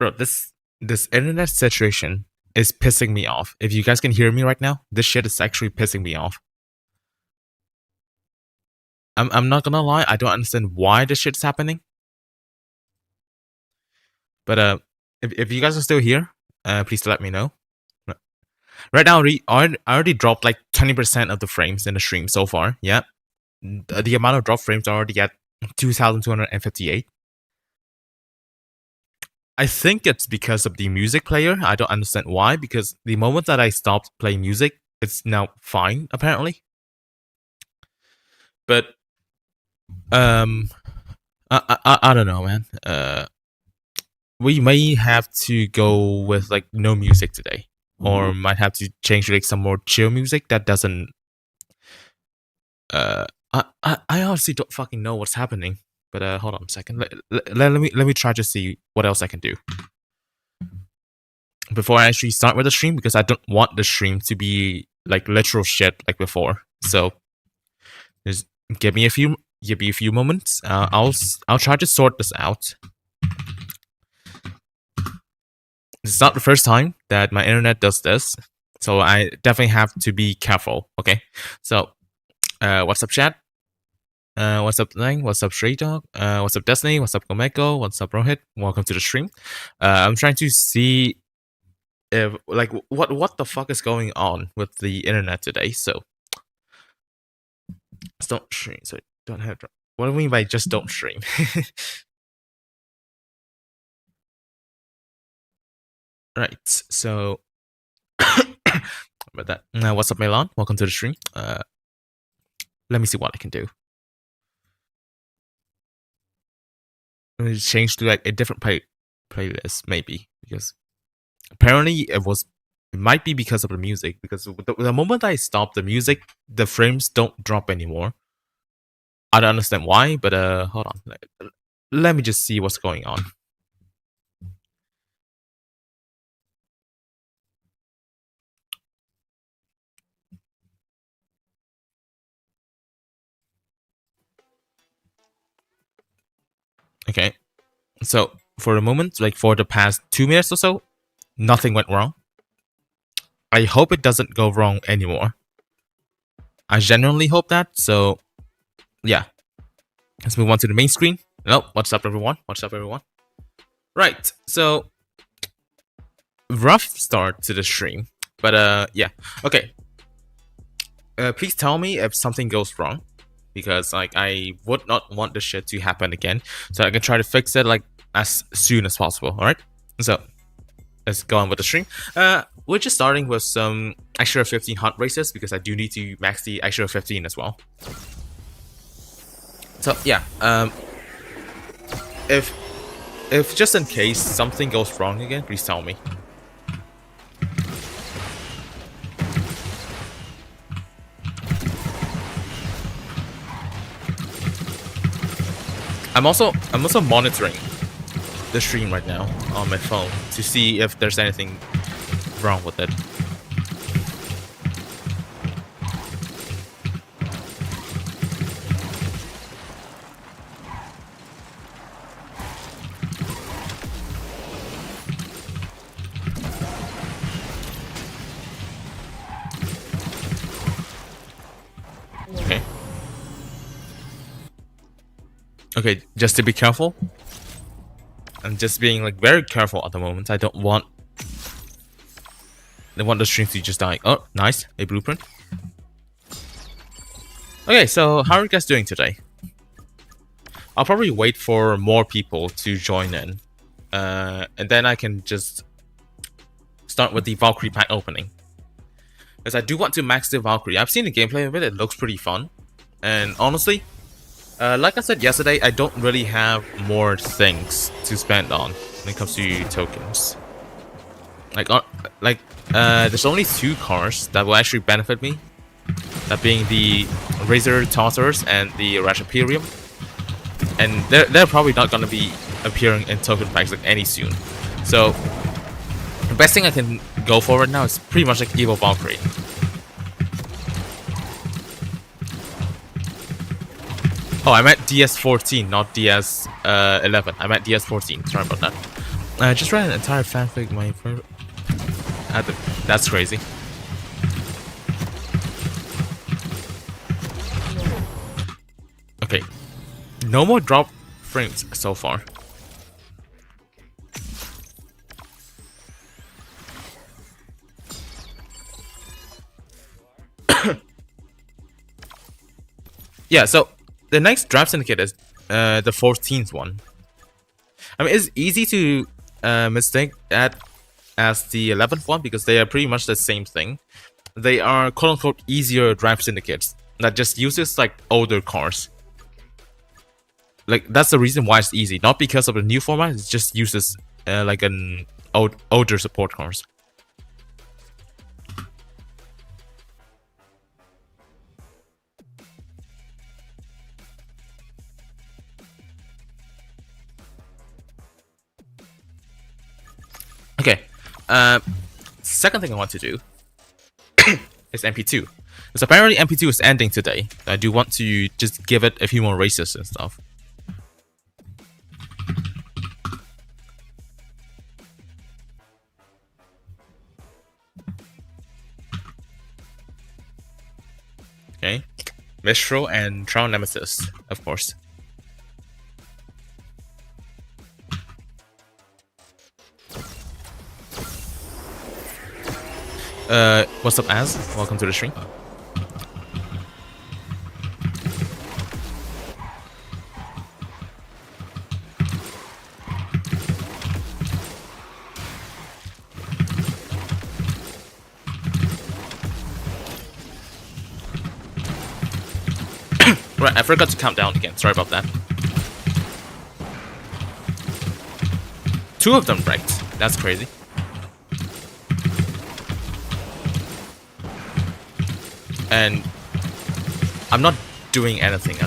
Bro, this internet situation is pissing me off. If you guys can hear me right now, this shit is actually pissing me off. I'm not gonna lie, I don't understand why this shit's happening. But if you guys are still here, please let me know. Right now, I already dropped like 20% of the frames in the stream so far. Yeah, the amount of drop frames are already at 2,258. I think it's because of the music player. I don't understand why, because the moment that I stopped playing music, it's now fine, apparently. But, I don't know, man. We may have to go with, like, no music today. Or might have to change to, like, some more chill music that doesn't... I honestly don't fucking know what's happening. But hold on a second. Let me try to see what else I can do before I actually start with the stream, because I don't want the stream to be like literal shit like before. So just give me a few moments. I'll try to sort this out. It's not the first time that my internet does this, so I definitely have to be careful. Okay, so what's up, chat? What's up, Lang? What's up, Stray Dog? What's up, Destiny? What's up, Komeko? What's up, Rohit? Welcome to the stream. I'm trying to see if, like, what the fuck is going on with the internet today. So, just don't stream. So, don't have. What do I mean by just don't stream? Right. So, about that. What's up, Milan? Welcome to the stream. Let me see what I can do. Change to like a different playlist, maybe, because apparently it might be because of the music, because the moment I stop the music, the frames don't drop anymore. I don't understand why, but hold on, let me just see what's going on. Okay, so for the moment, like for the past 2 minutes or so, nothing went wrong. I hope it doesn't go wrong anymore. I genuinely hope that. So, yeah, let's move on to the main screen. Hello, what's up, everyone? What's up, everyone? Right, so rough start to the stream, but yeah, okay. Please tell me if something goes wrong, because like I would not want this shit to happen again, so I can try to fix it like as soon as possible. All right, so let's go on with the stream. We're just starting with some extra 15 hunt races, because I do need to max the extra 15 as well. So yeah, if just in case something goes wrong again, please tell me. I'm also monitoring the stream right now on my phone to see if there's anything wrong with it. Okay, just to be careful. I'm just being like very careful at the moment. I don't want the stream to just die. Oh, nice, a blueprint. Okay, so how are you guys doing today? I'll probably wait for more people to join in, and then I can just start with the Valkyrie pack opening. Because I do want to max the Valkyrie. I've seen the gameplay of it. It looks pretty fun, and honestly, like I said yesterday, I don't really have more things to spend on when it comes to tokens. There's only 2 cars that will actually benefit me. That being the Razor Tossers and the Ratchaperium. And they're probably not going to be appearing in token packs like any soon. So, the best thing I can go for right now is pretty much like Evo Valkyrie. Oh, I meant DS14, not DS11. I meant DS14. Sorry about that. I just read an entire fanfic. That's crazy. Okay, no more drop frames so far. Yeah, so the next Drive Syndicate is the 14th one. I mean, it's easy to mistake that as the 11th one because they are pretty much the same thing. They are quote-unquote easier Drive Syndicates that just uses like older cars. Like that's the reason why it's easy, not because of the new format. It just uses like an older support cars. Okay, second thing I want to do is MP2. Because apparently MP2 is ending today. I do want to just give it a few more races and stuff. Okay, Mistral and Trial Nemesis, of course. What's up, Az? Welcome to the stream. Right, I forgot to count down again. Sorry about that. 2 of them wrecked. That's crazy. And I'm not doing anything.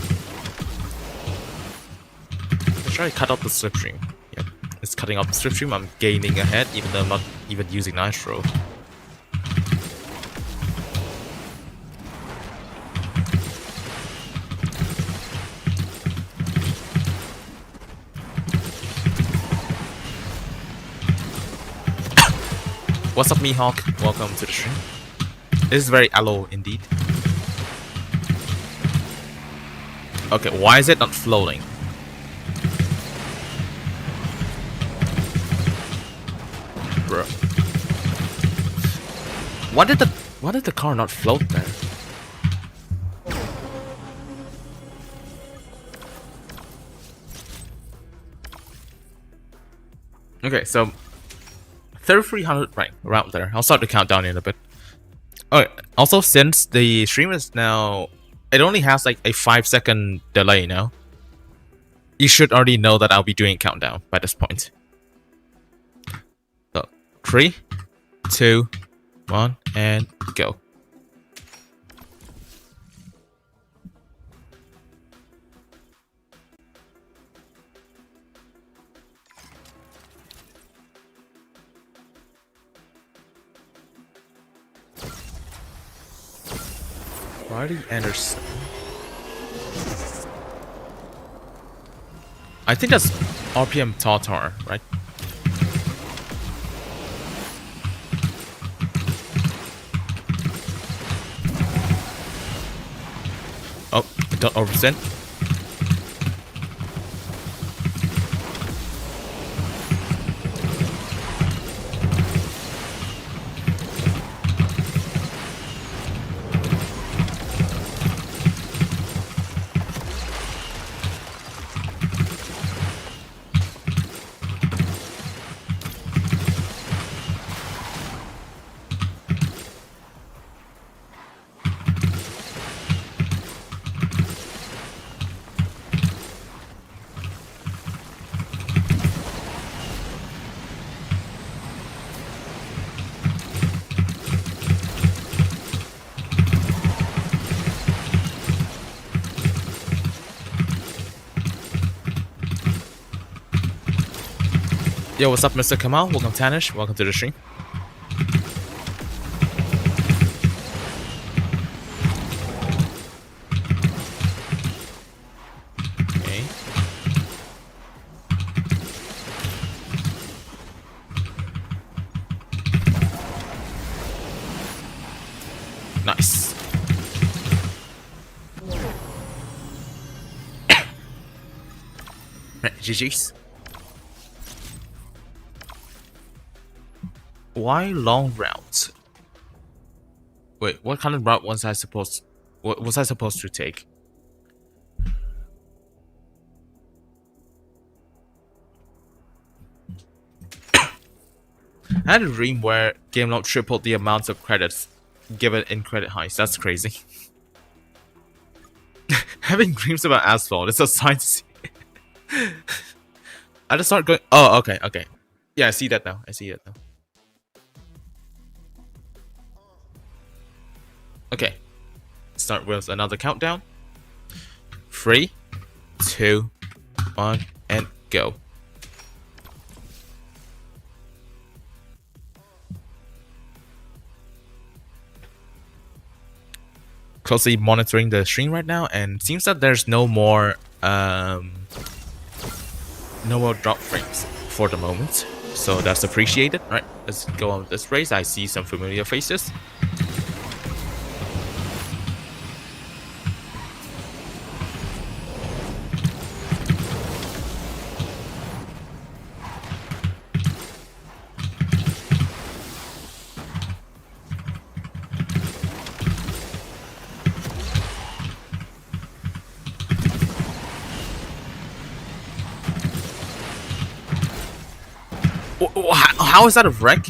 Let's try to cut out the slipstream. Yep, it's cutting out the slipstream. I'm gaining ahead, even though I'm not even using Nitro. What's up, Mihawk? Welcome to the stream. This is very allo indeed. Okay, why is it not floating? Bro. Why did the car not float there? Okay, so 3,300 right around there. I'll start the countdown in a bit. Okay, also since the stream is now, it only has like a 5-second delay now. You should already know that I'll be doing countdown by this point. So 3, 2, 1, and go. Riley Anderson. I think that's RPM Tartar, right? Oh, don't oversend. Yo, what's up, Mr. Kamal? Welcome, Tanish. Welcome to the stream. Okay. GG's. Why long routes? Wait, what kind of route was I supposed to take? I had a dream where GameLoft tripled the amounts of credits given in credit heist. That's crazy. Having dreams about Asphalt is a sign to see. I just start going. Oh, okay. Yeah, I see that now. Okay. Start with another countdown. 3, 2, 1, and go. Closely monitoring the stream right now, and it seems that there's no more drop frames for the moment, so that's appreciated. All right, let's go on with this race. I see some familiar faces. How is that a wreck?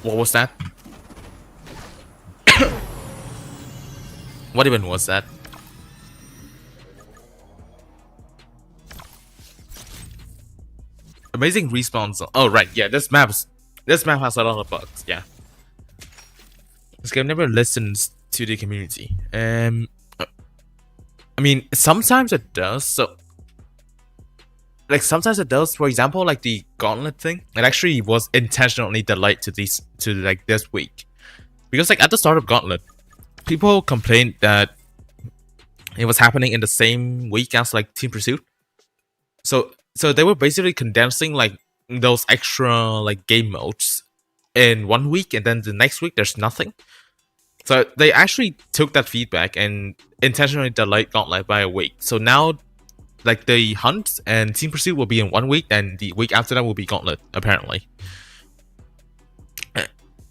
What was that? What even was that? Amazing respawns. Oh right, yeah. This map has a lot of bugs. Yeah. This game never listens to the community. I mean, sometimes it does. So, like sometimes it does. For example, like the gauntlet thing. It actually was intentionally delayed to this week, because like at the start of Gauntlet, people complained that it was happening in the same week as like Team Pursuit. So they were basically condensing like those extra like game modes in 1 week, and then the next week there's nothing. So they actually took that feedback and intentionally delayed Gauntlet by a week. So now, like the hunt and Team Pursuit will be in 1 week, and the week after that will be Gauntlet, apparently.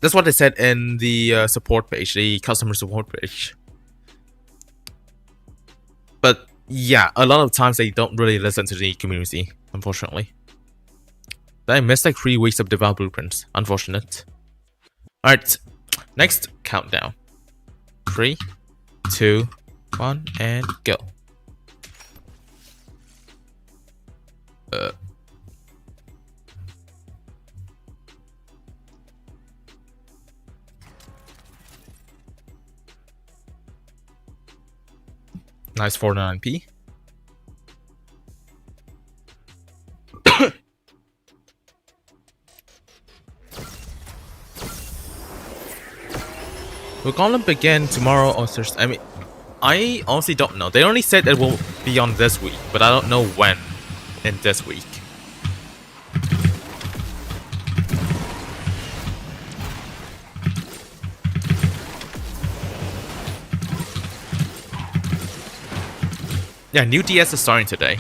That's what they said in the support page, the customer support page. But yeah, a lot of times they don't really listen to the community, unfortunately. I missed like 3 weeks of developed blueprints. Unfortunate. Alright, next countdown. 3, 2, 1, and go. Nice 49p. Will Gauntlet begin tomorrow or Thursday? I mean, I honestly don't know. They only said it will be on this week, but I don't know when in this week. Yeah, new DS is starting today.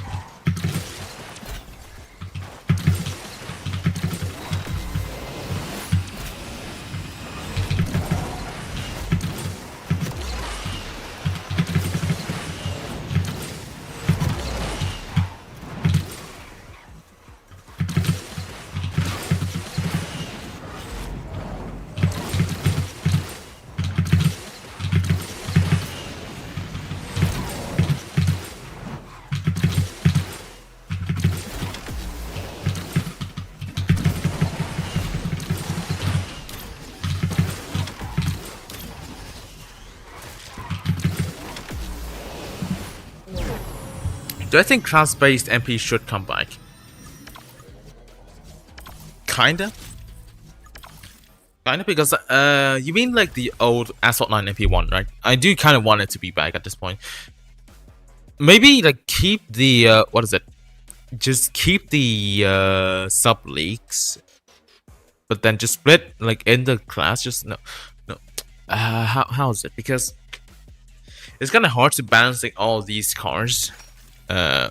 Do I think class-based MP should come back? Kinda, because you mean like the old Asphalt 9 MP1, right? I do kind of want it to be back at this point. Maybe like keep the what is it? Just keep the sub leaks, but then just split like in the class. Just no. How is it? Because it's kind of hard to balancing all these cars. I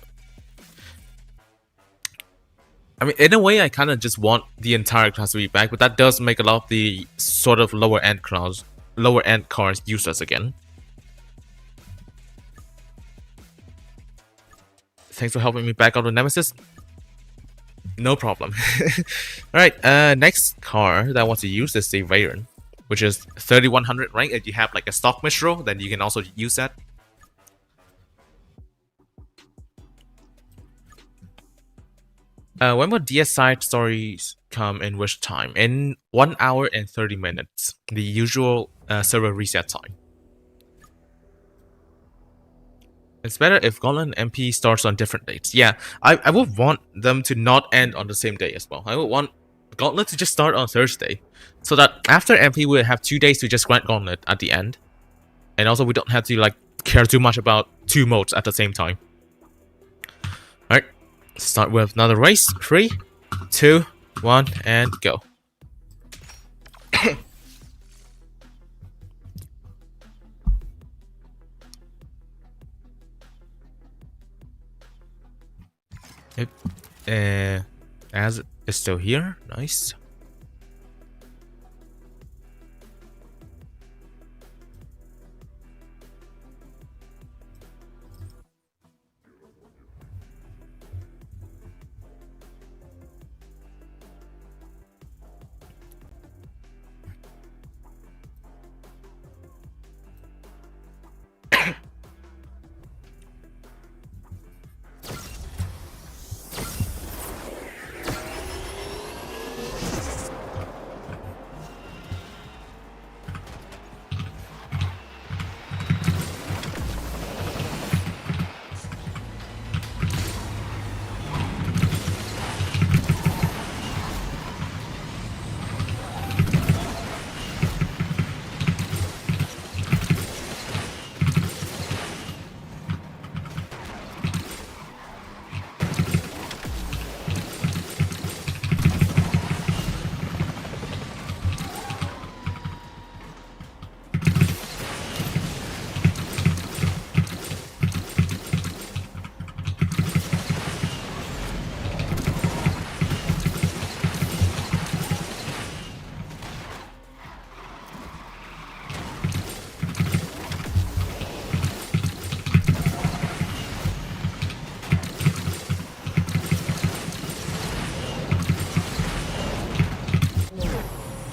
mean, in a way, I kind of just want the entire class to be back, but that does make a lot of the sort of lower end cars useless again. Thanks for helping me back out of Nemesis. No problem. Alright, next car that I want to use is the Veyron, which is 3100 rank. If you have like a stock Mistral, then you can also use that. When will DS side stories come in which time? In 1 hour and 30 minutes. The usual server reset time. It's better if Gauntlet and MP starts on different dates. Yeah, I would want them to not end on the same day as well. I would want Gauntlet to just start on Thursday. So that after MP we'll have 2 days to just grant Gauntlet at the end. And also we don't have to like care too much about 2 modes at the same time. Alright. Start with another race. 3, 2, 1, and go. As it's still here. Nice.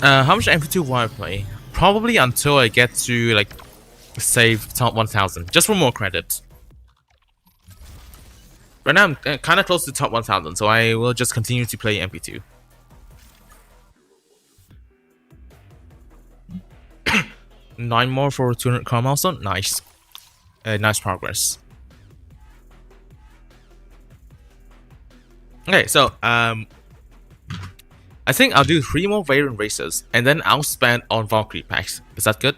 How much MP2 will I play? Probably until I get to like save top 1000, just for more credits. Right now I'm kind of close to top 1000, so I will just continue to play MP2. Nine more for 200 car milestone. Nice. Nice progress. Okay, so I think I'll do 3 more Veyron races, and then I'll spend on Valkyrie packs. Is that good?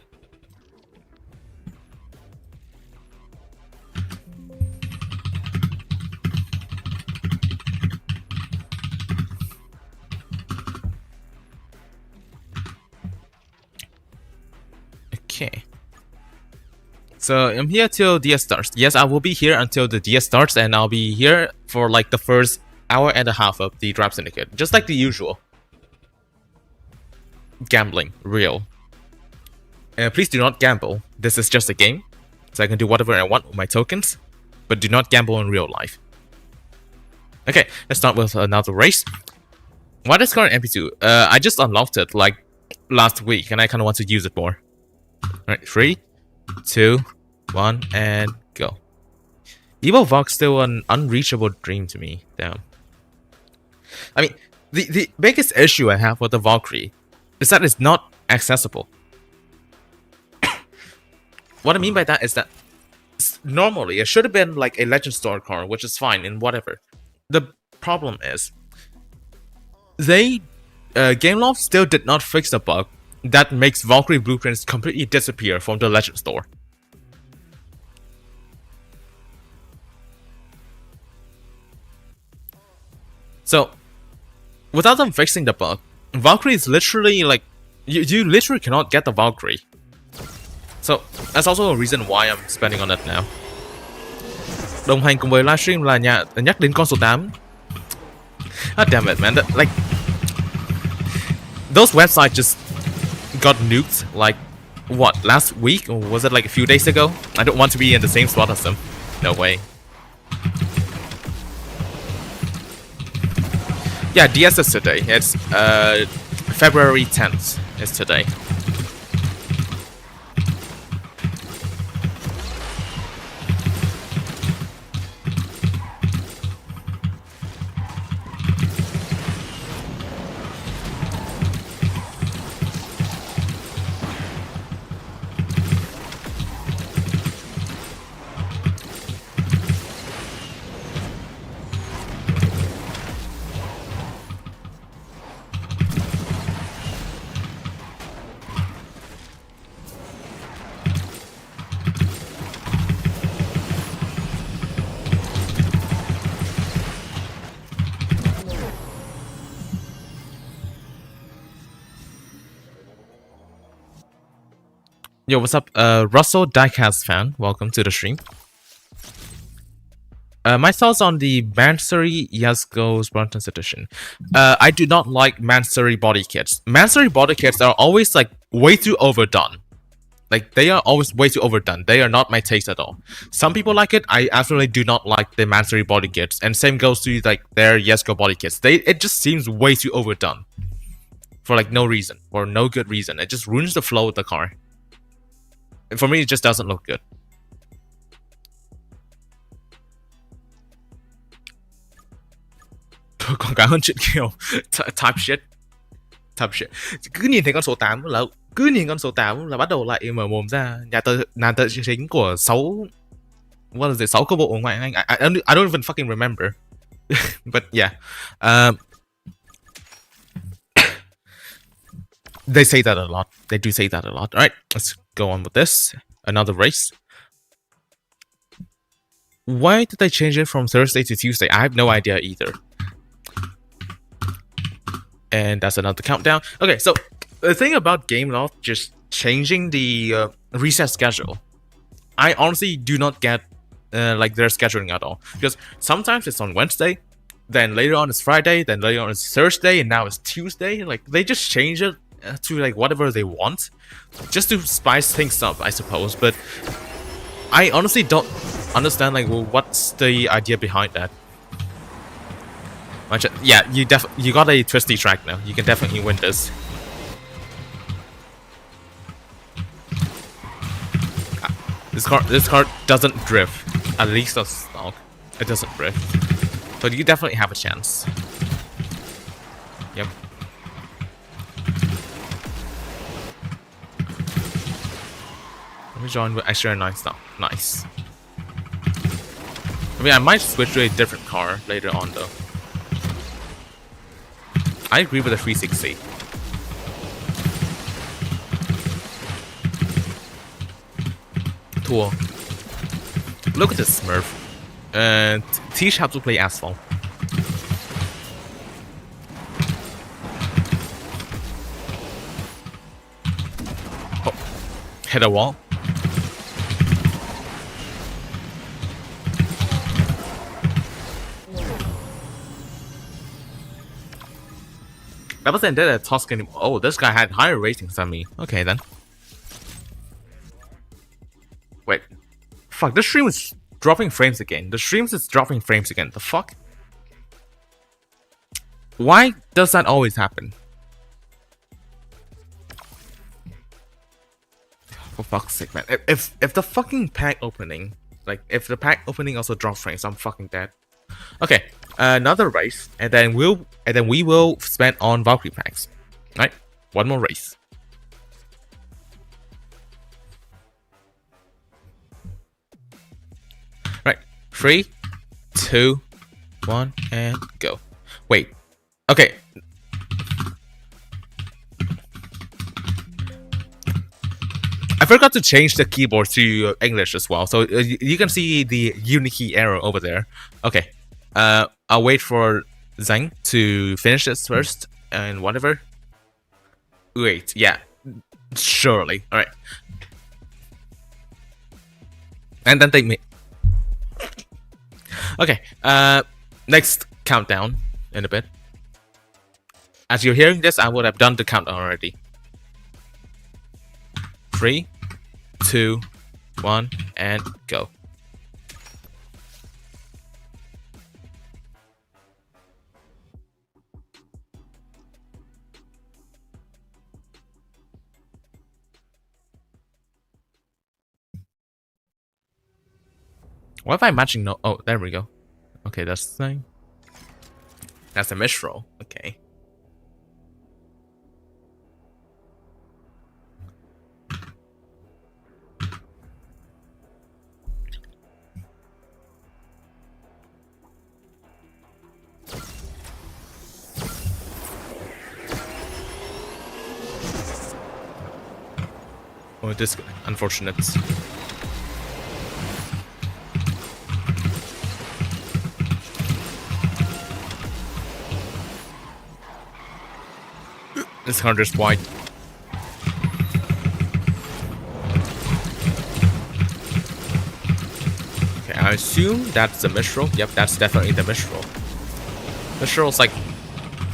Okay. So I'm here till DS starts. Yes, I will be here until the DS starts, and I'll be here for like the first hour and a half of the Drive Syndicate, just like the usual. Gambling, real. Please do not gamble. This is just a game, so I can do whatever I want with my tokens, but do not gamble in real life. Okay, let's start with another race. What is current MP2? I just unlocked it like last week, and I kind of want to use it more. Alright, 3, 2, 1, and go. Evo Valk still an unreachable dream to me. Damn. I mean, the biggest issue I have with the Valkyrie is that it's not accessible. What I mean by that is that Normally, it should have been like a Legend Store car, which is fine and whatever. The problem is, Gameloft still did not fix the bug that makes Valkyrie blueprints completely disappear from the Legend Store. So, without them fixing the bug, Valkyrie is literally like, you literally cannot get the Valkyrie. So, that's also a reason why I'm spending on it now. Đồng hành cùng với livestream là nhắc đến con số 8. God damn it, man. Like, those websites just got nuked, like, what, last week? Or was it like a few days ago? I don't want to be in the same spot as them. No way. Yeah, DS is today. It's February 10th is today. Yo, what's up? Russell Diecast fan, welcome to the stream. My thoughts on the Mansory Yazgo's Bronton's edition. I do not like Mansory body kits. Mansory body kits are always like way too overdone. Like, they are always way too overdone. They are not my taste at all. Some people like it. I absolutely do not like the Mansory body kits. And same goes to like their Yazgo body kits. It just seems way too overdone. For like no reason. Or no good reason. It just ruins the flow of the car. For me, it just doesn't look good. Còn cả hơn chuyện kiểu type shit. Cứ nhìn thấy con số 8 là bắt đầu lại mở mồm ra. Nhà tờ chính của 6 what is it? 6 câu bộ ngoại Anh. I don't even fucking remember. But yeah. They say that a lot. They do say that a lot. Alright, let's go on with this. Another race. Why did they change it from Thursday to Tuesday? I have no idea either. And that's another countdown. Okay, so the thing about Gameloft just changing the reset schedule, I honestly do not get like their scheduling at all. Because sometimes it's on Wednesday, then later on it's Friday, then later on it's Thursday, and now it's Tuesday. Like, they just change it to like whatever they want, just to spice things up, I suppose. But I honestly don't understand like, well, what's the idea behind that. Yeah, you got a twisty track now. You can definitely win this. This car doesn't drift. At least on stock, it doesn't drift. But you definitely have a chance. Yep. Let me join with extra nice stuff. Nice. I mean, I might switch to a different car later on though. I agree with the 360. Cool. Look at this Smurf. And teach how to play Asphalt. Oh. Hit a wall. That wasn't dead at Toscan. Oh, this guy had higher ratings than me. Okay then. Wait. Fuck, this stream is dropping frames again. The streams is dropping frames again. The fuck? Why does that always happen? For fuck's sake, man. If the fucking pack opening, like if the pack opening also drops frames, I'm fucking dead. Okay, another race, and then we will spend on Valkyrie packs. Right, one more race. 3, 2, 1, and go. Wait. Okay. I forgot to change the keyboard to English as well, so you can see the Unikey arrow over there. Okay. I'll wait for Zhang to finish this first, and whatever. Wait, yeah. Surely. Alright. And then take me. Okay, next countdown in a bit. As you're hearing this, I would have done the countdown already. 3, 2, 1, and go. What if I'm matching no? Oh, there we go. Okay, that's the thing. That's a misroll. Okay. Oh, this unfortunate. This card is wide. Okay, I assume that's the misroll. Yep, that's definitely the misroll. Misroll's like,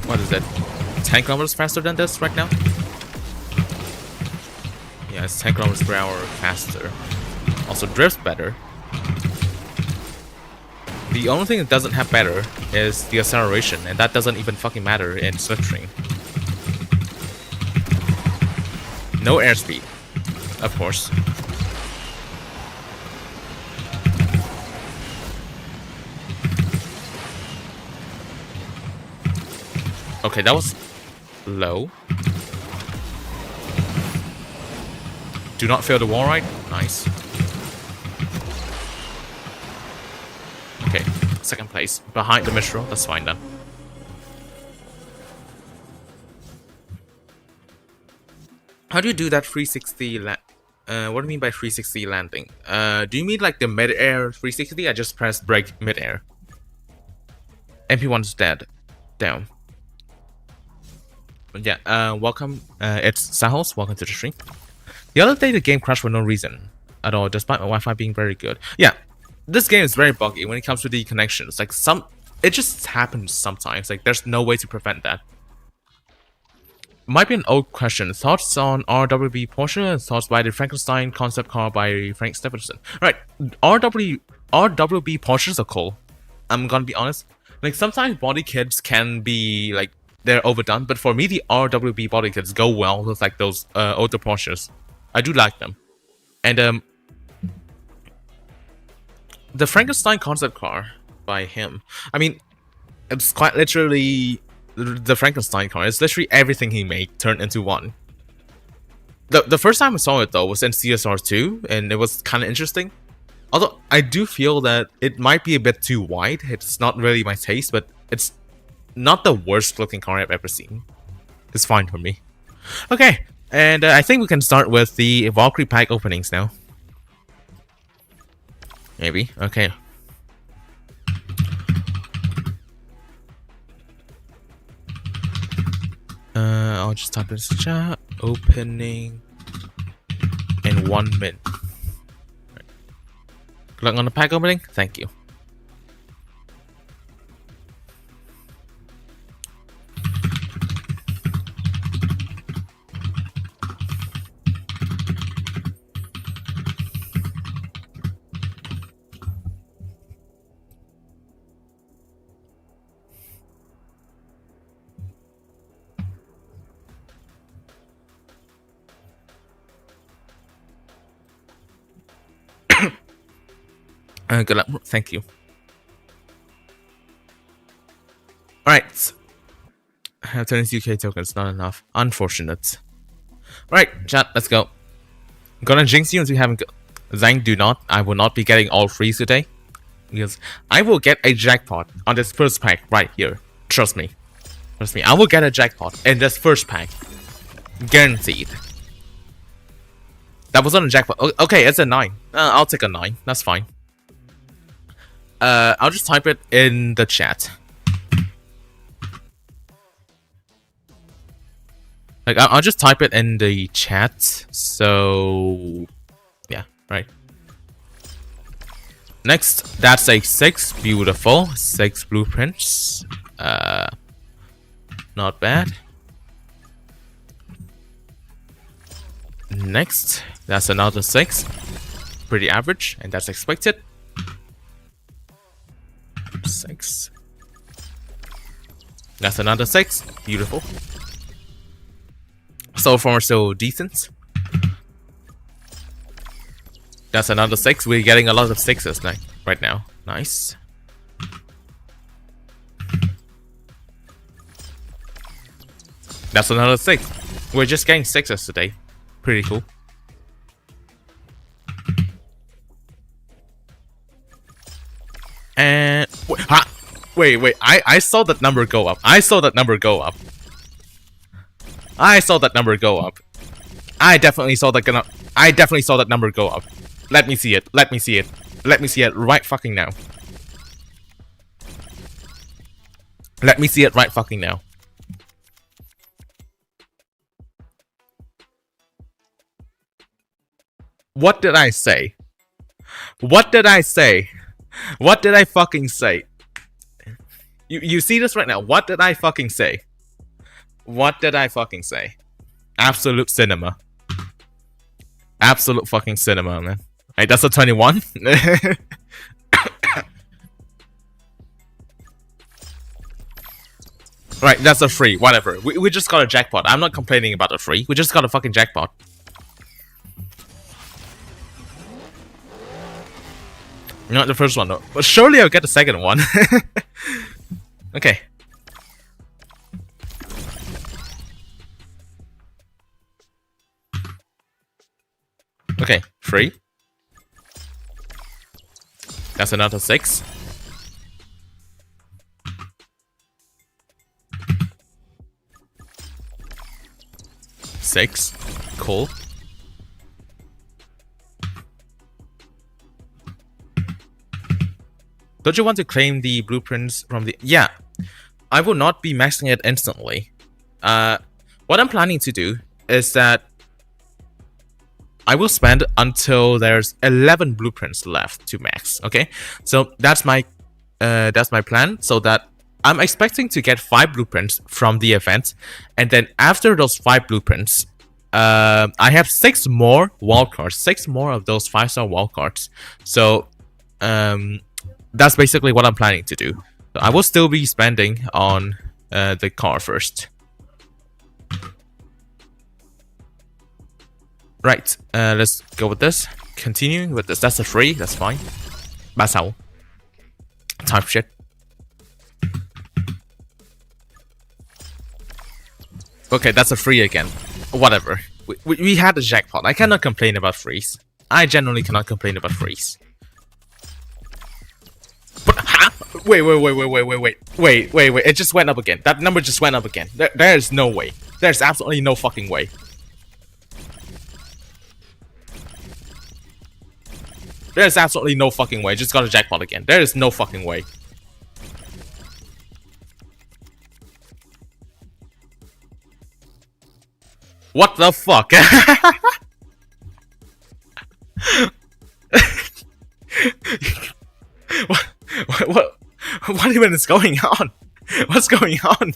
what is it? 10 kilometers faster than this right now? Yeah, it's 10 kilometers per hour faster. Also drifts better. The only thing it doesn't have better is the acceleration, and that doesn't even fucking matter in slipstream. No airspeed, of course. Okay, that was low. Do not fail the wall ride. Nice. Okay, second place. Behind the misroll. That's fine then. How do you do that 360 what do you mean by 360 landing? Do you mean like the mid-air 360? I just pressed brake mid-air. MP1's dead. Down. But yeah, welcome. It's Sahos. Welcome to the stream. The other day the game crashed for no reason at all, despite my Wi-Fi being very good. Yeah, this game is very buggy when it comes to the connections. Like it just happens sometimes. Like there's no way to prevent that. Might be an old question. Thoughts on RWB Porsche and thoughts by the Frankenstein concept car by Frank Stephenson. Right, RWB Porsches are cool. I'm gonna be honest. Like sometimes body kits can be like they're overdone, but for me the RWB body kits go well with like those older Porsches. I do like them. And the Frankenstein concept car by him. I mean, it's quite literally the Frankenstein car. It's literally everything he made turned into one. The first time I saw it though was in CSR2, and it was kind of interesting. Although I do feel that it might be a bit too wide. It's not really my taste, but it's not the worst looking car I've ever seen. It's fine for me. Okay, and I think we can start with the Valkyrie pack openings now. Maybe. Okay. I'll just type this chat. Opening in 1 minute. Right. Good luck on the pack opening. Thank you. Good luck. Thank you. Alright. I have 20 UK tokens, not enough. Unfortunate. Alright, chat, let's go. I'm gonna jinx you if you haven't. Zhang, do not. I will not be getting all freeze today. Because I will get a jackpot on this first pack right here. Trust me. Trust me, I will get a jackpot in this first pack. Guaranteed. That wasn't a jackpot. Okay, it's a 9. I'll take a 9. That's fine. I'll just type it in the chat. Like, I'll just type it in the chat. So, yeah, right. Next, that's a 6. Beautiful. 6 blueprints. Not bad. Next, that's another 6. Pretty average, and that's expected. 6. That's another 6. Beautiful. So far, so decent. That's another 6. We're getting a lot of 6s right now. Nice. That's another 6. We're just getting 6s today. Pretty cool. And wait, I saw that number go up. I saw that number go up. I saw that number go up. I definitely saw that number go up. Let me see it. Let me see it. Let me see it right fucking now. Let me see it right fucking now. What did I say? What did I say? What did I fucking say? You see this right now. What did I fucking say? What did I fucking say? Absolute cinema. Absolute fucking cinema, man. Hey, that's a 21. Right, that's a free. Whatever. We just got a jackpot. I'm not complaining about a free. We just got a fucking jackpot. Not the first one though. But surely I'll get the second one. Okay. Okay, 3. That's another 6. 6. Cool. Don't you want to claim the blueprints from the... Yeah. I will not be maxing it instantly. What I'm planning to do is that I will spend until there's 11 blueprints left to max. Okay, so that's my plan. So that I'm expecting to get 5 blueprints from the event, and then after those 5 blueprints, I have 6 more wildcards, 6 more of those 5-star wildcards. So that's basically what I'm planning to do. So I will still be spending on the car first. Right, let's go with this. Continuing with this. That's a free, that's fine. That's how. Type shit. Okay, that's a free again. Whatever. We had a jackpot. I cannot complain about frees. I generally cannot complain about frees. But wait. It just went up again. That number just went up again. There is no way. There's absolutely no fucking way. There's absolutely no fucking way. I just got a jackpot again. There is no fucking way. What the fuck? What even is going on? What's going on?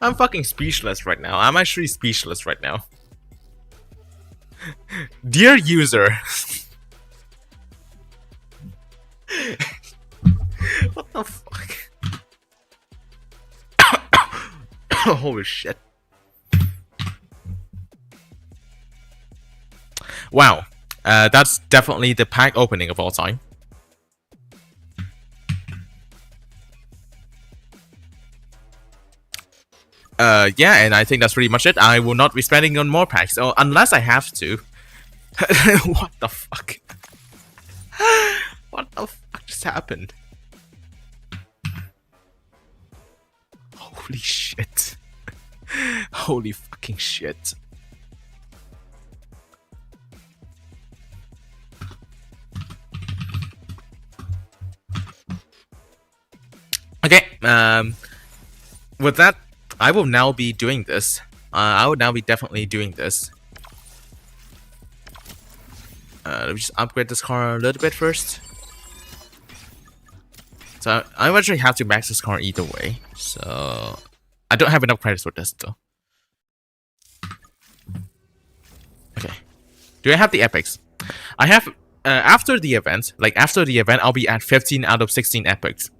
I'm fucking speechless right now. I'm actually speechless right now. Dear user. What the fuck? Holy shit. Wow. That's definitely the pack opening of all time. Yeah, and I think that's pretty much it. I will not be spending on more packs, so unless I have to. What the fuck? What the fuck just happened? Holy shit. Holy fucking shit. Okay, with that, I will now be doing this. I will now be definitely doing this. Let me just upgrade this car a little bit first. So I actually have to max this car either way. So I don't have enough credits for this though. Okay. Do I have the epics? I have after the event, I'll be at 15 out of 16 epics.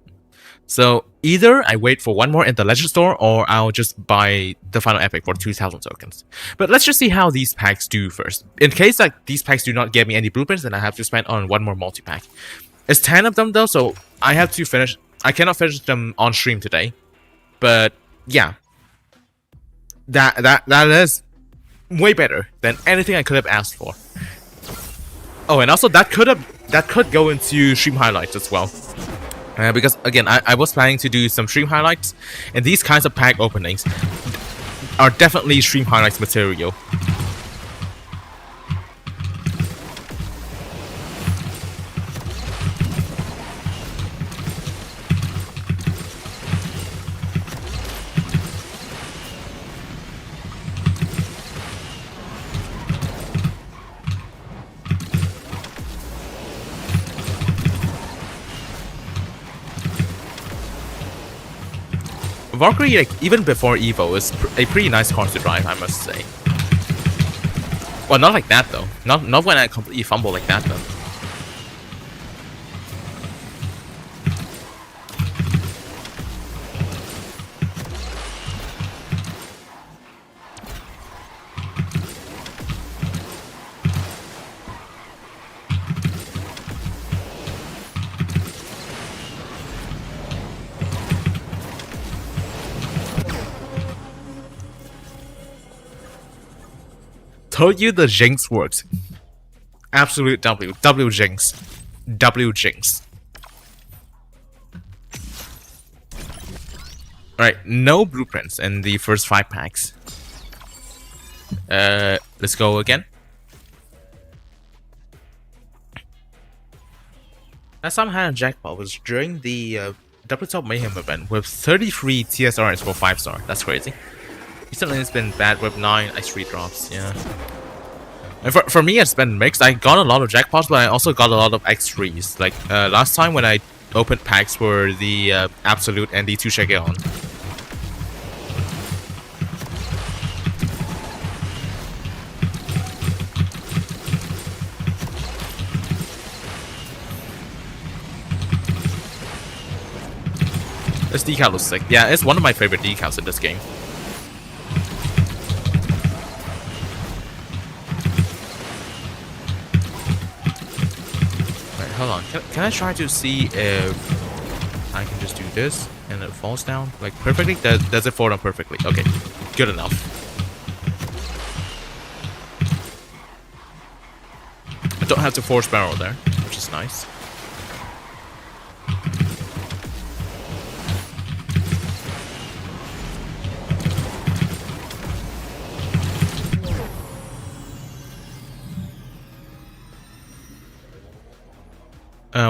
So either I wait for one more in the Legend Store, or I'll just buy the final epic for 2,000 tokens. But let's just see how these packs do first. In case like these packs do not get me any blueprints, then I have to spend on one more multi-pack. It's 10 of them though, so I have to finish. I cannot finish them on stream today. But yeah, that is way better than anything I could have asked for. Oh, and also that could go into stream highlights as well. Because again, I was planning to do some stream highlights, and these kinds of pack openings are definitely stream highlights material. Valkyrie, like, even before Evo, is a pretty nice car to drive, I must say. Well, not like that though. Not when I completely fumble like that though. Told you the jinx works. Absolute W jinx. W jinx. Alright, no blueprints in the first 5 packs. Let's go again. Last time I had a jackpot was during the Double Top Mayhem event with 33 TSRs for 5-star. That's crazy. Recently it's been bad with 9 X3 drops, yeah. And for me it's been mixed. I got a lot of jackpots, but I also got a lot of X3s. Like last time when I opened packs for the Absolute and the 2 Shakeon. This decal looks sick. Yeah, it's one of my favorite decals in this game. Hold on, can I try to see if I can just do this and it falls down like perfectly? Does it fall down perfectly? Okay, good enough. I don't have to force barrel there, which is nice.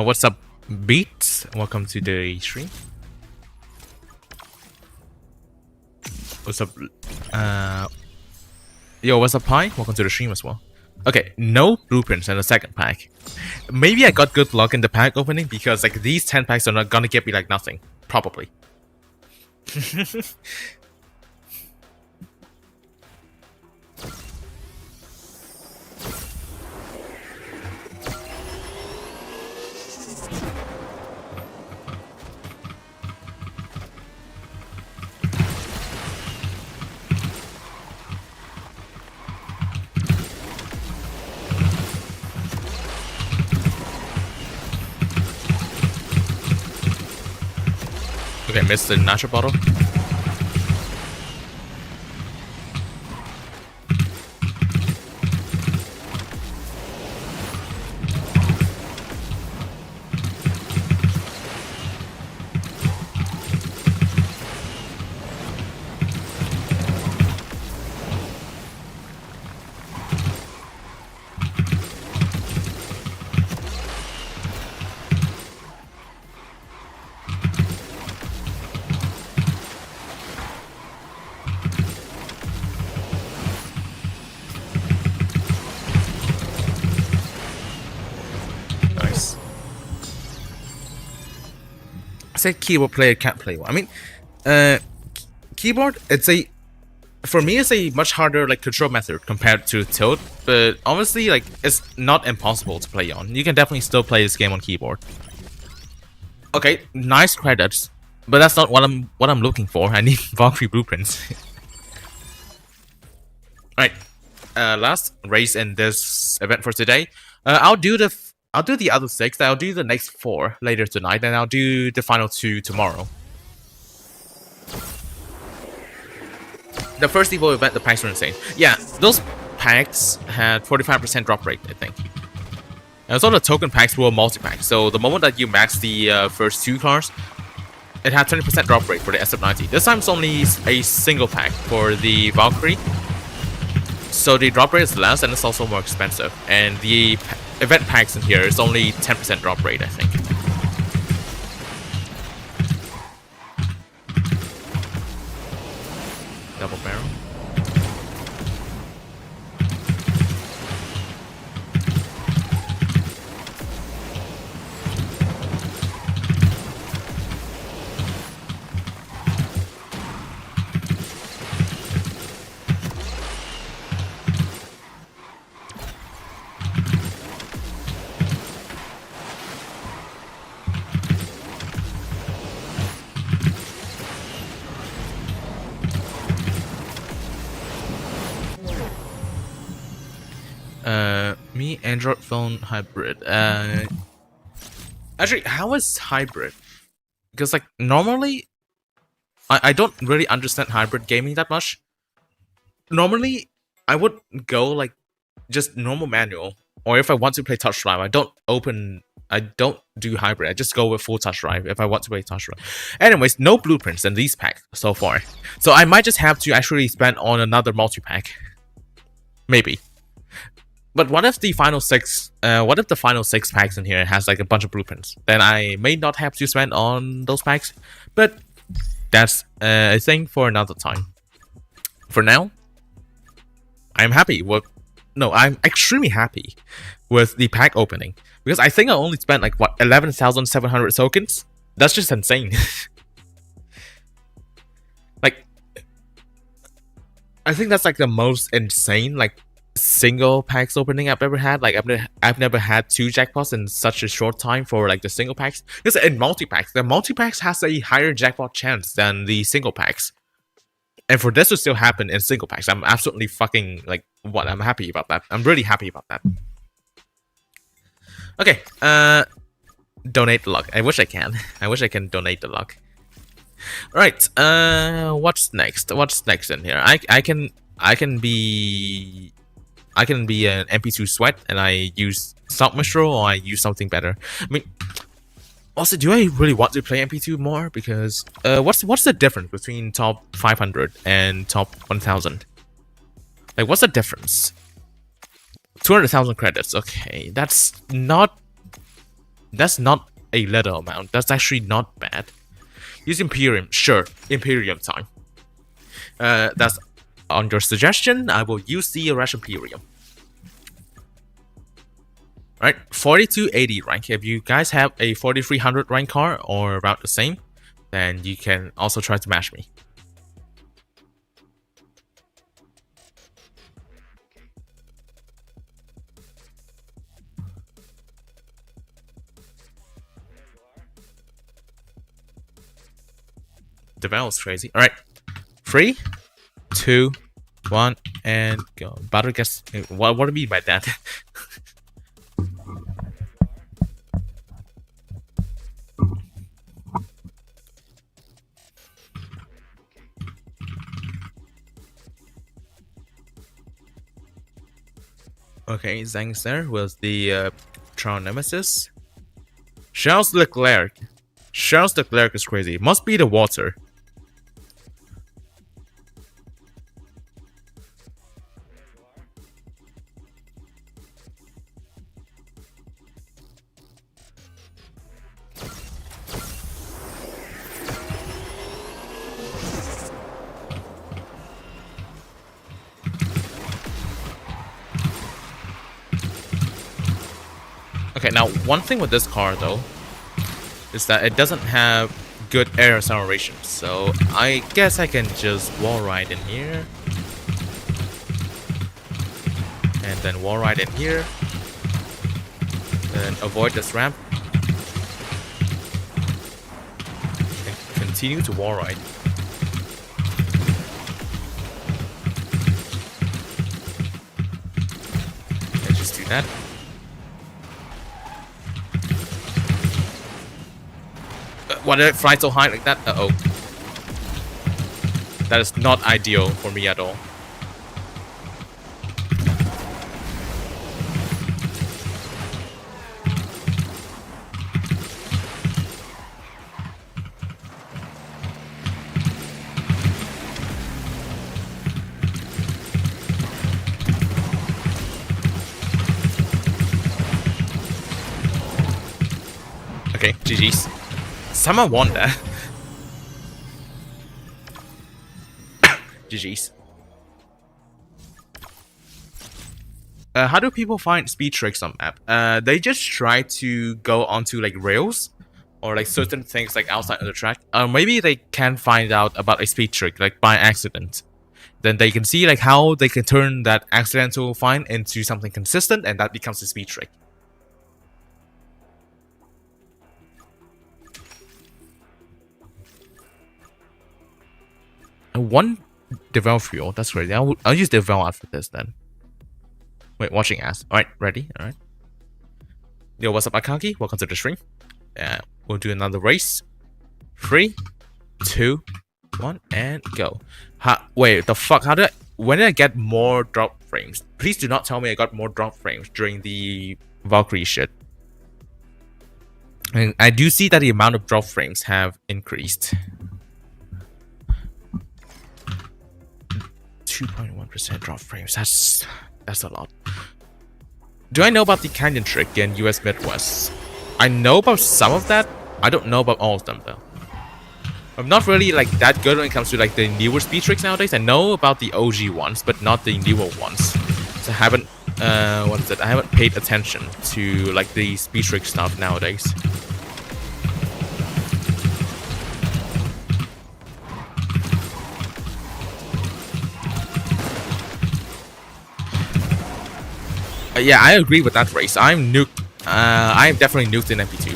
What's up, Beats? Welcome to the stream. What's up? Yo, what's up, Pi? Welcome to the stream as well. Okay, no blueprints in the second pack. Maybe I got good luck in the pack opening because like these 10 packs are not gonna get me like nothing. Probably. Okay, missed the nacho bottle. say keyboard player can't play well. I mean, keyboard, for me, it's a much harder like control method compared to tilt, but obviously like it's not impossible to play on. You can definitely still play this game on keyboard. Okay, nice credits, but that's not what I'm looking for. I need Valkyrie blueprints. Alright, last race in this event for today. I'll do the other 6. I'll do the next 4 later tonight, and I'll do the final 2 tomorrow. The first Evo event, the packs were insane. Yeah, those packs had 45% drop rate, I think. And also the token packs were multi-pack, so the moment that you max the first 2 cars, it had 20% drop rate for the SF90. This time it's only a single pack for the Valkyrie, so the drop rate is less and it's also more expensive. And the event packs in here is only 10% drop rate, I think. Double barrel. Me Android phone hybrid. Actually, how is hybrid? Because like normally, I don't really understand hybrid gaming that much. Normally, I would go like just normal manual, or if I want to play touch drive, I don't do hybrid. I just go with full touch drive if I want to play touch drive. Anyways, no blueprints in these packs so far, so I might just have to actually spend on another multi-pack. Maybe. But what if the final 6? What if the final 6 packs in here has like a bunch of blueprints? Then I may not have to spend on those packs. But that's a thing for another time. For now, I'm extremely happy with the pack opening, because I think I only spent like what 11,700 tokens. That's just insane. Like, I think that's like the most insane like single packs opening I've ever had. Like I've never had 2 jackpots in such a short time for like the single packs. Because in multi-packs, the multi-packs has a higher jackpot chance than the single packs. And for this to still happen in single packs, I'm absolutely fucking like what? I'm happy about that. I'm really happy about that. Okay, donate the luck. I wish I can. I wish I can donate the luck. Alright, what's next? What's next in here? I can be an MP2 sweat and I use Stock Mistral, or I use something better. I mean, also, do I really want to play MP2 more? Because what's the difference between top 500 and top 1000? Like, what's the difference? 200,000 credits. Okay, that's not a little amount. That's actually not bad. Use Imperium, sure. Imperium time. That's on your suggestion. I will use the Rush Imperium. Right, 4280 rank. If you guys have a 4300 rank car or about the same, then you can also try to match me. The battle is crazy. All right, 3, 2, 1, and go. Battle guess. What do I mean by that? Okay, Zhang's there with the Tron Nemesis. Charles Leclerc. Charles Leclerc is crazy. Must be the water. Okay, now one thing with this car though is that it doesn't have good air acceleration. So I guess I can just wall ride in here. And then wall ride in here. Then avoid this ramp. And continue to wall ride. Let's just do that. Why did it fly so high like that? Uh-oh. That is not ideal for me at all. Okay, GG's. Someone won that. GG's. How do people find speed tricks on map? They just try to go onto like rails or like certain things like outside of the track. Maybe they can find out about a speed trick like by accident. Then they can see like how they can turn that accidental find into something consistent, and that becomes a speed trick. One Devel fuel, that's great. I'll use Devel after this then. Wait, watching ass. Alright, ready? Alright. Yo, what's up, Akaki? Welcome to the stream. We'll do another race. 3, 2, 1, and go. Wait, the fuck? When did I get more drop frames? Please do not tell me I got more drop frames during the Valkyrie shit. And I do see that the amount of drop frames have increased. 2.1% drop frames. That's a lot. Do I know about the canyon trick in US Midwest? I know about some of that. I don't know about all of them though. I'm not really like that good when it comes to like the newer speed tricks nowadays. I know about the OG ones, but not the newer ones. So I haven't what is it? I haven't paid attention to like the speed trick stuff nowadays. Yeah, I agree with that race. I'm nuked. I'm definitely nuked in MP2.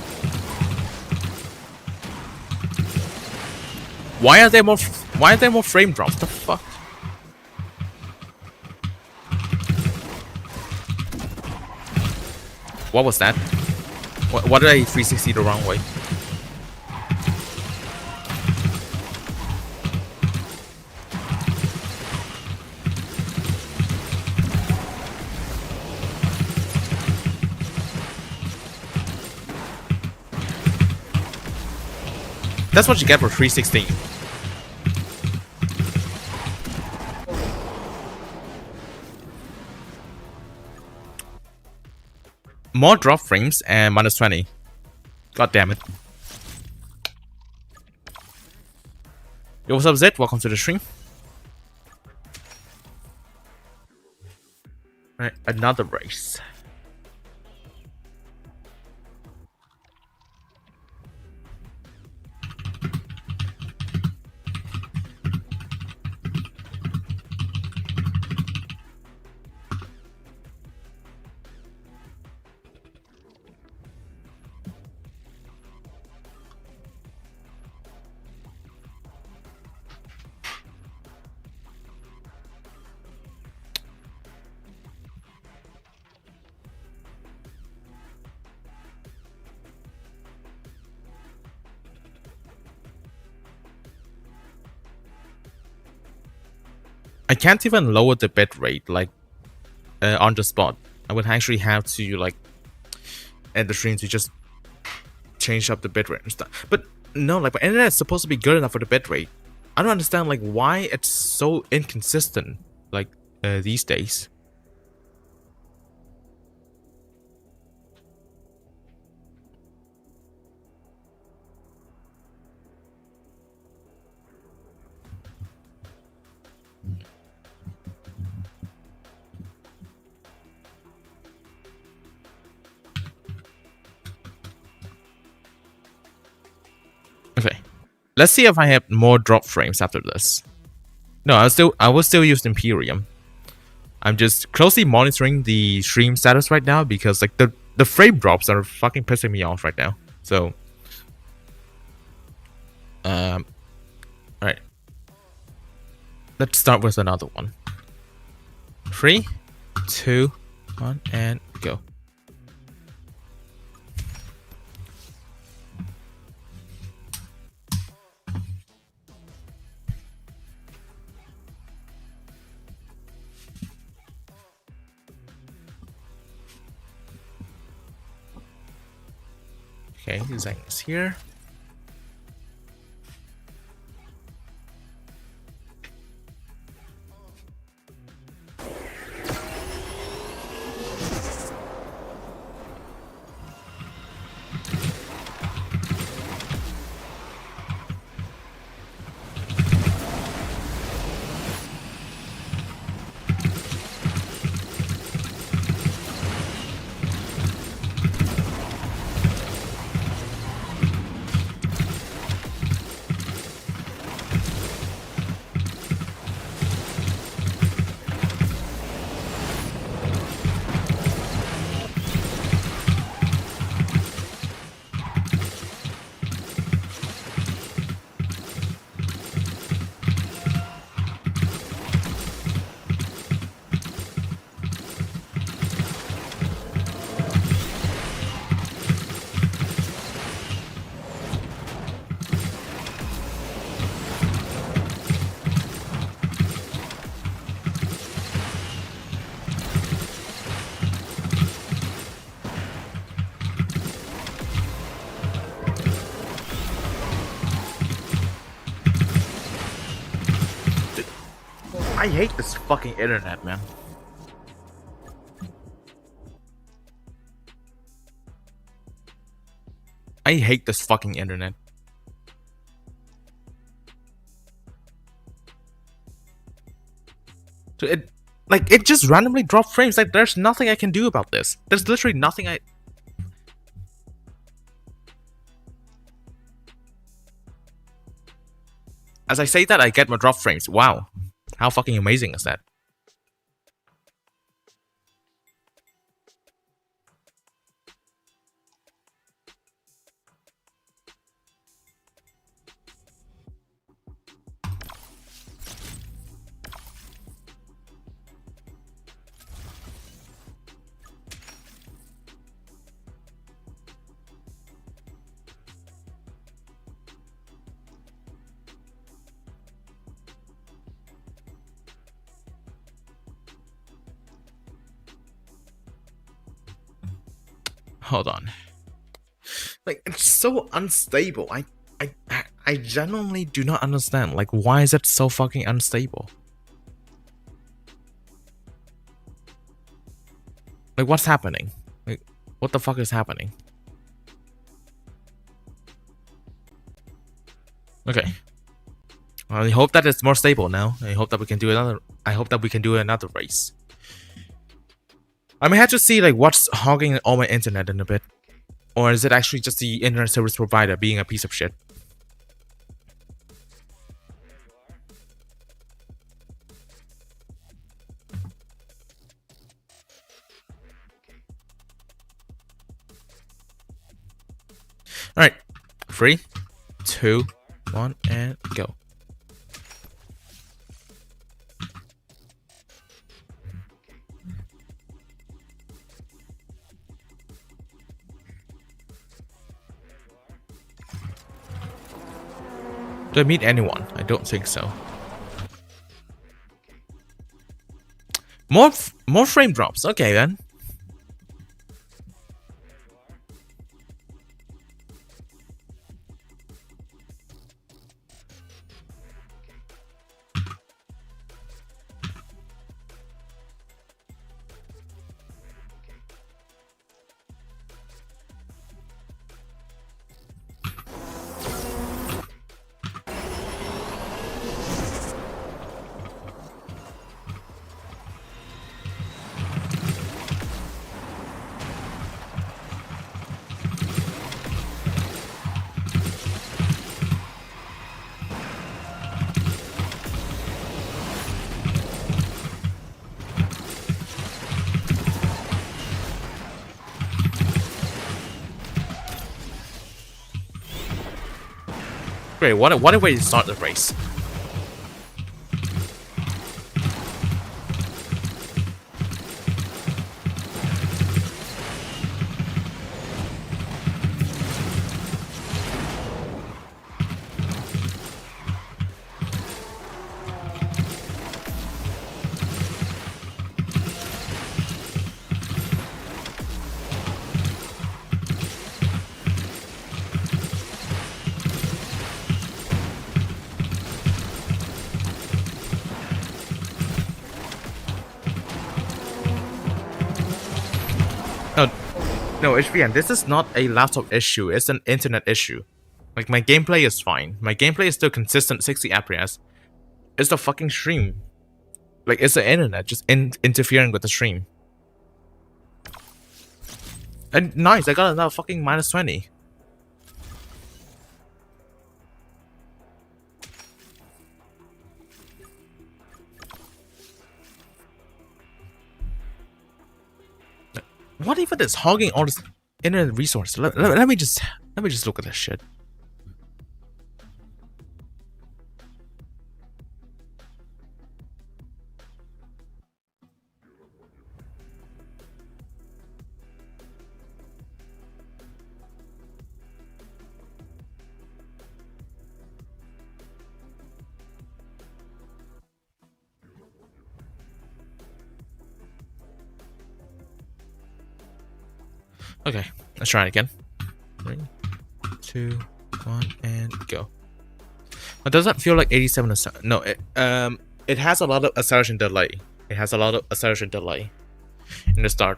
Why are there more frame drops? The fuck? What was that? What did I 360 the wrong way? That's what you get for 316. More drop frames and minus 20. God damn it. Yo, what's up, Zed? Welcome to the stream. Alright, another race. I can't even lower the bitrate like on the spot. I would actually have to like end the stream to just change up the bitrate and stuff. But no, like my internet is supposed to be good enough for the bitrate. I don't understand like why it's so inconsistent like these days. Okay, Let's see if I have more drop frames after this. No, I will still use Imperium. I'm just closely monitoring the stream status right now because like the frame drops are fucking pissing me off right now. So alright. Let's start with another one. 3, 2, 1, and go. Okay, design is here. I hate this fucking internet, man. I hate this fucking internet. So it just randomly dropped frames. Like there's nothing I can do about this. There's literally nothing I... As I say that, I get my drop frames. Wow. How fucking amazing is that? Hold on. Like, it's so unstable. I genuinely do not understand. Like, why is it so fucking unstable? Like, what's happening? Like, what the fuck is happening? Okay. I hope that it's more stable now. I hope that we can do another race. I may have to see like what's hogging all my internet in a bit. Or is it actually just the internet service provider being a piece of shit? Alright. 3, 2, 1, and go. Do I meet anyone? I don't think so. More frame drops. Okay then. Great, what a way to start the race. No, HVN, this is not a laptop issue, it's an internet issue. Like, my gameplay is fine. My gameplay is still consistent 60 FPS. It's the fucking stream. Like, it's the internet just interfering with the stream. And nice, I got another fucking -20. What even is hogging all this internet resource? Let me just look at this shit. Okay, let's try it again. 3, 2, 1, and go. It doesn't feel like 87 is no. It has a lot of acceleration delay. It has a lot of acceleration delay in the start.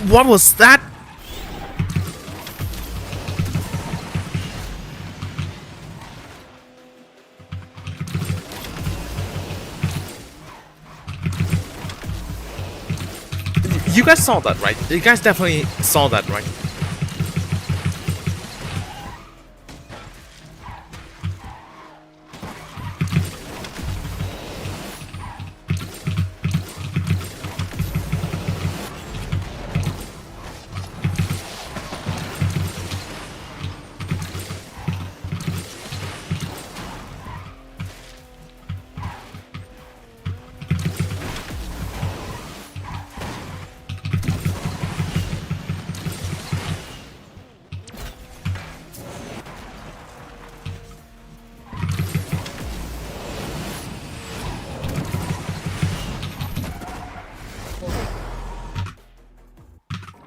What was that? You guys saw that, right? You guys definitely saw that, right?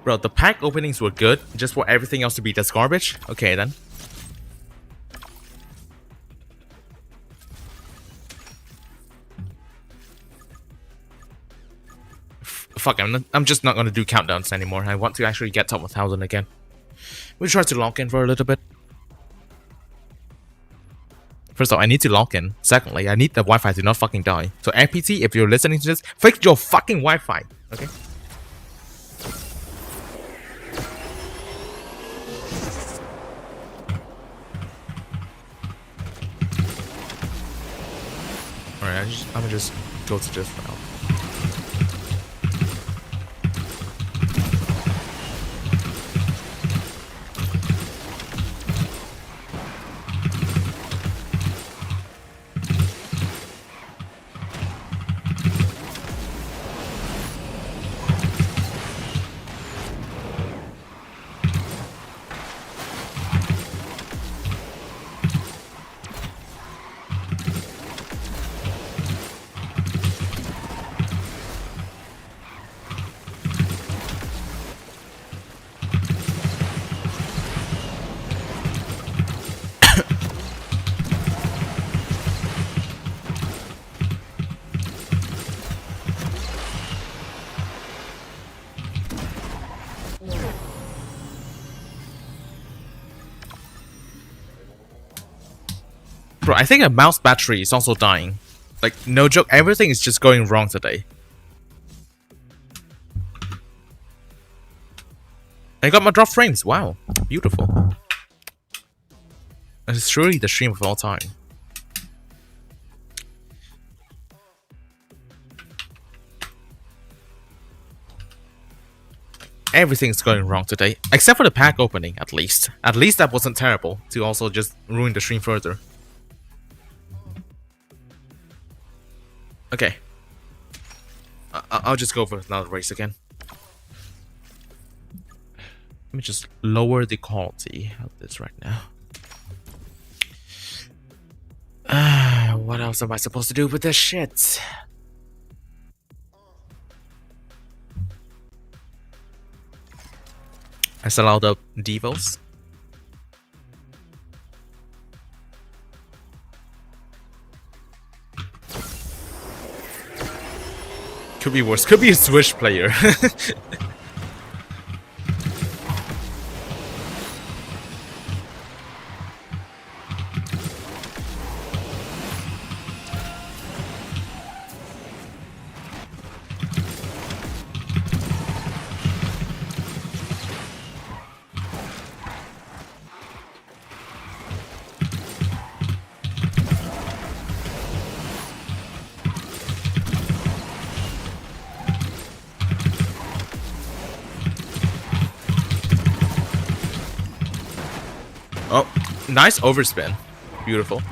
Bro, the pack openings were good, just for everything else to be just garbage? Okay, then. Fuck, I'm just not gonna do countdowns anymore. I want to actually get top 1000 again. We'll try to lock in for a little bit. First of all, I need to lock in. Secondly, I need the Wi-Fi to not fucking die. So NPT, if you're listening to this, fix your fucking Wi-Fi, okay? Alright, I'm gonna just go to this route. Bro, I think a mouse battery is also dying. Like, no joke, everything is just going wrong today. I got my drop frames. Wow, beautiful. It's truly the stream of all time. Everything's going wrong today, except for the pack opening, at least. At least that wasn't terrible to also just ruin the stream further. Okay. I'll just go for another race again. Let me just lower the quality of this right now. What else am I supposed to do with this shit? I sell out the devos. Could be worse. Could be a Switch player. Oh, nice overspin. Beautiful.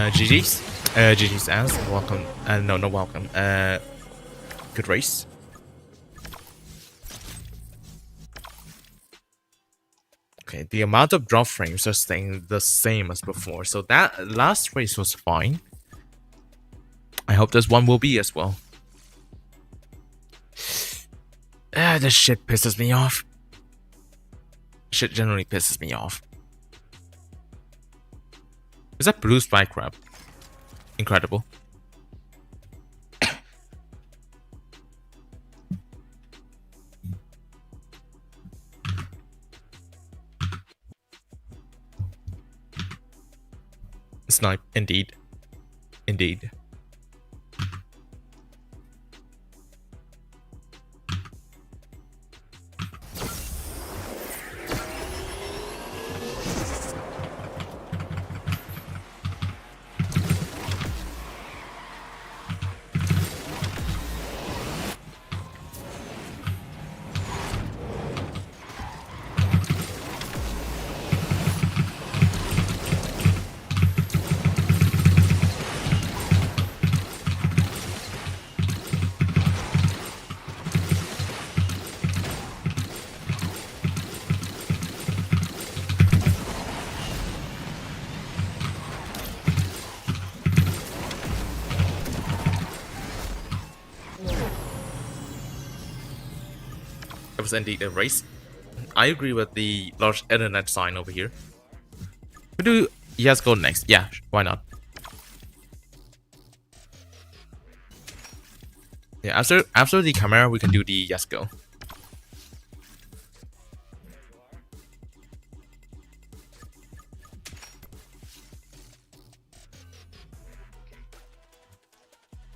GG's. GG's as welcome. No, no welcome. Good race. Okay, the amount of drop frames are staying the same as before, so that last race was fine. I hope this one will be as well. This shit pisses me off. Shit generally pisses me off. Is that blue spike crab? Incredible. Snipe, indeed. Indeed. Was indeed a race. I agree with the large internet sign over here. We do yes go next. Yeah, why not? Yeah, after the Chimera we can do the yes go.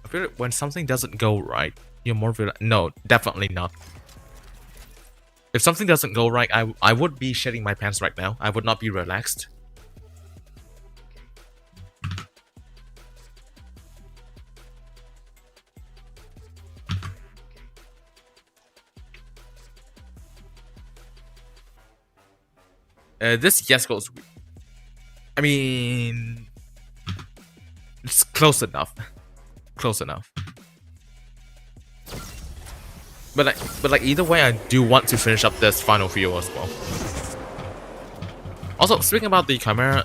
I feel like when something doesn't go right, you're more no, definitely not. If something doesn't go right, I would be shitting my pants right now. I would not be relaxed. This yes goes. I mean, it's close enough. Close enough. But like either way, I do want to finish up this final video as well. Also, speaking about the Chimera,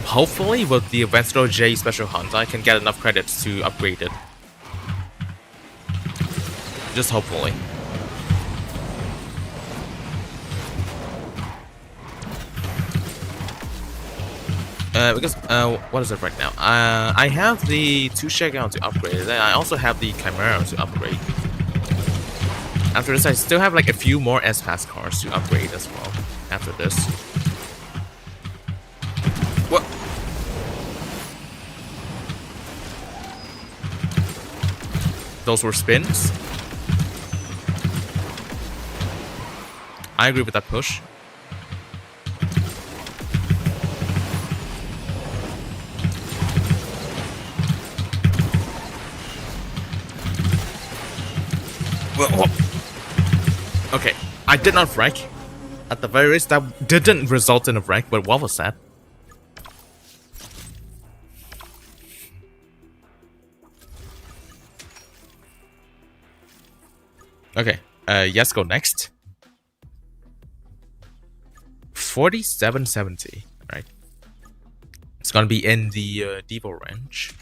hopefully with the Vencedor J Special Hunt, I can get enough credits to upgrade it. Just hopefully. Because what is it right now? I have the 2 Shakedown to upgrade, and I also have the Chimera to upgrade. After this, I still have like a few more S-Pass cars to upgrade as well. After this. What? Those were spins. I agree with that push. Okay, I did not wreck. At the very least, that didn't result in a wreck, but what was that? Okay, yes, go next. 4770, right? It's gonna be in the Devo range.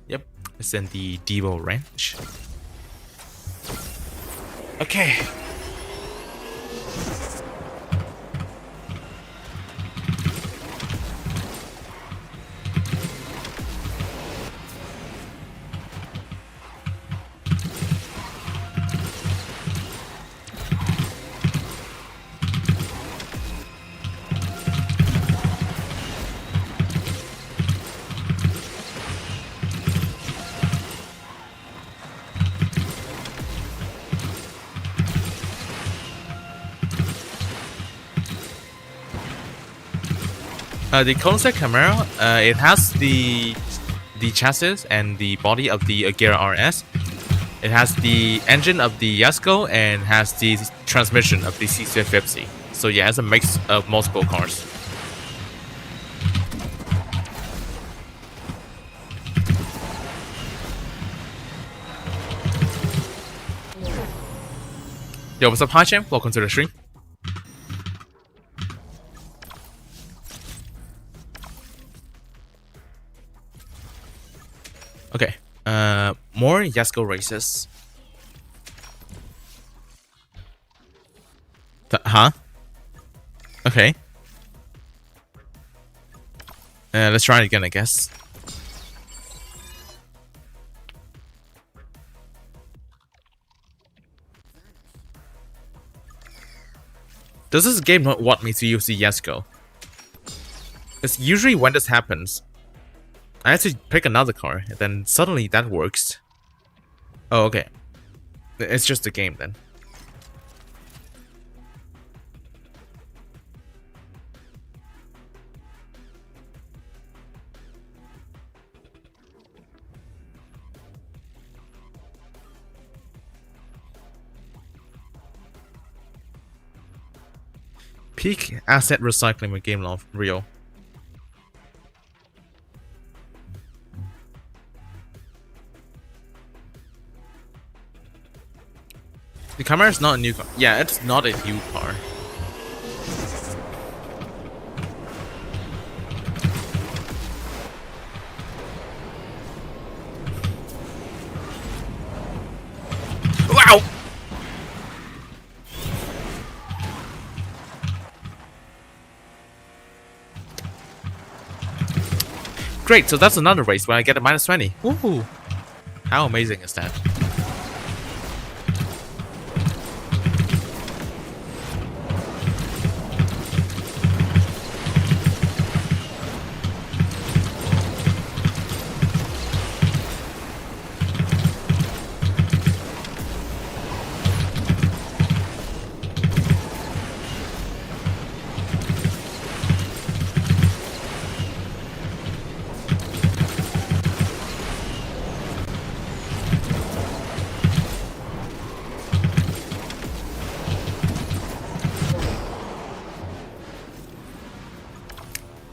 Yep, it's in the Devo range. Okay. The concept Chimera, it has the chassis and the body of the Gear RS. It has the engine of the U.U.F.O and has the transmission of the C650. So yeah, it's a mix of multiple cars. Yo, what's up, Hi Champ? Welcome to the stream. Okay, more U.U.F.O races. Huh? Okay. Let's try it again, I guess. Does this game not want me to use the U.U.F.O? It's usually when this happens. I have to pick another car, and then suddenly that works. Oh, okay. It's just a game then. Peak asset recycling with game love, real. The Chimera is not a new car. Yeah, it's not a new car. Wow! Great, so that's another race where I get a -20. Woohoo! How amazing is that?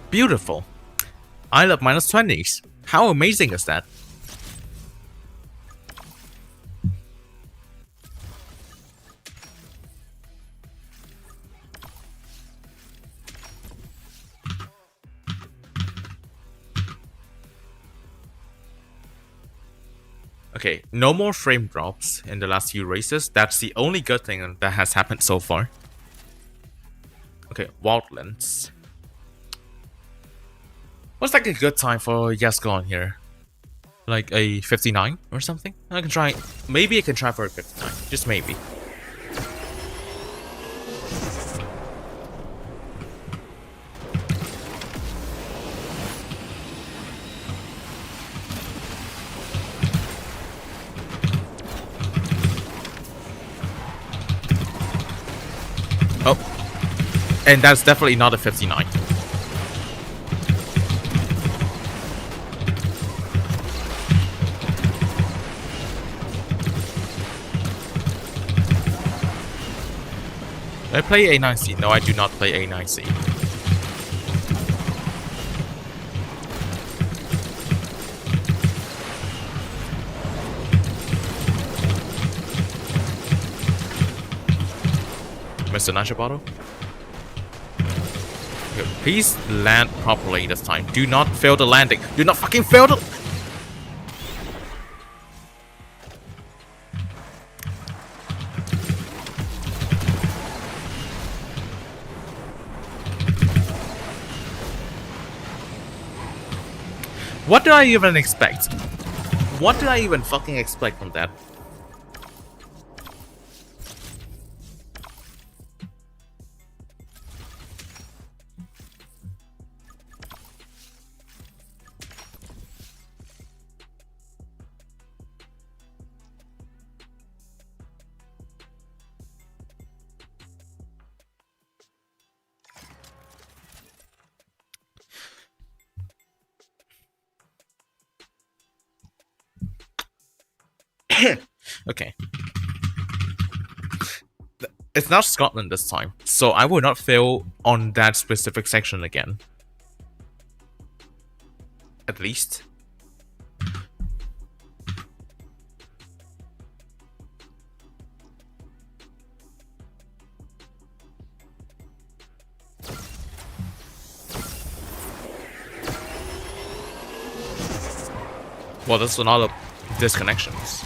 Beautiful. I love -20s. How amazing is that? Okay, no more frame drops in the last few races. That's the only good thing that has happened so far. Okay, Wildlands. What's like a good time for Yasko on here? Like a 59 or something? I can try. Maybe I can try for a 59. Just maybe. Oh. And that's definitely not a 59. I play A9C. No, I do not play A9C. Mr. Nashibato? Okay, please land properly this time. Do not fail the landing. Do not fucking fail the... What did I even expect? What did I even fucking expect from that? Okay. It's not Scotland this time, so I will not fail on that specific section again. At least. Well, that's a lot of disconnections.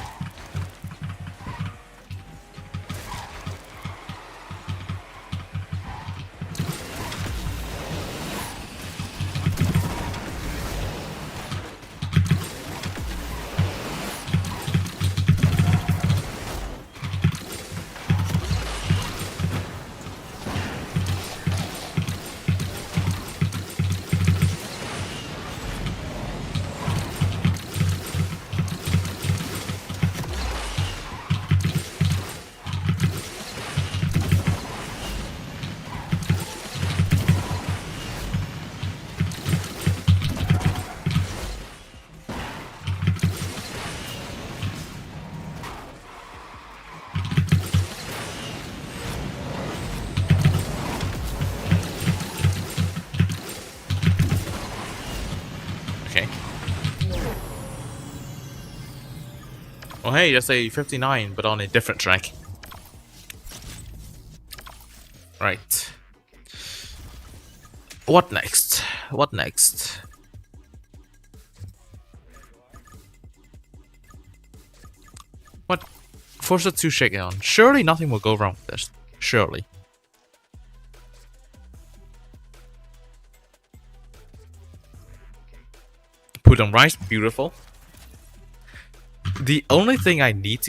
Oh hey, that's a 59, but on a different track. Right. What next? What next? What? Forza 2 Shakedown. Surely nothing will go wrong with this. Surely. Put on rice, beautiful. The only thing I need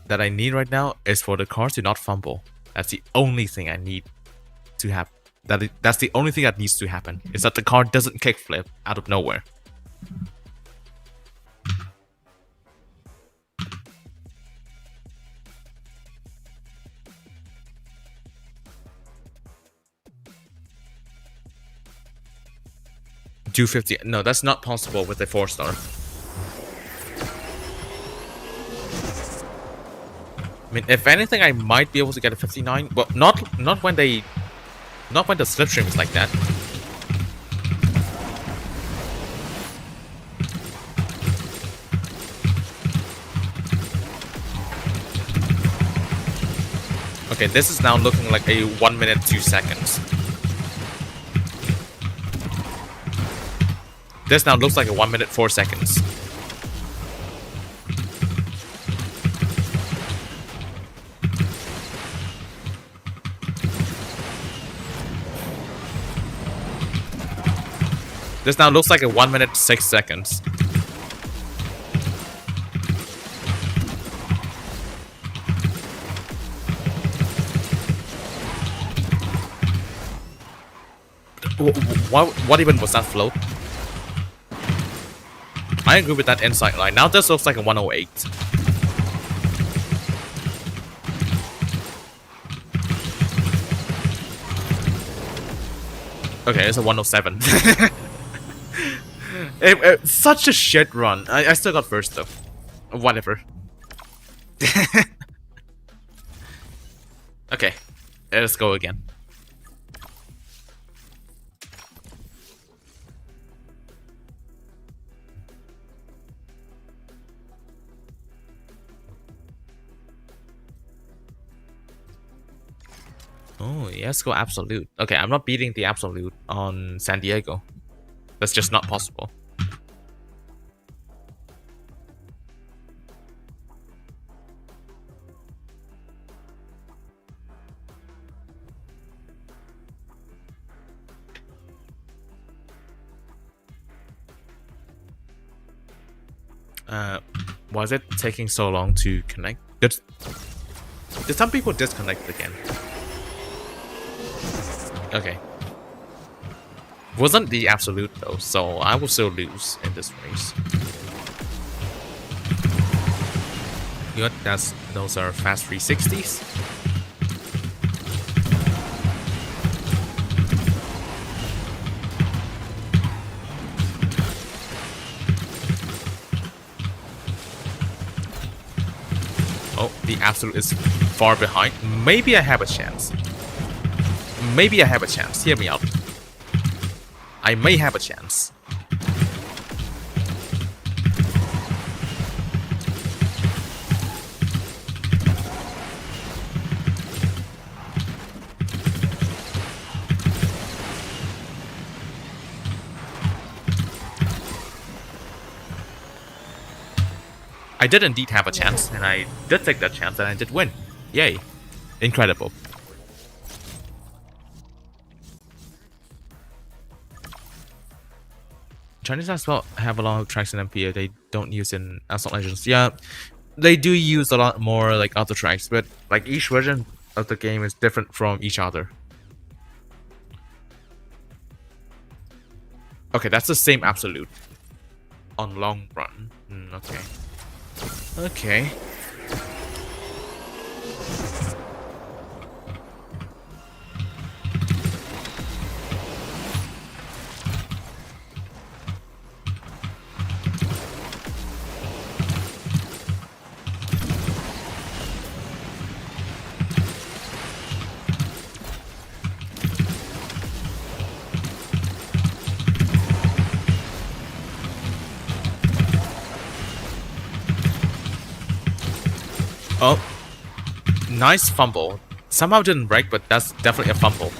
right now is for the car to not fumble. That's the only thing I need to happen. That's the only thing that needs to happen. Is that the car doesn't kickflip out of nowhere. Do 50. No, that's not possible with a 4-star. I mean, if anything, I might be able to get a 59. Well, not when the slipstream is like that. Okay, this is now looking like a 1 minute 2 seconds. This now looks like a 1 minute 4 seconds. This now looks like a 1 minute 6 seconds. What even was that float? I agree with that insight line. Now this looks like a 108. Okay, it's a 107. Such a shit run. I still got first though. Whatever. Okay, let's go again. Oh, yeah, let's go Absolute. Okay, I'm not beating the Absolute on San Diego. That's just not possible. Why is it taking so long to connect? Did some people disconnect again? Okay. Wasn't the Absolute though, so I will still lose in this race. Good, those are fast 360s. Oh, the Absolute is far behind. Maybe I have a chance. Maybe I have a chance. Hear me out. I may have a chance. I did indeed have a chance, and I did take that chance, and I did win. Yay. Incredible. Chinese Asphalt have a lot of tracks in MPA they don't use in Asphalt Legends. Yeah, they do use a lot more like other tracks, but like each version of the game is different from each other. Okay, that's the same Absolute on long run. Okay. Okay. Oh, nice fumble. Somehow didn't break, but that's definitely a fumble.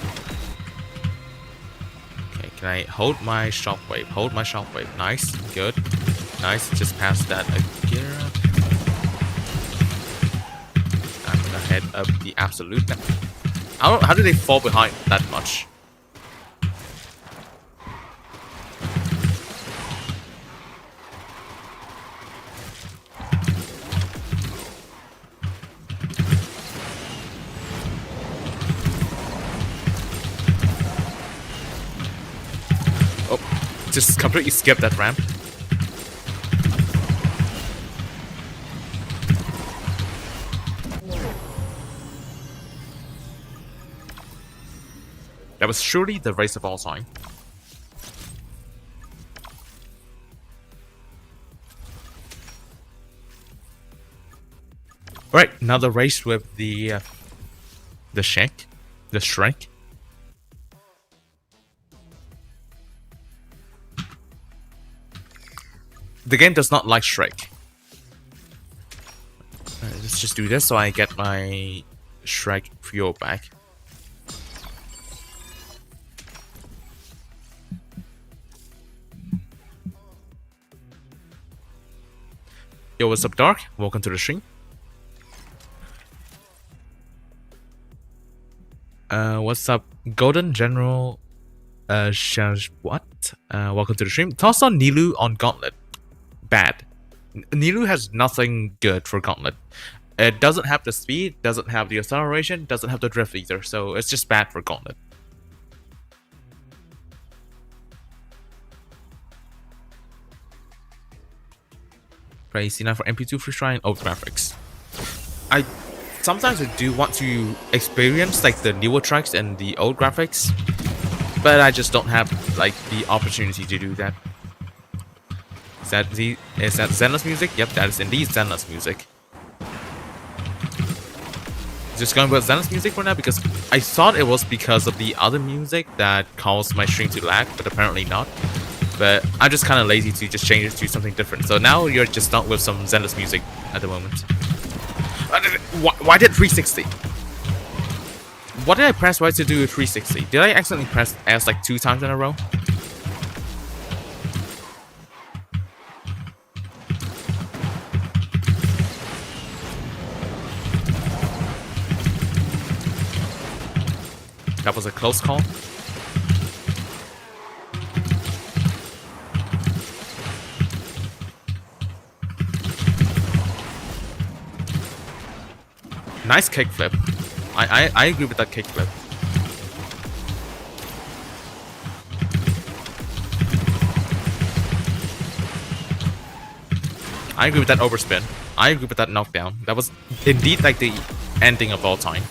Okay, can I hold my shockwave? Hold my shockwave. Nice, good. Nice, just past that again. I'm gonna head up the Absolute. How do they fall behind that much? Just completely skip that ramp. That was surely the race of all time. Alright, another race with the Shrek. The game does not like Shrek. Let's just do this so I get my Shrek fuel back. Yo, what's up, Dark? Welcome to the stream. What's up, Golden General What? Welcome to the stream. Toss on Nilu on Gauntlet. Bad. Nilu has nothing good for Gauntlet. It doesn't have the speed, doesn't have the acceleration, doesn't have the drift either, so it's just bad for Gauntlet. Crazy now for MP2 free try and old graphics. Sometimes I do want to experience like the newer tracks and the old graphics, but I just don't have like the opportunity to do that. Is that Zenless music? Yep, that is indeed Zenless music. Just going with Zenless music for now because I thought it was because of the other music that caused my stream to lag, but apparently not. But I'm just kind of lazy to just change it to something different. So now you're just stuck with some Zenless music at the moment. Why did 360? What did I press right to do a 360? Did I accidentally press S like 2 times in a row? That was a close call. Nice kickflip. I agree with that kickflip. I agree with that overspin. I agree with that knockdown. That was indeed like the ending of all time.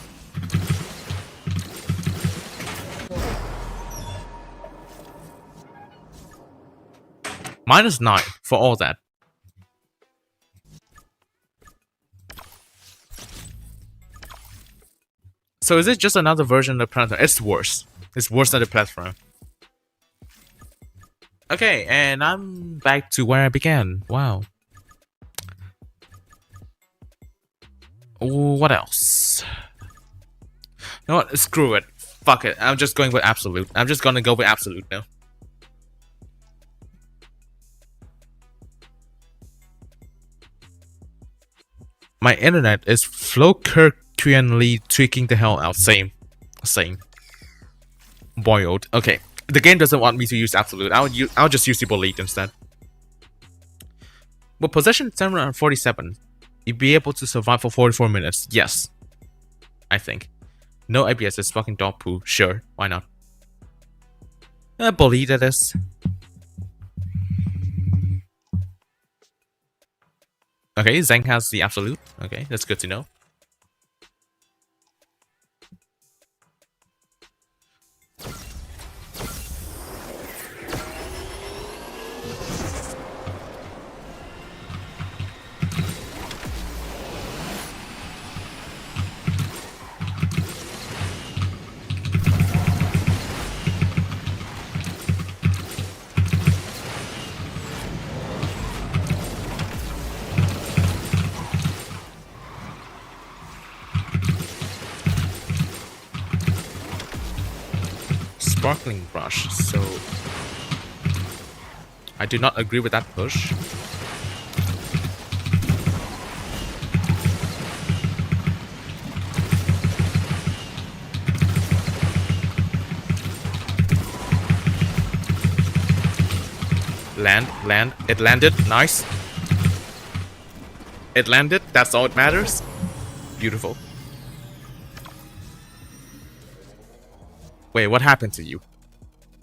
-9 for all that. So is it just another version of the platform? It's worse. It's worse than the platform. Okay, and I'm back to where I began. Wow. What else? You know what? Screw it. Fuck it. I'm just going with absolute. I'm just gonna go with absolute now. My internet is Flowcurquianly tweaking the hell out. Same. Boiled. Okay. The game doesn't want me to use absolute. I'll just use the elite instead. With possession 747, you'd be able to survive for 44 minutes. Yes. I think. No ABS is fucking dog poo. Sure. Why not? Bully that is. Okay, Zhang has the absolute. Okay, that's good to know. Sparkling brush, so I do not agree with that push. Land, it landed, nice. It landed, that's all it matters. Beautiful. Wait, what happened to you?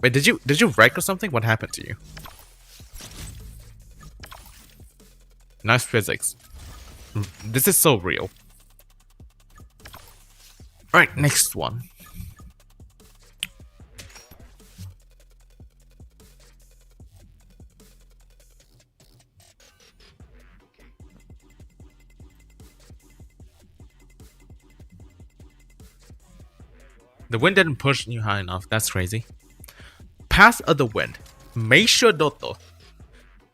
Wait, did you wreck or something? What happened to you? Nice physics. This is so real. Alright, next one. The wind didn't push you high enough. That's crazy. Path of the Wind. Meisho Doto.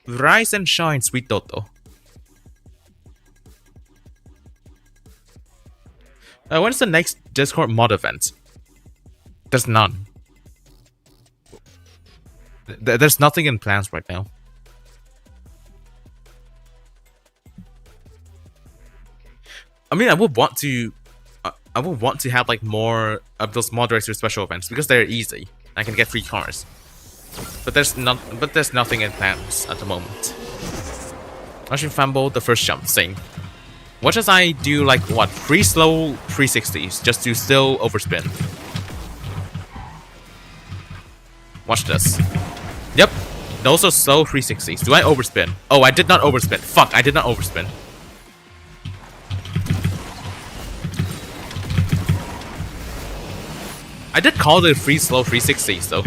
Rise and shine, sweet Doto. When's the next Discord mod event? There's none. There's nothing in plans right now. I mean, I would want to have like more of those moderator special events because they're easy. I can get free cars. But there's nothing in plans at the moment. I should fumble the first jump, same. What does I do, like, what, 3 slow 360s just to still overspin? Watch this. Yep, those are slow 360s. Do I overspin? Oh, I did not overspin. Fuck, I did not overspin. I did call the free slow 360s though.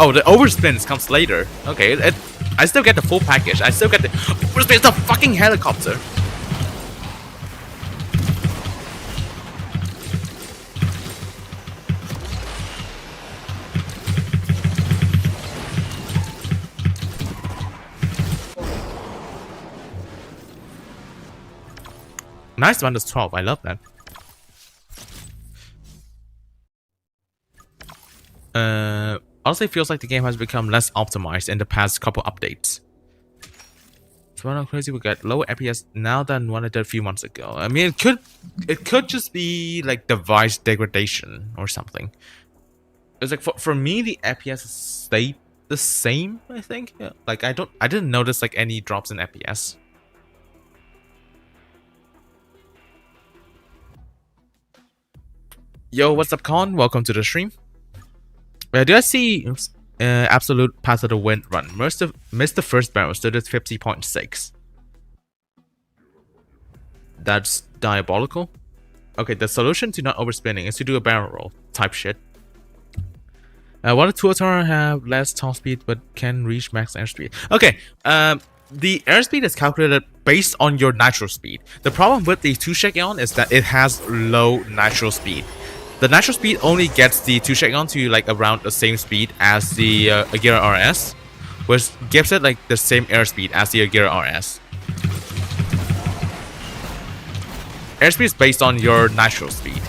Oh, the overspins comes later. Okay, I still get the full package. I still get the overspin. It's a fucking helicopter. Nice minus 12. I love that. Honestly, it feels like the game has become less optimized in the past couple updates. It's not crazy. We got lower FPS now than what I did a few months ago. I mean, it could just be like device degradation or something. It's like for me, the FPS stayed the same. I think. Yeah. Like I didn't notice like any drops in FPS. Yo, what's up, Con? Welcome to the stream. Do I see absolute path of the wind run? Missed the first barrel, stood at 50.6. That's diabolical. Okay, the solution to not overspinning is to do a barrel roll type shit. What do Tuatara have less top speed but can reach max airspeed? Okay, the airspeed is calculated based on your natural speed. The problem with the 2-Shakeon is that it has low natural speed. The natural speed only gets the 2-Shakeon to like around the same speed as the Agera RS, which gives it like the same airspeed as the Agera RS. Airspeed is based on your natural speed,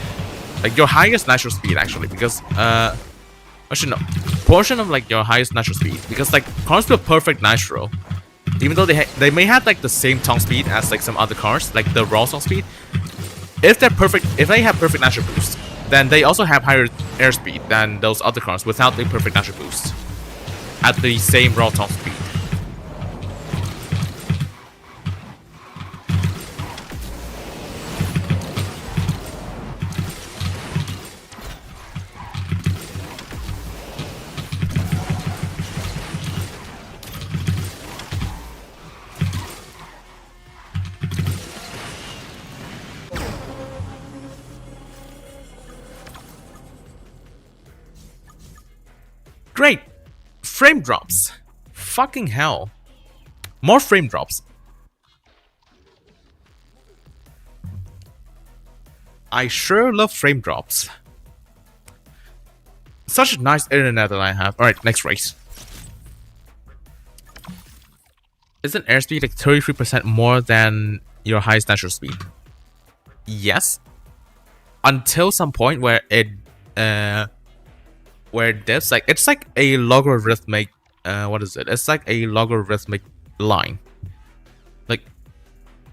like your highest natural speed actually, because actually no, portion of like your highest natural speed, because like cars with perfect natural, even though they may have like the same top speed as like some other cars, like the raw top speed, if they have perfect natural boost, then they also have higher airspeed than those other cars without the perfect natural boost at the same raw top speed. Great! Frame drops. Fucking hell. More frame drops. I sure love frame drops. Such a nice internet that I have. Alright, next race. Isn't airspeed like 33% more than your highest natural speed? Yes. Until some point where it dips, like it's like a logarithmic what is it? It's like a logarithmic line. Like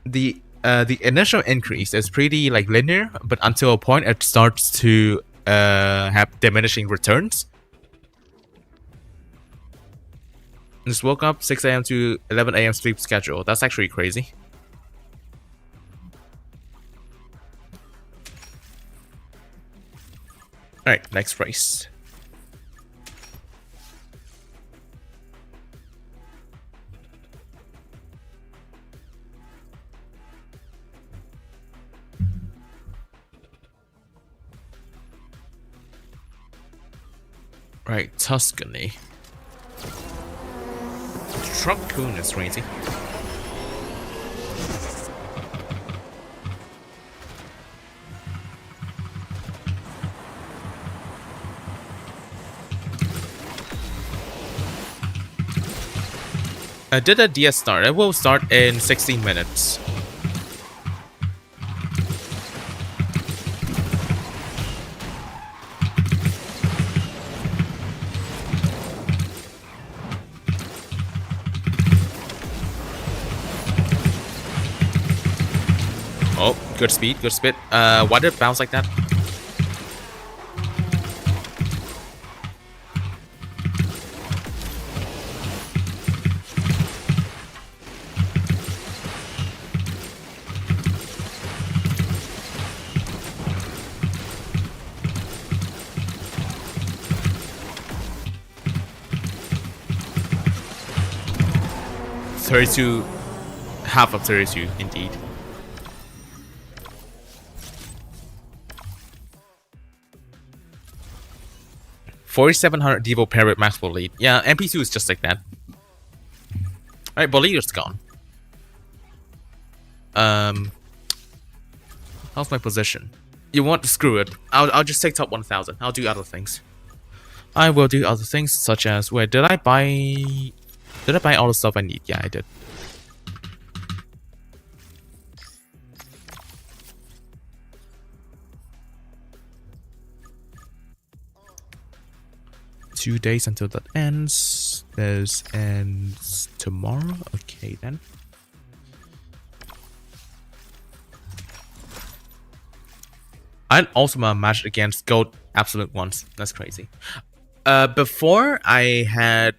the initial increase is pretty like linear, but until a point it starts to have diminishing returns. Just woke up 6 AM to 11 AM sleep schedule. That's actually crazy. Alright, next race. Right, Tuscany. Truck Coon is crazy. I did a DS start. It will start in 16 minutes. Oh, good speed, good speed. Why did it bounce like that? Half of 32, indeed. $4,700 Devo pair with max lead. Yeah, MP2 is just like that. Alright, Bolito's gone. How's my position? You want to screw it? I'll just take top 1,000. I'll do other things. I will do other things such as wait, did I buy all the stuff I need? Yeah, I did. Two days until that ends. This ends tomorrow. Okay then. I'd also match against gold absolute ones. That's crazy. Before I had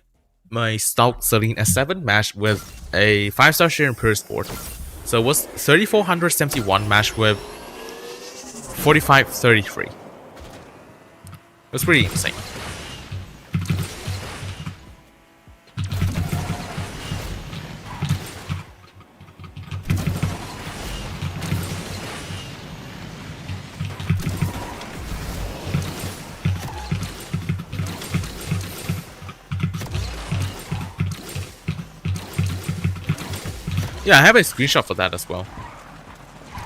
my stock Celine S7 matched with a 5-star share in per sport. So it was 3,471 matched with 4,533. It was pretty insane. Yeah, I have a screenshot for that as well.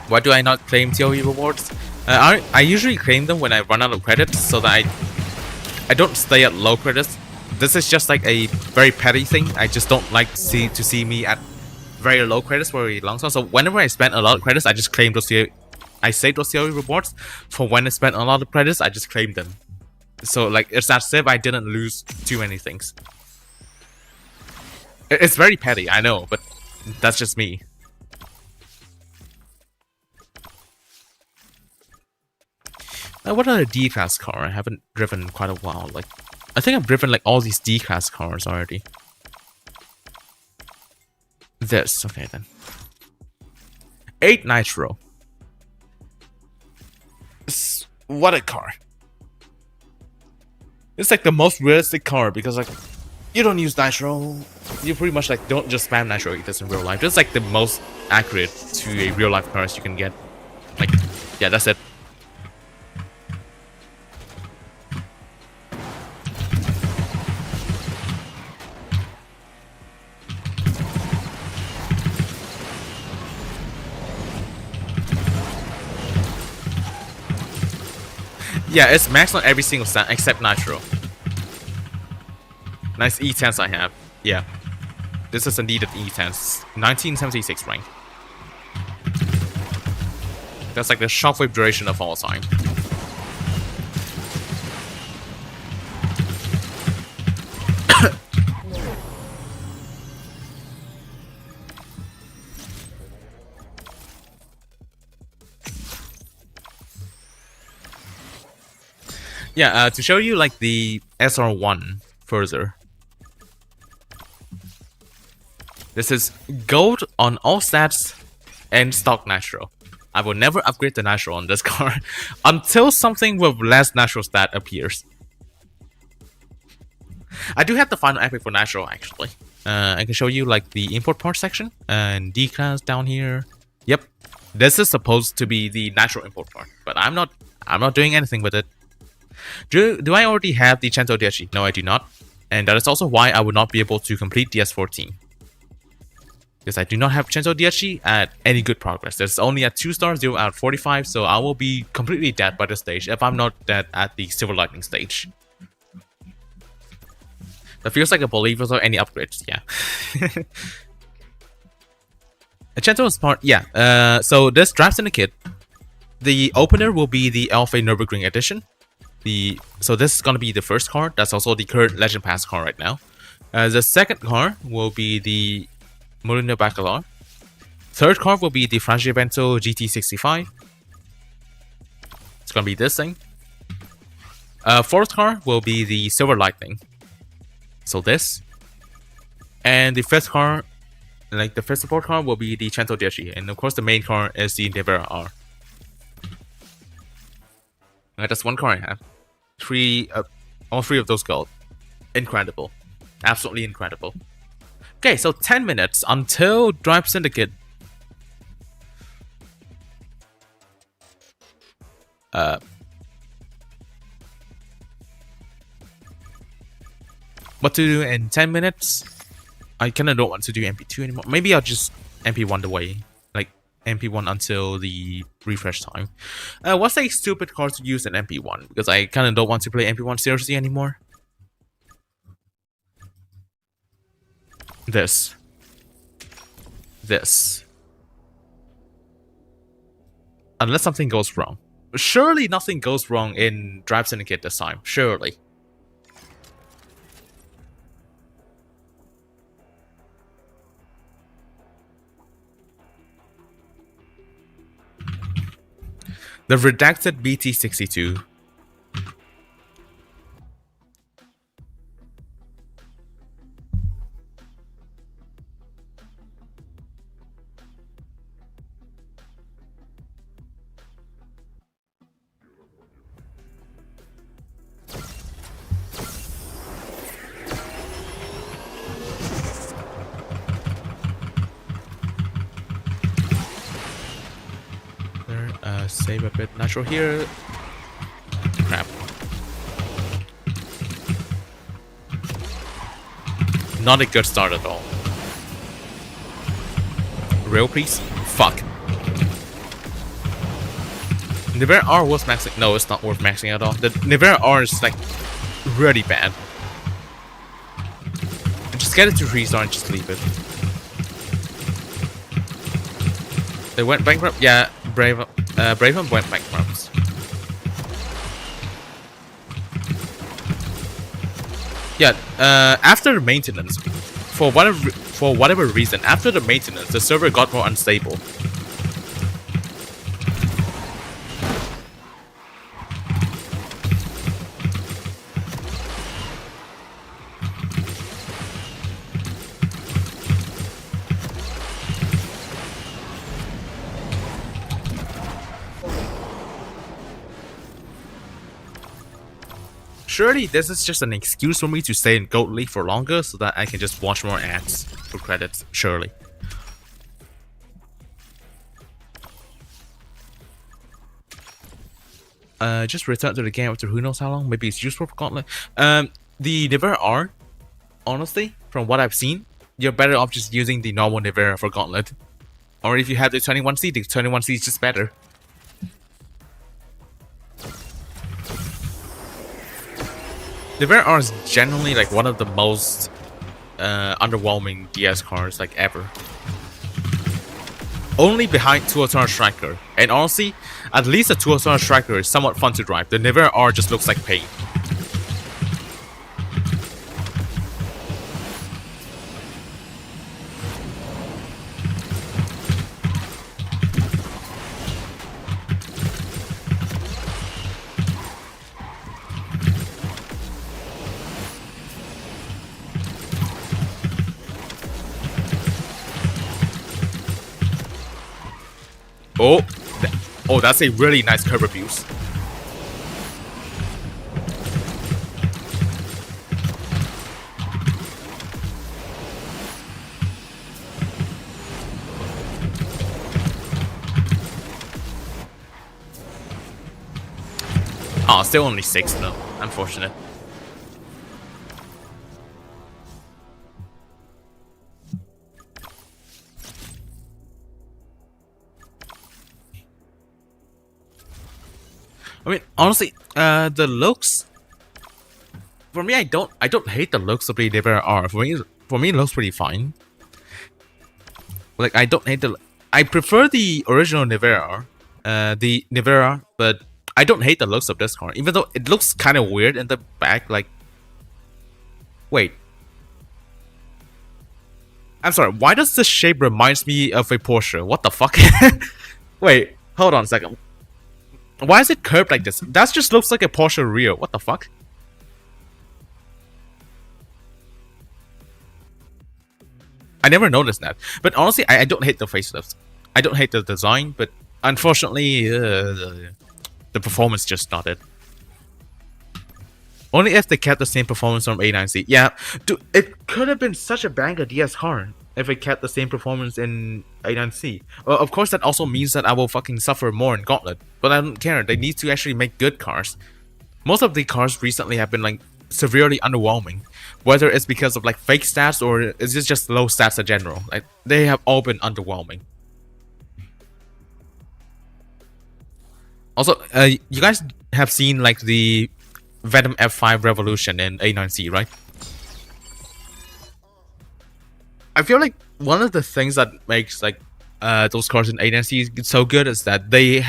Why do I not claim TOE rewards? I usually claim them when I run out of credits so that I don't stay at low credits. This is just like a very petty thing. I just don't like to see me at very low credits for a long time. So whenever I spend a lot of credits, I just claim those I save those TOE rewards. For when I spend a lot of credits, I just claim them. So like it's as if I didn't lose too many things. It's very petty, I know, but that's just me. What other D-class car? I haven't driven in quite a while. Like, I think I've driven like all these D-class cars already. This, okay then. 8 Nitro. What a car. It's like the most realistic car because like you don't use Nitro. You pretty much like don't just spam Nitro like this in real life. It's like the most accurate to a real life car as you can get. Like, yeah, that's it. Yeah, it's maxed on every single stat except Nitro. Nice E10s I have. Yeah. This is indeed an E10s. 1976 rank. That's like the shockwave duration of all time. Yeah, to show you like the SR1 further. This is gold on all stats and stock Nitro. I will never upgrade the Nitro on this car until something with less Nitro stat appears. I do have the final epic for Nitro actually. I can show you like the import parts section and D-class down here. Yep, this is supposed to be the Nitro import part, but I'm not doing anything with it. Do I already have the Cento DHG? No, I do not. And that is also why I would not be able to complete DS14. Because I do not have Cento DHG at any good progress. It's only at 2 stars, 0 out of 45, so I will be completely dead by this stage if I'm not dead at the Silver Lightning stage. That feels like a belief without any upgrades, yeah. Cento is part, yeah. So this Drive Syndicate, the opener will be the Alpha Nürburgring edition. So this is going to be the first card. That's also the current Legend Pass card right now. The second card will be the Molina Bacalar. Third card will be the Frangivento GT65. It's gonna be this thing. Fourth card will be the Silver Lightning. So this. And the fifth card, like the fifth support card, will be the Chanto Deshi. And of course the main card is the Nevera R. That's one card I have. All three of those gold. Incredible. Absolutely incredible. Okay, so 10 minutes until Drive Syndicate. What to do in 10 minutes? I kinda don't want to do MP2 anymore. Maybe I'll just MP1 the way. Like, MP1 until the refresh time. What's a stupid card to use in MP1? Because I kinda don't want to play MP1 seriously anymore. This. Unless something goes wrong. Surely nothing goes wrong in Drive Syndicate this time. Surely. The redacted BT62. Save a bit natural here. Crap. Not a good start at all. Real please? Fuck. Nevera R was maxing. No, it's not worth maxing at all. The Nevera R is like really bad. Just get it to 3-star and just leave it. They went bankrupt? Yeah, Braven went bankrupt. Yeah, after the maintenance, for whatever reason, after the maintenance, the server got more unstable. Surely this is just an excuse for me to stay in Gold League for longer so that I can just watch more ads for credits, surely. Just return to the game after who knows how long, maybe it's useful for Gauntlet. The Nevera R, honestly, from what I've seen, you're better off just using the normal Nevera for Gauntlet. Or if you have the 21C, the 21C is just better. Nevera R is generally like one of the most underwhelming DS cards like ever. Only behind 2-star Striker. And honestly, at least a 2-star Striker is somewhat fun to drive. The Nevera R just looks like pain. Oh, that's a really nice curve abuse. Oh, still only 6 though. Unfortunate. I mean, honestly, the looks. For me, I don't hate the looks of the Nevera R. For me, it looks pretty fine. Like, I don't hate the. I prefer the original Nevera R, the Nevera, but I don't hate the looks of this card. Even though it looks kind of weird in the back. Like, wait. I'm sorry, why does this shape reminds me of a Porsche? What the fuck? Wait, hold on a second. Why is it curved like this? That just looks like a Porsche rear. What the fuck? I never noticed that. But honestly, I don't hate the facelifts. I don't hate the design, but unfortunately, the performance just not it. Only if they kept the same performance from A9C. Yeah, dude, it could have been such a banger DS car if it kept the same performance in A9C. Well, of course, that also means that I will fucking suffer more in Gauntlet. But I don't care. They need to actually make good cars. Most of the cars recently have been like severely underwhelming. Whether it's because of like fake stats or is it just low stats in general. Like they have all been underwhelming. Also, you guys have seen like the Venom F5 Revolution in A9C, right? I feel like one of the things that makes like those cars in A9C so good is that they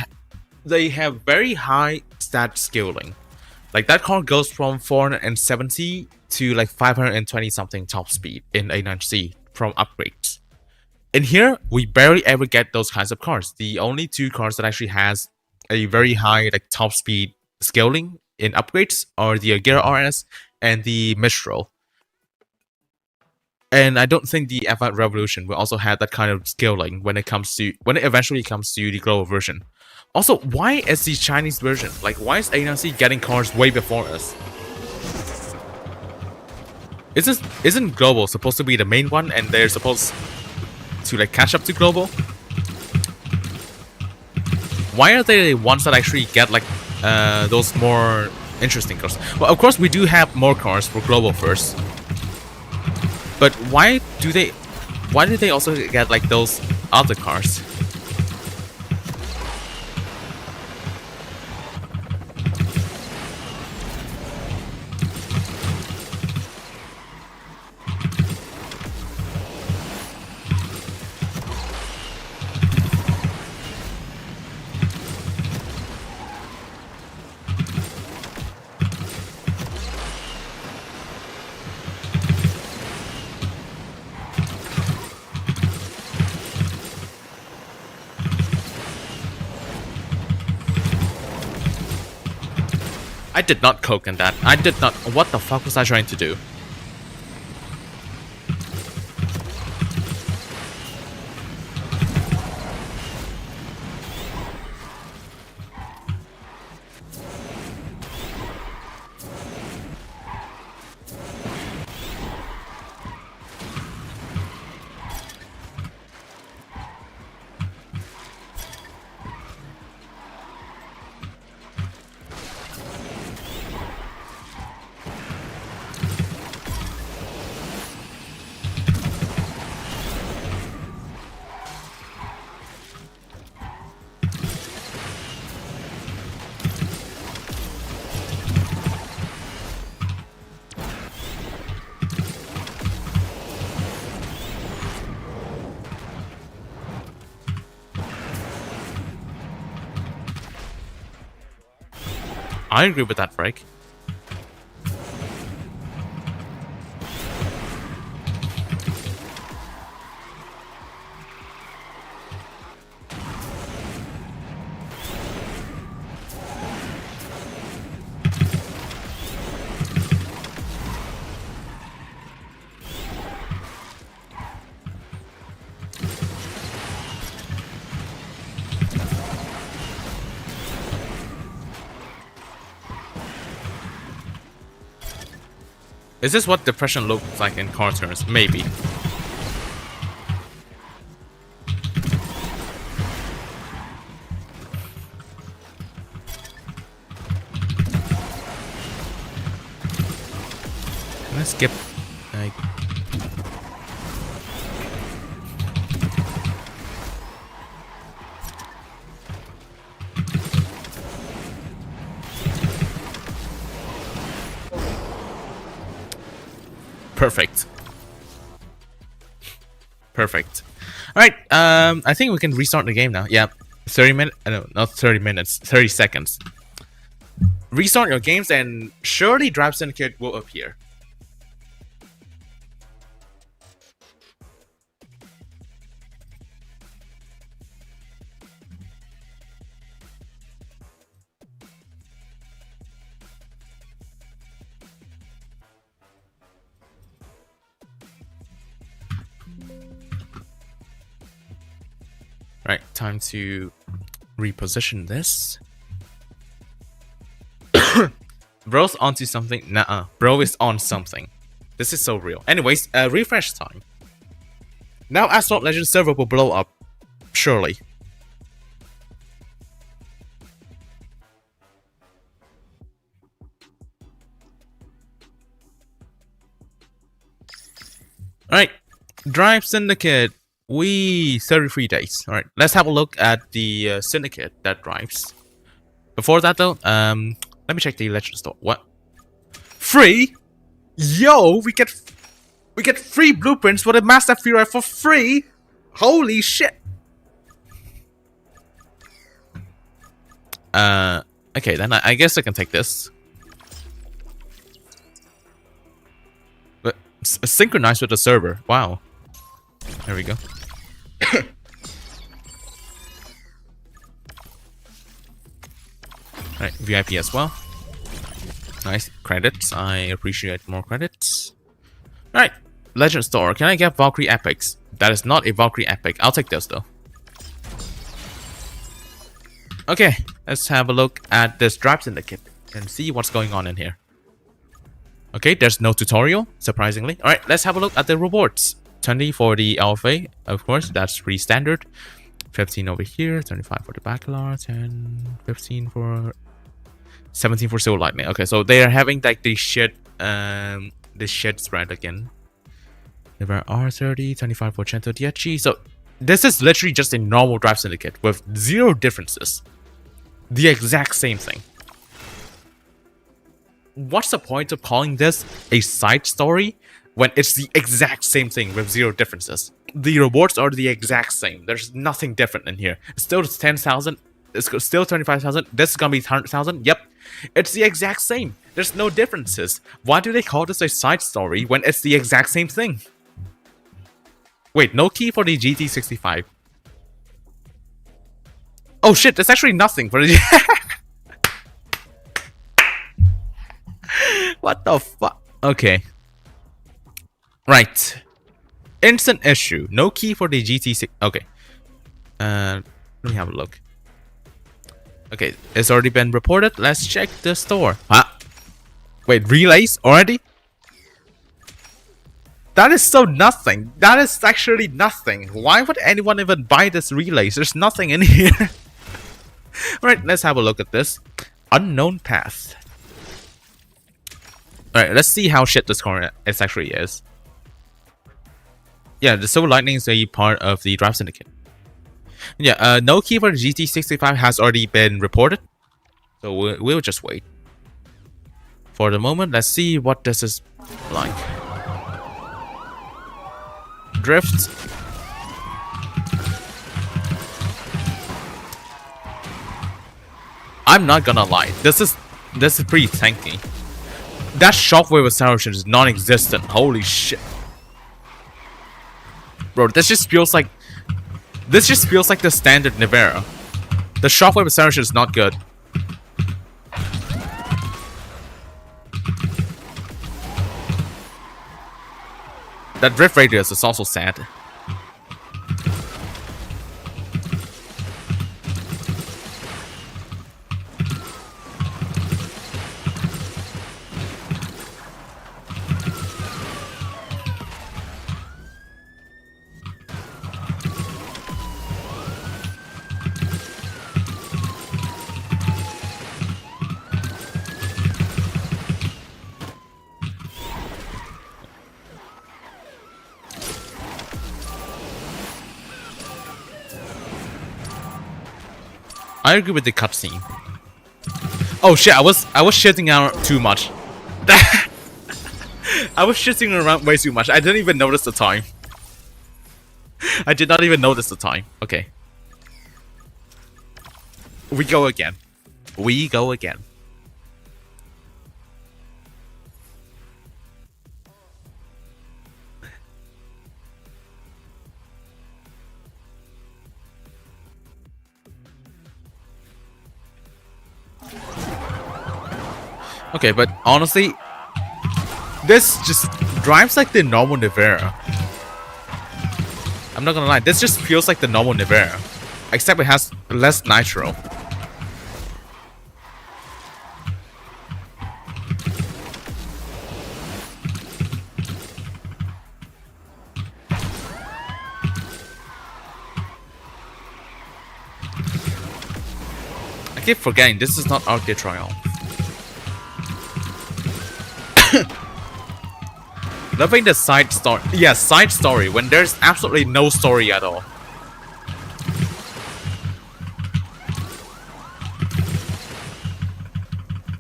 have very high stat scaling. Like that car goes from 470 to like 520 something top speed in A9C from upgrades. In here, we barely ever get those kinds of cars. The only two cars that actually has a very high like top speed scaling in upgrades are the Gear RS and the Mistral. And I don't think the F5 Revolution will also have that kind of scaling when it eventually comes to the global version. Also, why is the Chinese version? Like, why is A9C getting cars way before us? Isn't global supposed to be the main one, and they're supposed to like catch up to global? Why are they the ones that actually get like those more interesting cars? Well, of course we do have more cars for global first, but why do they also get like those other cars? I did not coke in that. I did not. What the fuck was I trying to do? I agree with that, Frank. Is this what depression looks like in car turns? Maybe. Can I skip? Perfect. Perfect. Alright, I think we can restart the game now. Yeah, 30 minutes. No, not 30 minutes. 30 seconds. Restart your games and surely Drive Syndicate will appear. Alright, time to reposition this. Bro's onto something. Nuh-uh. Bro is on something. This is so real. Anyways, refresh time. Now Asphalt Legends server will blow up. Surely. Alright. Drive Syndicate. 33 days. Alright, let's have a look at the syndicate that drives. Before that though, let me check the legend store. What? Free? Yo, we get free blueprints for the Master Fury for free. Holy shit. Okay, then I guess I can take this. But synchronize with the server. Wow. There we go. Alright, VIP as well. Nice credits. I appreciate more credits. Alright, Legend Store. Can I get Valkyrie epics? That is not a Valkyrie epic. I'll take this though. Okay, let's have a look at this Drive Syndicate and see what's going on in here. Okay, there's no tutorial, surprisingly. Alright, let's have a look at the rewards. 20 for the LFA, of course, that's pretty standard. 15 over here, 25 for the Baccalaureate, 10, 15 for 17 for Silver Lightning. Okay, so they are having like the shit spread again. Nevera R 30, 25 for Cento Dieci. So this is literally just a normal Drive Syndicate with zero differences. The exact same thing. What's the point of calling this a side story when it's the exact same thing with zero differences? The rewards are the exact same. There's nothing different in here. It's still 10,000. It's still 25,000. This is gonna be 100,000. Yep. It's the exact same. There's no differences. Why do they call this a side story when it's the exact same thing? Wait, no key for the GT65. Oh shit, there's actually nothing for the... What the fuck? Okay. Right. Instant issue. No key for the GT6. Okay. Let me have a look. Okay, it's already been reported. Let's check the store. Huh? Wait, relays already? That is so nothing. That is actually nothing. Why would anyone even buy this relays? There's nothing in here. Alright, let's have a look at this. Unknown path. Alright, let's see how shit this corner actually is. Yeah, the Silver Lightning is a part of the Drive Syndicate. Yeah, no key for the GT65 has already been reported. So we'll just wait. For the moment, let's see what this is like. Drift. I'm not gonna lie, this is pretty tanky. That shockwave acceleration is non-existent. Holy shit. Bro, this just feels like the standard Nevera. The shockwave acceleration is not good. That drift radius is also sad. I agree with the cutscene. Oh shit, I was shitting out too much. I was shitting around way too much. I didn't even notice the time. I did not even notice the time. Okay. We go again. We go again. Okay, but honestly, this just drives like the normal Nevera. I'm not gonna lie, this just feels like the normal Nevera. except it has less nitro. I keep forgetting this is not Arcade Triumph. Loving the side story. Yeah, side story when there's absolutely no story at all.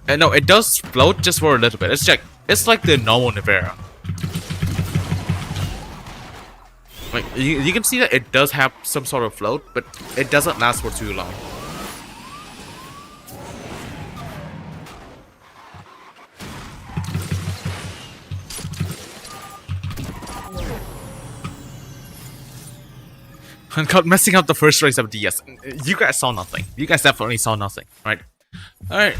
And no, it does float just for a little bit. It's like the normal Nevera. Like you can see that it does have some sort of float, but it doesn't last for too long. I got messing up the first race of DS. You guys saw nothing. You guys definitely saw nothing, right? Alright,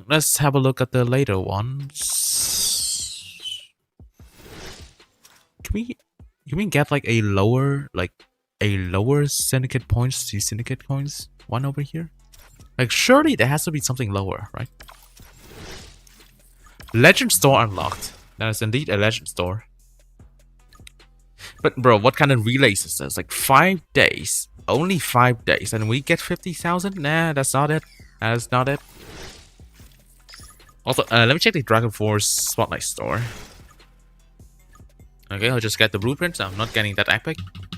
let's have a look at the later ones. Can we get like a lower syndicate points to syndicate coins one over here? Like surely there has to be something lower, right? Legend store unlocked. That is indeed a legend store. But bro, what kind of relays is this? Like 5 days. Only 5 days. And we get 50,000? Nah, that's not it. That's not it. Also, let me check the Dragon Force Spotlight store. Okay, I'll just get the blueprints. I'm not getting that epic.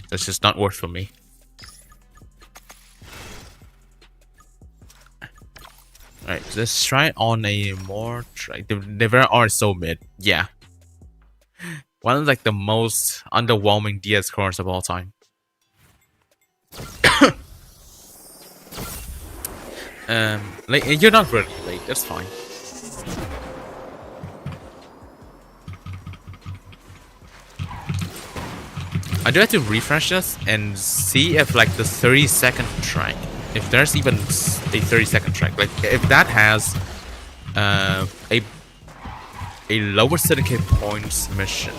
That's just not worth for me. Alright, let's try it on a more... The Nevera R is so mid. Yeah. One of like the most underwhelming DS cars of all time. Like, you're not really late, that's fine. I do have to refresh this and see if like the 30-second track, if there's even a 30-second track, like if that has a lower syndicate points mission.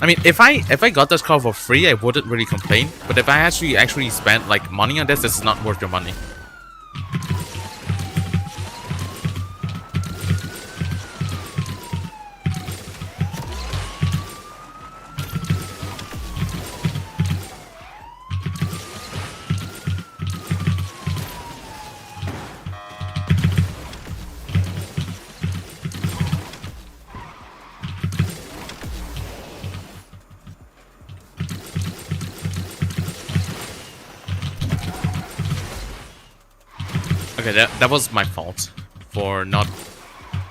I mean, if I got this car for free, I wouldn't really complain. But if I actually spent like money on this is not worth your money. Okay, that was my fault for not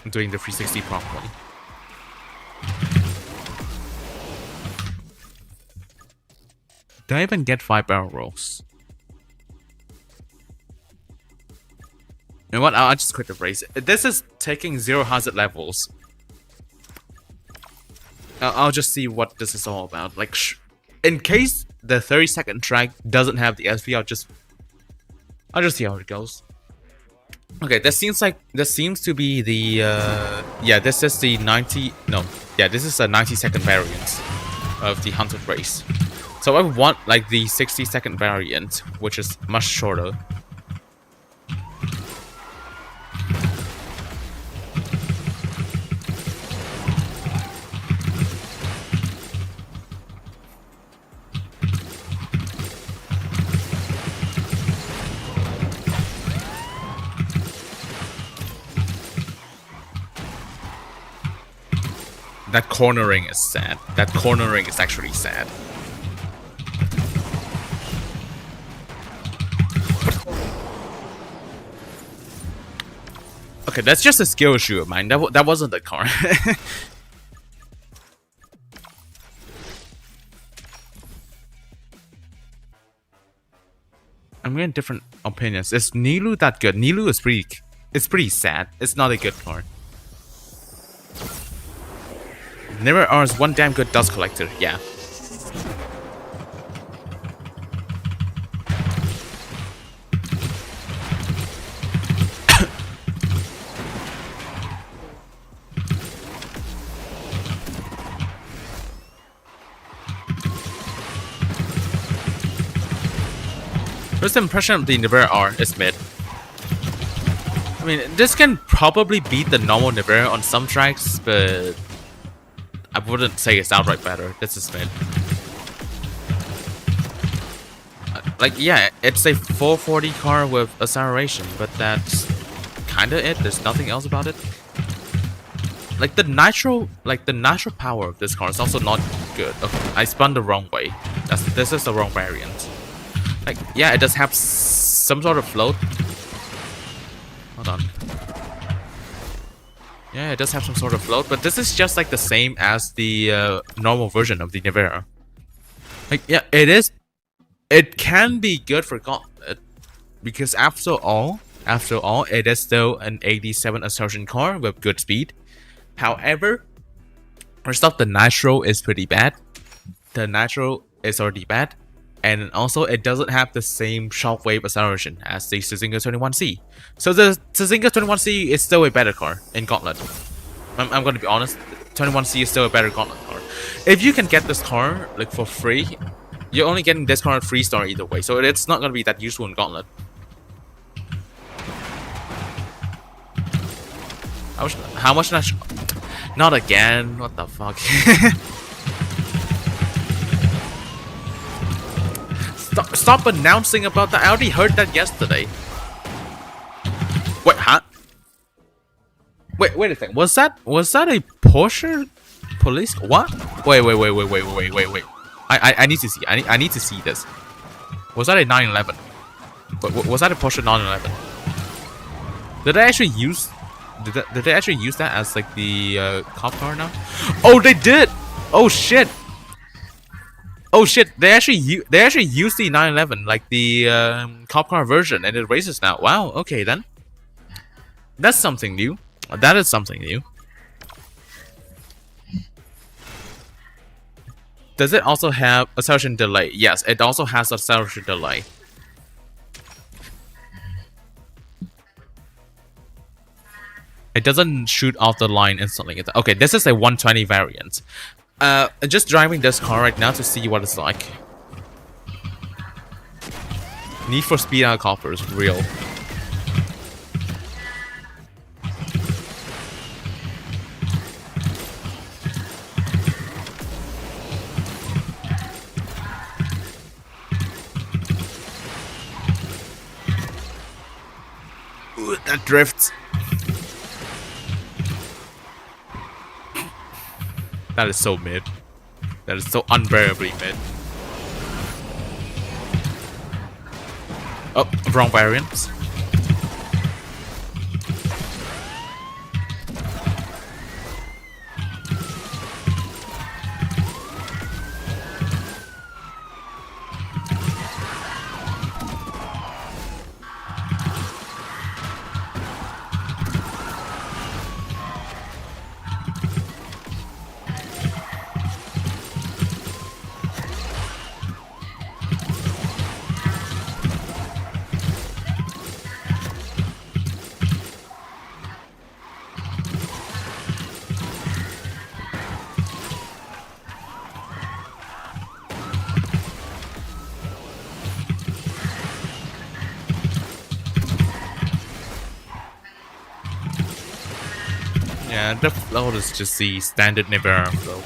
doing the 360 properly. Did I even get 5 barrel rolls? You know what? I'll just quit the race. This is taking 0 hazard levels. I'll just see what this is all about. Like, in case the 30-second track doesn't have the SV, I'll just see how it goes. Okay, this seems to be the yeah, this is the 90 no yeah, this is a 90-second variant of the Hunted race. So I want like the 60-second variant, which is much shorter. That cornering is sad. That cornering is actually sad. Okay, that's just a skill issue of mine. That wasn't the car. I'm getting different opinions. Is Nilu that good? Nilu is pretty sad. It's not a good car. Nevera R is one damn good dust collector, yeah. First impression of the Nevera R is mid. I mean, this can probably beat the normal Nevera on some tracks, but I wouldn't say it's outright better. This is mid. Like, yeah, it's a 440 car with acceleration, but that's kinda it. There's nothing else about it. Like the natural power of this car is also not good. Okay, I spun the wrong way. This is the wrong variant. Like, yeah, it does have some sort of float. Hold on. Yeah, it does have some sort of float, but this is just like the same as the normal version of the Nevera. Like, yeah, it is. It can be good for Gauntlet because after all, it is still an 87 acceleration car with good speed. However, first off, the natural is pretty bad. The natural is already bad. And also, it doesn't have the same shockwave acceleration as the Cizinga 21C. So the Cizinga 21C is still a better car in Gauntlet. I'm going to be honest. 21C is still a better Gauntlet car. If you can get this car like for free, you're only getting this car at 3-star either way. So it's not going to be that useful in Gauntlet. How much not again. What the fuck? Stop announcing about that. I already heard that yesterday. Wait, huh? Wait a second. Was that a Porsche police? What? Wait. I need to see. I need to see this. Was that a 911? Was that a Porsche 911? Did they actually use? Did they actually use that as like the cop car now? Oh, they did. Oh shit. Oh shit. They actually used the 911 like the cop car version, and it races now. Wow. Okay then. That's something new. That is something new. Does it also have acceleration delay? Yes, it also has acceleration delay. It doesn't shoot off the line instantly. Okay, this is a 120 variant. Just driving this car right now to see what it's like. Need for Speed helicopter is real. Ooh, that drifts. That is so mid. That is so unbearably mid. Oh, wrong variant. Yeah, the float is just the standard Nevera float.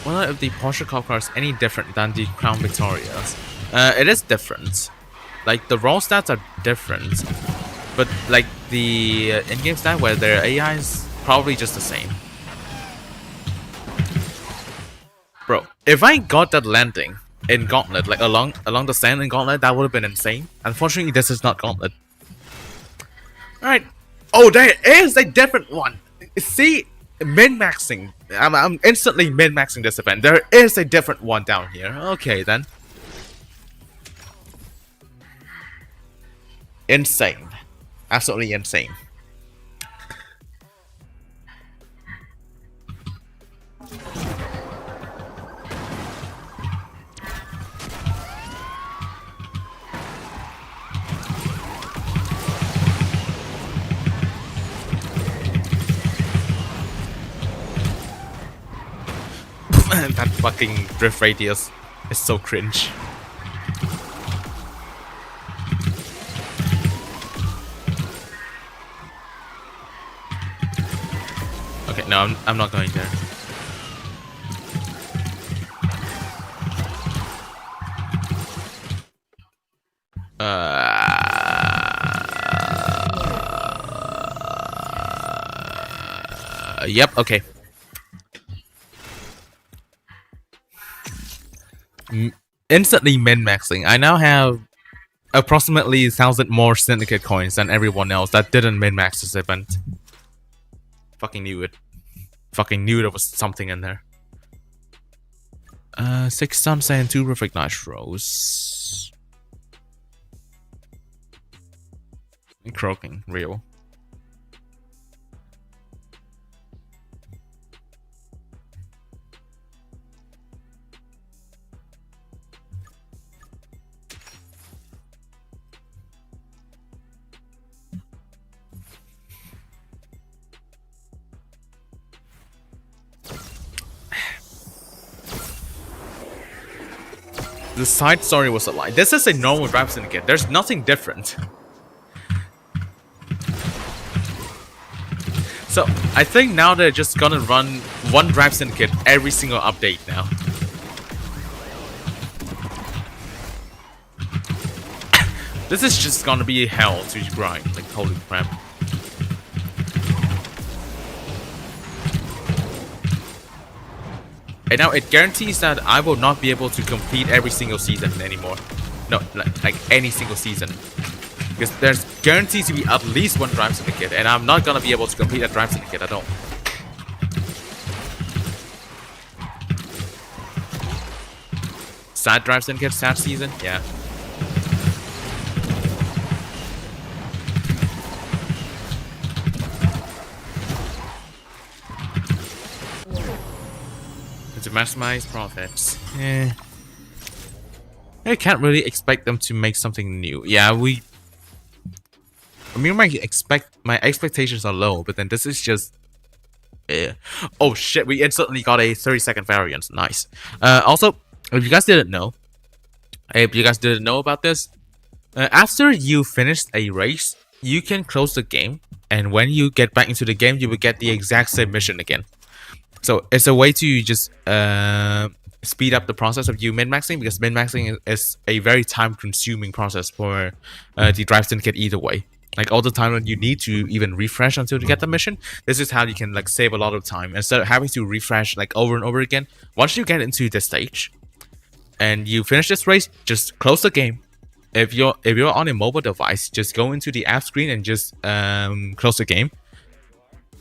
Whether if the Porsche cop car is any different than the Crown Victorias, it is different. Like the raw stats are different. But like the in-game stat where their AI is probably just the same. Bro, if I got that landing in Gauntlet, like along the sand in Gauntlet, that would have been insane. Unfortunately, this is not Gauntlet. Alright. Oh, there is a different one. See, min-maxing. I'm instantly min-maxing this event. There is a different one down here. Okay, then. Insane. Absolutely insane. fucking drift radius is so cringe. Okay, no, I'm not going there. Yep, okay. Instantly min-maxing. I now have approximately 1,000 more Syndicate coins than everyone else that didn't min-max this event. Fucking knew it. Fucking knew there was something in there. 6 stunts and 2 recognized rolls. Croaking, real. The side story was a lie. This is a normal Drive Syndicate. There's nothing different. So, I think now they're just gonna run one Drive Syndicate every single update now. This is just gonna be hell to grind. Like, holy crap. And now it guarantees that I will not be able to complete every single season anymore. No, like any single season. Because there's guaranteed to be at least one Drive Syndicate, and I'm not gonna be able to complete a Drive Syndicate at all. Sad Drive Syndicate, sad season? Yeah. To maximize profits. I can't really expect them to make something new. Yeah, I mean, my expectations are low, but then this is just... Oh shit, we instantly got a 30-second variant. Nice. Also, if you guys didn't know about this, after you finished a race, you can close the game, and when you get back into the game, you will get the exact same mission again. So it's a way to just speed up the process of you min-maxing, because min-maxing is a very time-consuming process for the Drive Syndicate either way. Like all the time when you need to even refresh until you get the mission, this is how you can like save a lot of time instead of having to refresh like over and over again. Once you get into this stage and you finish this race, just close the game. If you're on a mobile device, just go into the app screen and just close the game.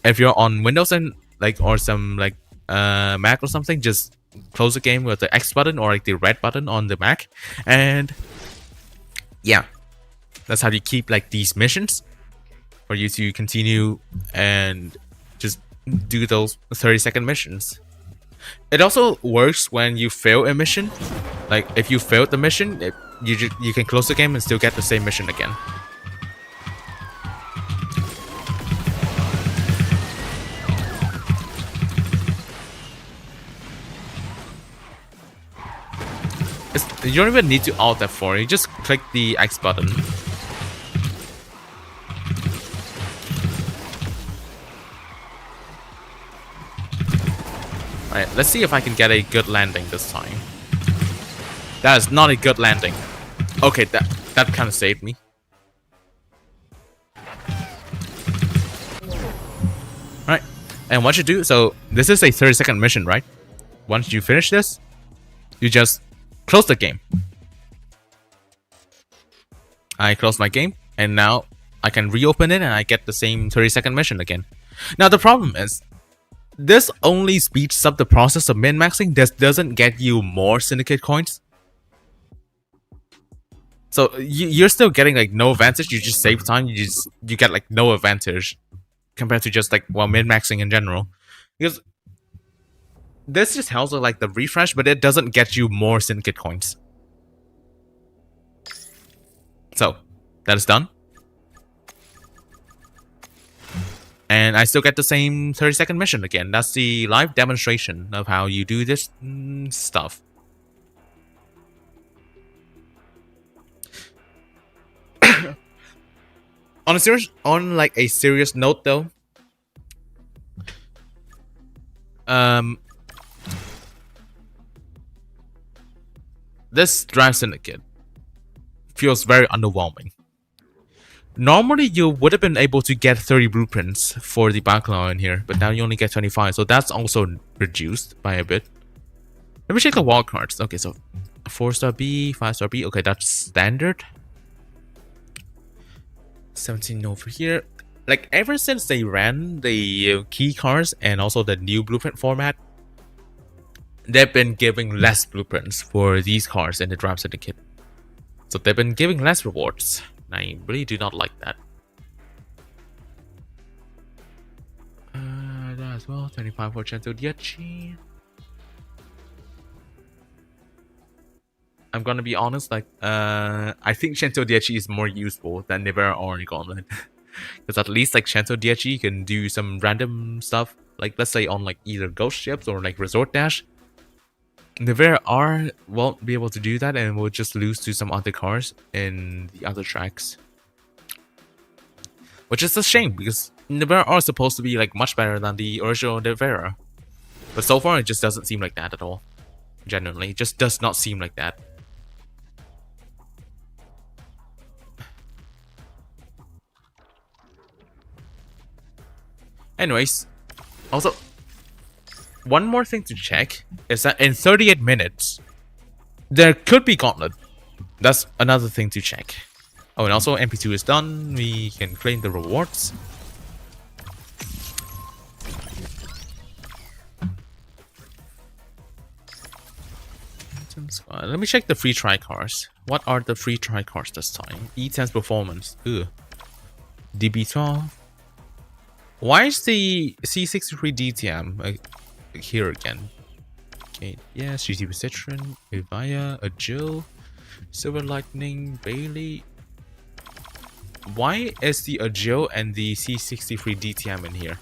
If you're on Windows and like or some like Mac or something, just close the game with the X button or like the red button on the Mac, and yeah, that's how you keep like these missions for you to continue and just do those 30-second missions. It also works when you fail a mission. Like if you failed the mission, you can close the game and still get the same mission again. You don't even need to Alt F4, you just click the X button. Alright, let's see if I can get a good landing this time. That is not a good landing. Okay, that kind of saved me. Alright, and what you do, so this is a 30-second mission, right? Once you finish this, you just close the game. I close my game, and now I can reopen it and I get the same 30-second mission again. Now the problem is, this only speeds up the process of min-maxing. This doesn't get you more Syndicate coins. So you're still getting like no advantage. You just save time. You get like no advantage compared to just like min-maxing in general. Because this just helps with like the refresh, but it doesn't get you more Syndicate coins. So that is done. And And I still get the same 30-second mission again. That's the live demonstration of how you do this stuff. On a serious note though, this Drive Syndicate feels very underwhelming. Normally, you would have been able to get 30 blueprints for the backlog in here, but now you only get 25, so that's also reduced by a bit. Let me check the wall cards. Okay, so 4-star B, 5-star B. Okay, that's standard. 17 over here. Like, ever since they ran the key cards and also the new blueprint format, they've been giving less blueprints for these cards in the Drive Syndicate. So they've been giving less rewards. I really do not like that. That as well. 25 for QuanTheAznFrog. I'm gonna be honest, like, I think QuanTheAznFrog is more useful than Nevera R Gauntlet. Because at least, like, QuanTheAznFrog can do some random stuff. Like, let's say on, like, either ghost ships or, like, resort dash. Nevera R won't be able to do that and will just lose to some other cars in the other tracks. Which is a shame, because Nevera R is supposed to be like much better than the original Nevera. But so far it just doesn't seem like that at all. Genuinely, it just does not seem like that. Anyways, also, one more thing to check is that in 38 minutes, there could be Gauntlet. That's another thing to check. Oh, and also MP2 is done. We can claim the rewards. Let me check the free try cars. What are the free try cars this time? E10's performance. Ugh. DB12. Why is the C63 DTM here again? Okay, yes, GTB Citron, Evaya, Agil, Silver Lightning, Bailey. Why is the Agil and the C63 DTM in here?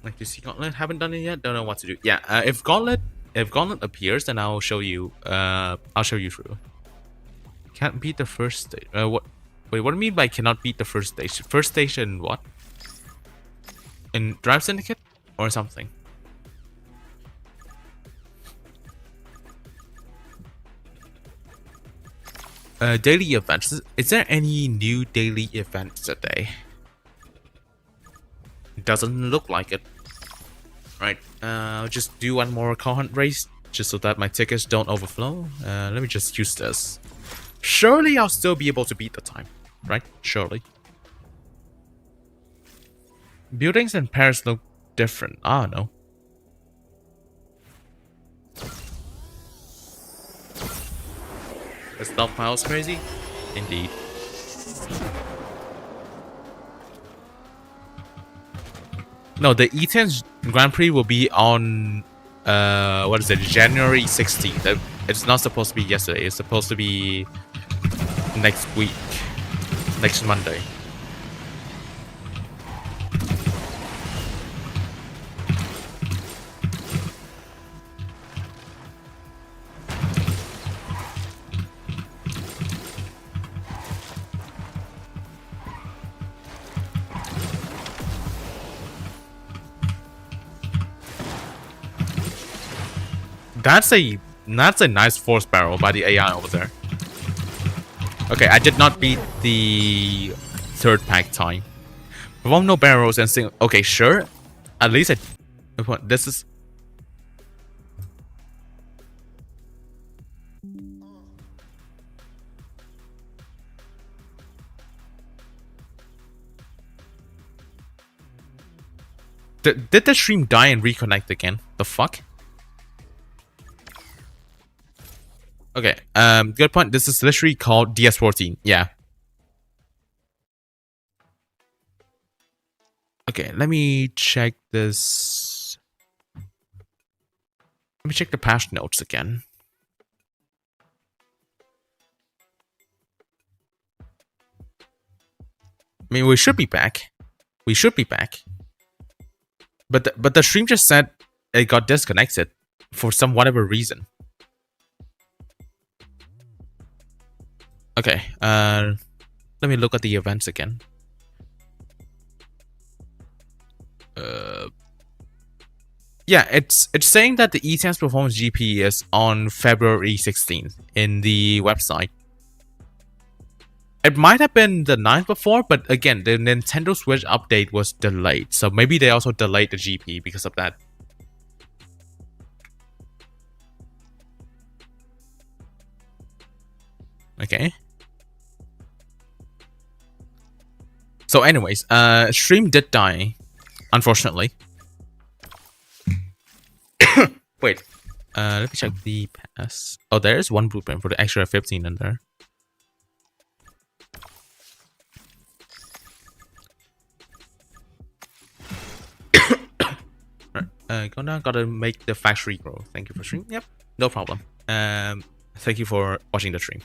Like, you see Gauntlet? Haven't done it yet? Don't know what to do. Yeah, if Gauntlet appears, then I'll show you. I'll show you through. Can't beat the first stage. What? Wait, what do you mean by cannot beat the first stage? First station what? In Drive Syndicate or something? Daily events. Is there any new daily events today? It doesn't look like it. Right. I'll just do one more car hunt race just so that my tickets don't overflow. Let me just use this. Surely I'll still be able to beat the time. Right? Surely. Buildings in Paris look different. I don't know. Is stockpiles crazy? Indeed. No, the E10 Grand Prix will be on what is it, January 16th. It's not supposed to be yesterday. It's supposed to be next week. Next Monday. That's a nice force barrel by the AI over there. Okay, I did not beat the third pack time. Perform no barrels and sing. Okay, sure. At least this is. Did the stream die and reconnect again? The fuck? Okay, good point. This is literally called DS14. Yeah. Okay, let me check this. Let me check the patch notes again. I mean, we should be back. We should be back. But the stream just said it got disconnected for some whatever reason. Okay, let me look at the events again. Yeah, it's saying that the E10's performance GP is on February 16th in the website. It might have been the 9th before, but again, the Nintendo Switch update was delayed. So maybe they also delayed the GP because of that. Okay. So anyways, stream did die, unfortunately. Wait, let me check the pass. Oh, there is one blueprint for the extra 15 in there. Right, gotta make the factory grow. Thank you for stream. Yep, no problem. Thank you for watching the stream.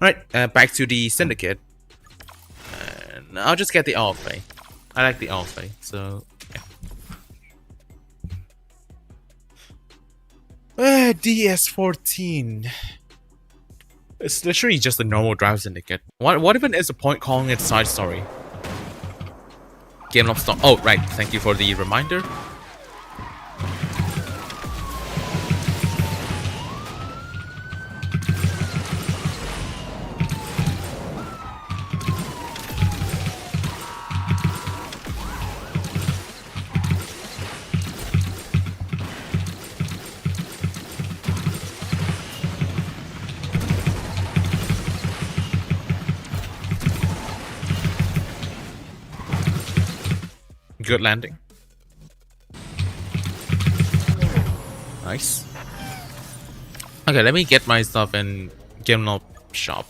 Alright, back to the Syndicate. I'll just get the Alpha. I like the Alpha, so yeah. DS14. It's literally just a normal Drive Syndicate. What even is the point calling it side story? Game of Stop. Oh, right. Thank you for the reminder. Good landing. Nice. Okay, let me get my stuff in Xronial shop.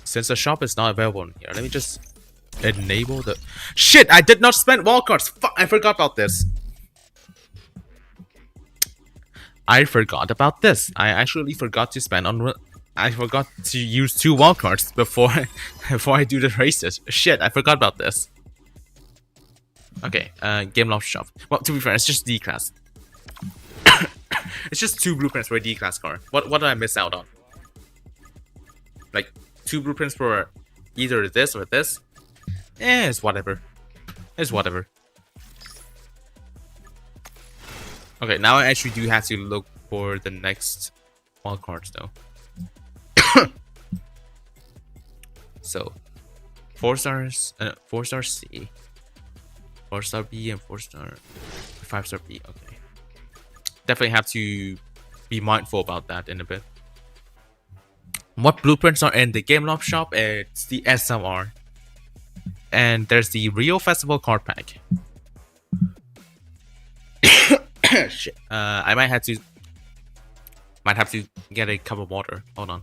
Since the shop is not available in here, let me just enable the... Shit! I did not spend wall cards! Fuck! I forgot about this. I forgot about this. I actually forgot to spend on... I forgot to use 2 wall cards before I do the races. Shit! I forgot about this. Okay, Xronial shop. Well, to be fair, it's just D class. It's just 2 blueprints for a D class car. What did I miss out on? Like 2 blueprints for either this or this? It's whatever. It's whatever. Okay, now I actually do have to look for the next wild cards though. So 4 stars, 4 star C. 4-star B and 4-star, 5-star B. Okay, definitely have to be mindful about that in a bit. What blueprints are in the Xronial shop? It's the SMR, and there's the Rio Festival card pack. Shit. I might have to get a cup of water. Hold on.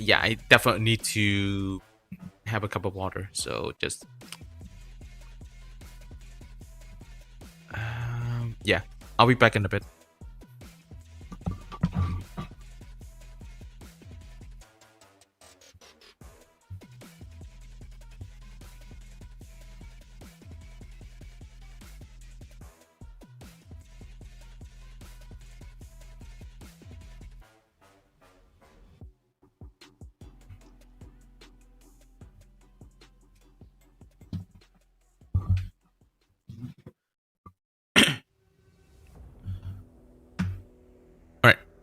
Yeah, I definitely need to have a cup of water, so just yeah, I'll be back in a bit.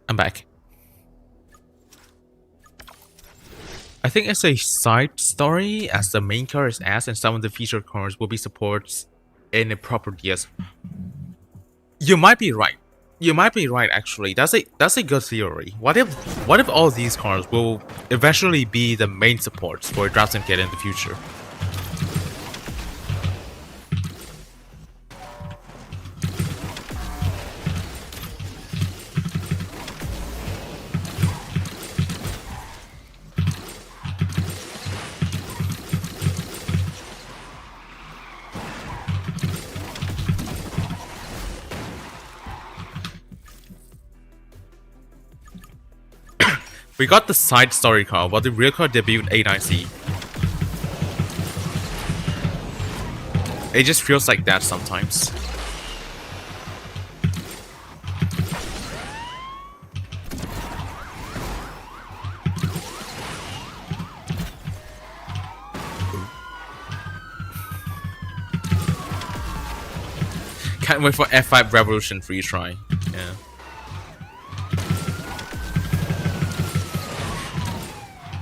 I'm back. I think it's a side story as the main car is asked and some of the featured cars will be supports in a proper DS. You might be right. You might be right actually. That's a good theory. What if all these cars will eventually be the main supports for Drive Syndicate in the future? We got the side story car, but the real car debuted A9C. It just feels like that sometimes. Can't wait for F5 Revolution free try. Yeah.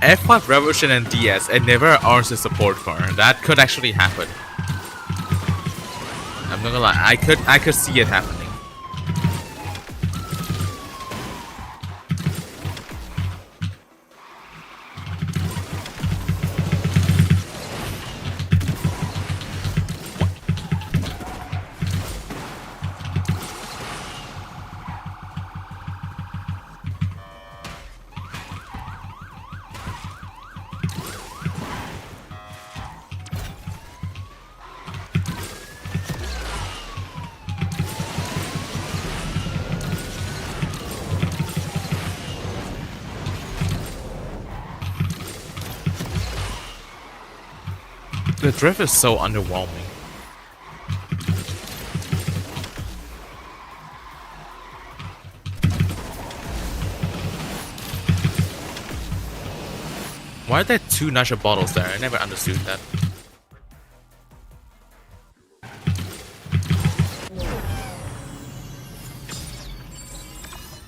F5 Revolution and DS and Nevera R is a support car. That could actually happen. I'm not gonna lie, I could see it happening. The drift is so underwhelming. Why are there two Nasha bottles there? I never understood that.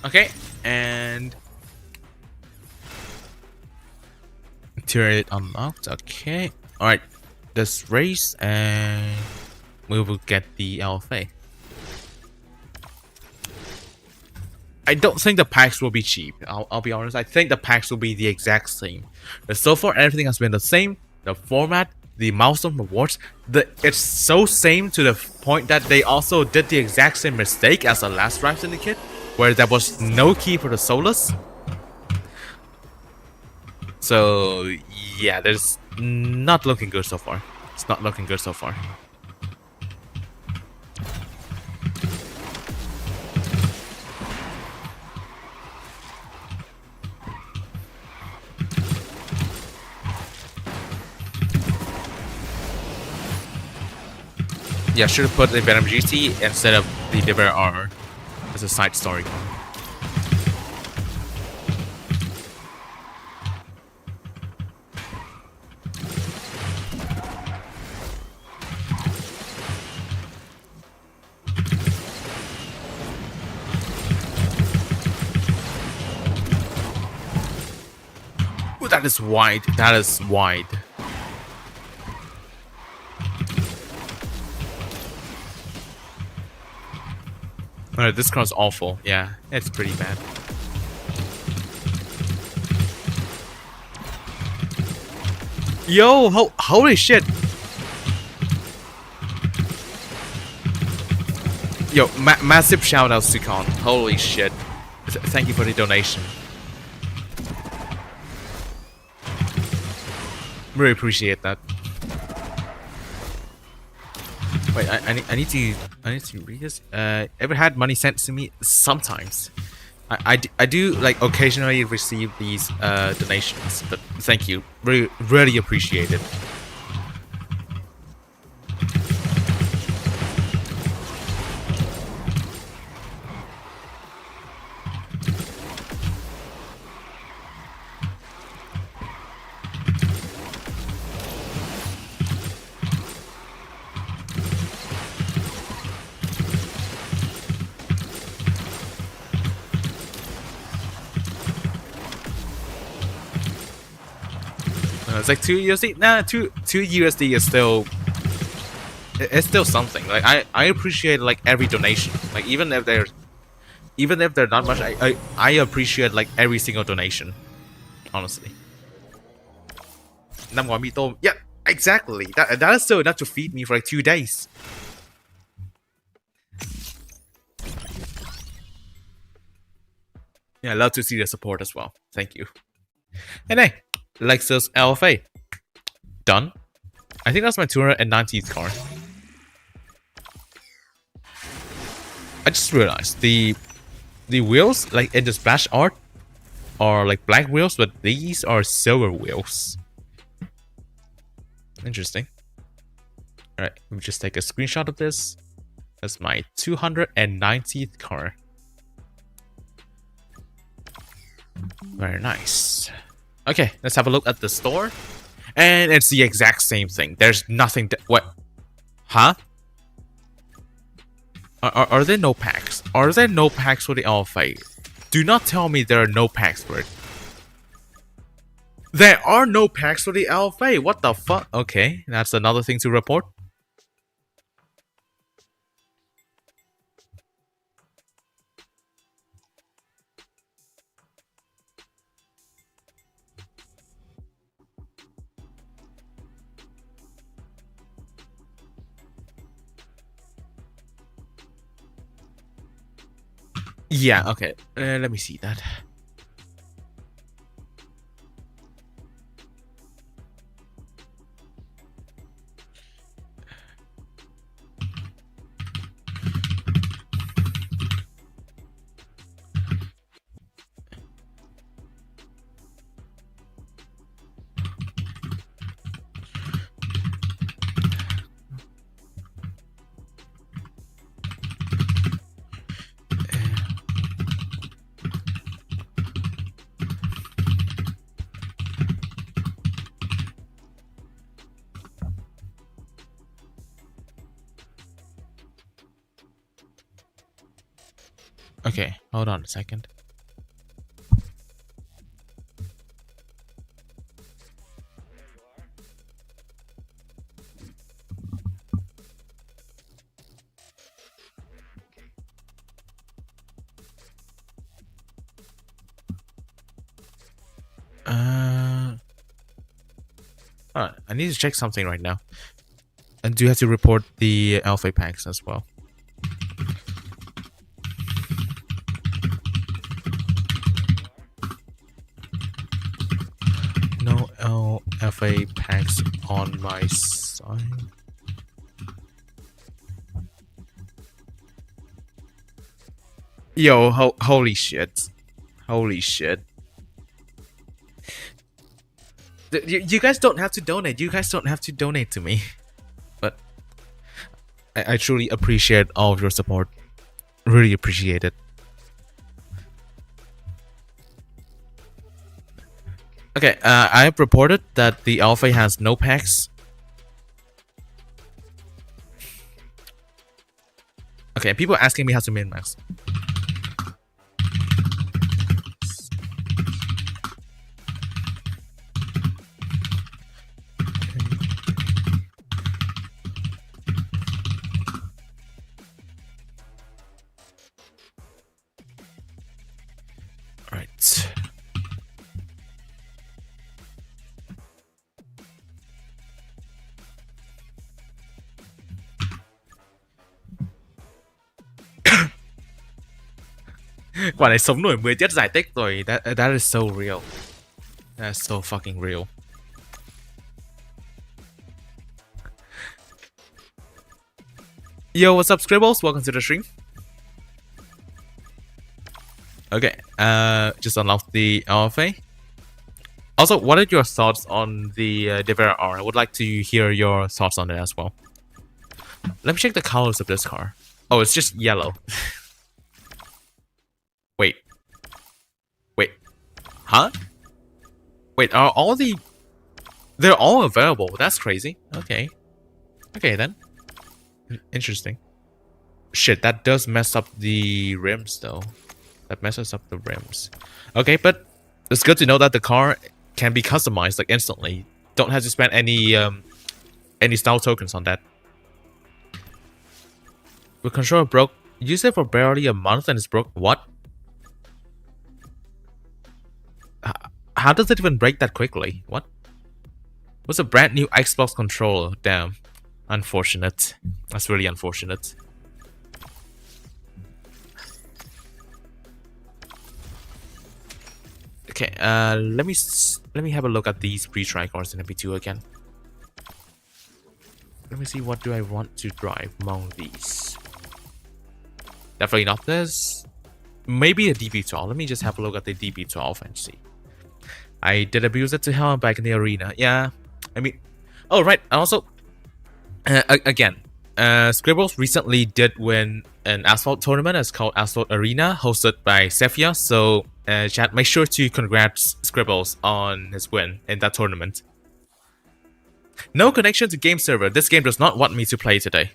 Okay, and turret unlocked. Okay, all right. Let's race and we will get the LFA. I don't think the packs will be cheap. I'll be honest. I think the packs will be the exact same. But so far, everything has been the same. The format, the milestone rewards, it's so same to the point that they also did the exact same mistake as the last Drive Syndicate, where there was no key for the Solus. So yeah, there's not looking good so far. It's not looking good so far. Yeah, should have put the Venom GT instead of the Nevera R as a side story. Ooh, that is wide. That is wide. Alright, this car's awful. Yeah, it's pretty bad. Yo, holy shit! Yo, massive shout out to Con. Holy shit. Thank you for the donation. Really appreciate that. Wait, I need to read this. Ever had money sent to me? Sometimes. I do like occasionally receive these donations, but thank you. Really appreciate it. It's like 2 USD. Nah, 2 USD is still. It's still something. Like I appreciate like every donation. Like even if they're not much, I appreciate like every single donation. Honestly. Yeah, exactly. That is still enough to feed me for like 2 days. Yeah, I love to see the support as well. Thank you. And hey. Lexus LFA. Done. I think that's my 290th car. I just realized the wheels, like in the splash art, are like black wheels, but these are silver wheels. Interesting. Alright, let me just take a screenshot of this. That's my 290th car. Very nice. Okay, let's have a look at the store. And it's the exact same thing. There's nothing to... What? Huh? Are there no packs? Are there no packs for the Alpha? Do not tell me there are no packs for it. There are no packs for the Alpha. What the fuck? Okay, that's another thing to report. Yeah, okay. Let me see that. Okay, hold on a second. I need to check something right now. And do you have to report the Alpha packs as well? No Alpha packs on my side. Yo, holy shit. Holy shit. You guys don't have to donate. You guys don't have to donate to me. But I truly appreciate all of your support. Really appreciate it. Okay, I have reported that the Alpha has no packs. Okay, people are asking me how to min-max. Alright. Quả này sống nổi 10 tiết giải tích rồi. That is so real. That's so fucking real. Yo, what's up, Scribbles? Welcome to the stream. Okay, just unlock the Alpha. Also, what are your thoughts on the Nevera R? I would like to hear your thoughts on it as well. Let me check the colors of this car. Oh, it's just yellow. Wait. Huh? Wait, are all the... They're all available. That's crazy. Okay. Okay, then. Interesting. Shit, that does mess up the rims, though. That messes up the rims. Okay, but it's good to know that the car can be customized, like, instantly. Don't have to spend any style tokens on that. The controller broke. Used it for barely a month and it's broke. What? How does it even break that quickly? What? What's a brand new Xbox controller? Damn. Unfortunate. That's really unfortunate. Okay, let me have a look at these pre-try cars in MP2 again. Let me see, what do I want to drive among these? Definitely not this. maybe a DB12. Let me just have a look at the DB12 and see. I did abuse it to hell back in the arena. Yeah, I mean, oh right. Also, again, Scribbles recently did win an Asphalt tournament. It's called Asphalt Arena, hosted by Sephia. So, chat, make sure to congrats Scribbles on his win in that tournament. No connection to game server. This game does not want me to play today.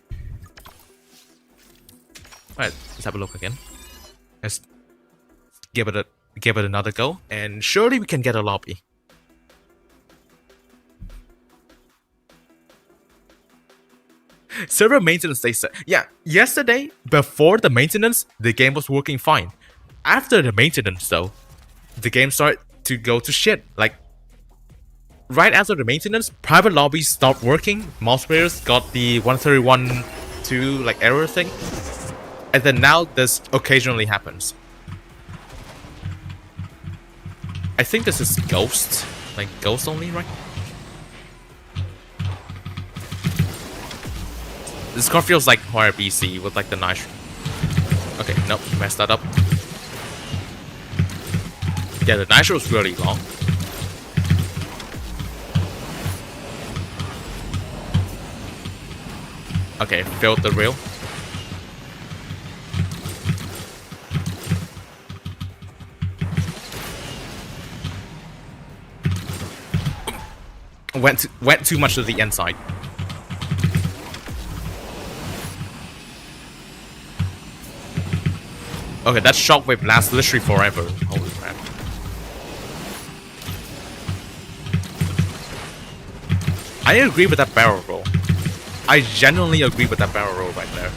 Alright, let's have a look again. Let's give it another go, and surely we can get a lobby. Server maintenance stays set. Yeah, yesterday, before the maintenance, the game was working fine. After the maintenance, though, the game started to go to shit. Like, right after the maintenance, private lobbies stopped working. Mouse players got the 131.2 like error thing. And then now this occasionally happens. I think this is Ghost. Like, Ghost only, right? This car feels like Horror BC with like the nice. Okay, nope, messed that up. Yeah, the nitro is really long. Okay, failed the rail. Went too much to the inside. Okay, that shockwave lasts literally forever. Holy crap. I agree with that barrel roll. I genuinely agree with that barrel roll right there.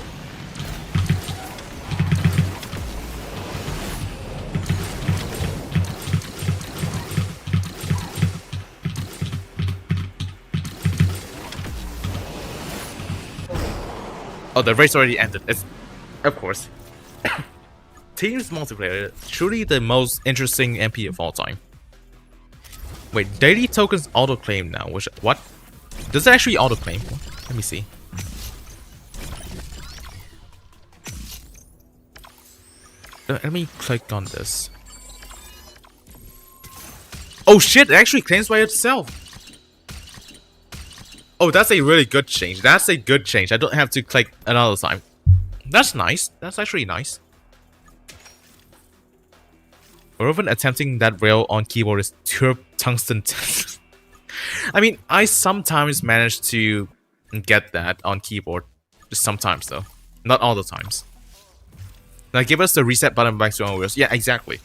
Oh, the race already ended. It's, of course. Teams multiplayer, truly the most interesting MP of all time. Wait, daily tokens auto-claim now. Which, what? Does it actually auto-claim? Let me see. Let me click on this. Oh shit, it actually claims by itself. Oh, that's a really good change. That's a good change. I don't have to click another time. That's nice. That's actually nice. Or even attempting that rail on keyboard is tungsten. I mean, I sometimes manage to get that on keyboard. Just sometimes, though. Not all the times. Now, give us the reset button back to our wheels. Yeah, exactly.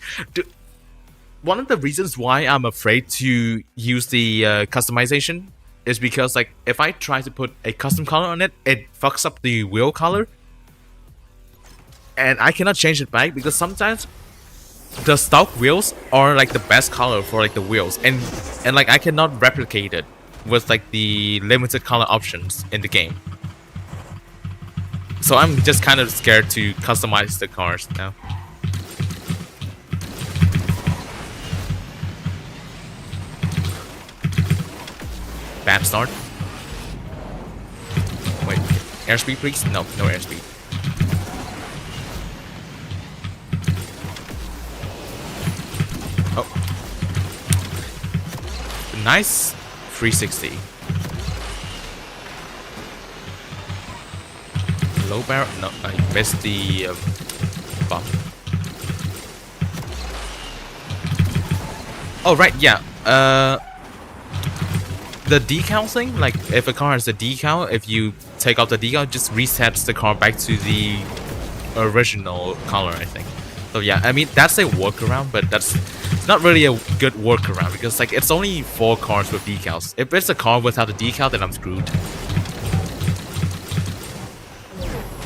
One of the reasons why I'm afraid to use the customization is because, like, if I try to put a custom color on it, it fucks up the wheel color. And I cannot change it back because sometimes the stock wheels are like the best color for like the wheels, and like I cannot replicate it with like the limited color options in the game. So I'm just kind of scared to customize the cars now. Bad start. Wait, airspeed please? No, no airspeed. Oh. Nice 360. Low barrel? No, I missed the bump. Oh, right, yeah. The decal thing, like if a car has a decal, if you take out the decal, it just resets the car back to the original color, I think. So yeah, I mean, that's a workaround, but it's not really a good workaround because like it's only 4 cars with decals. If it's a car without a decal, then I'm screwed.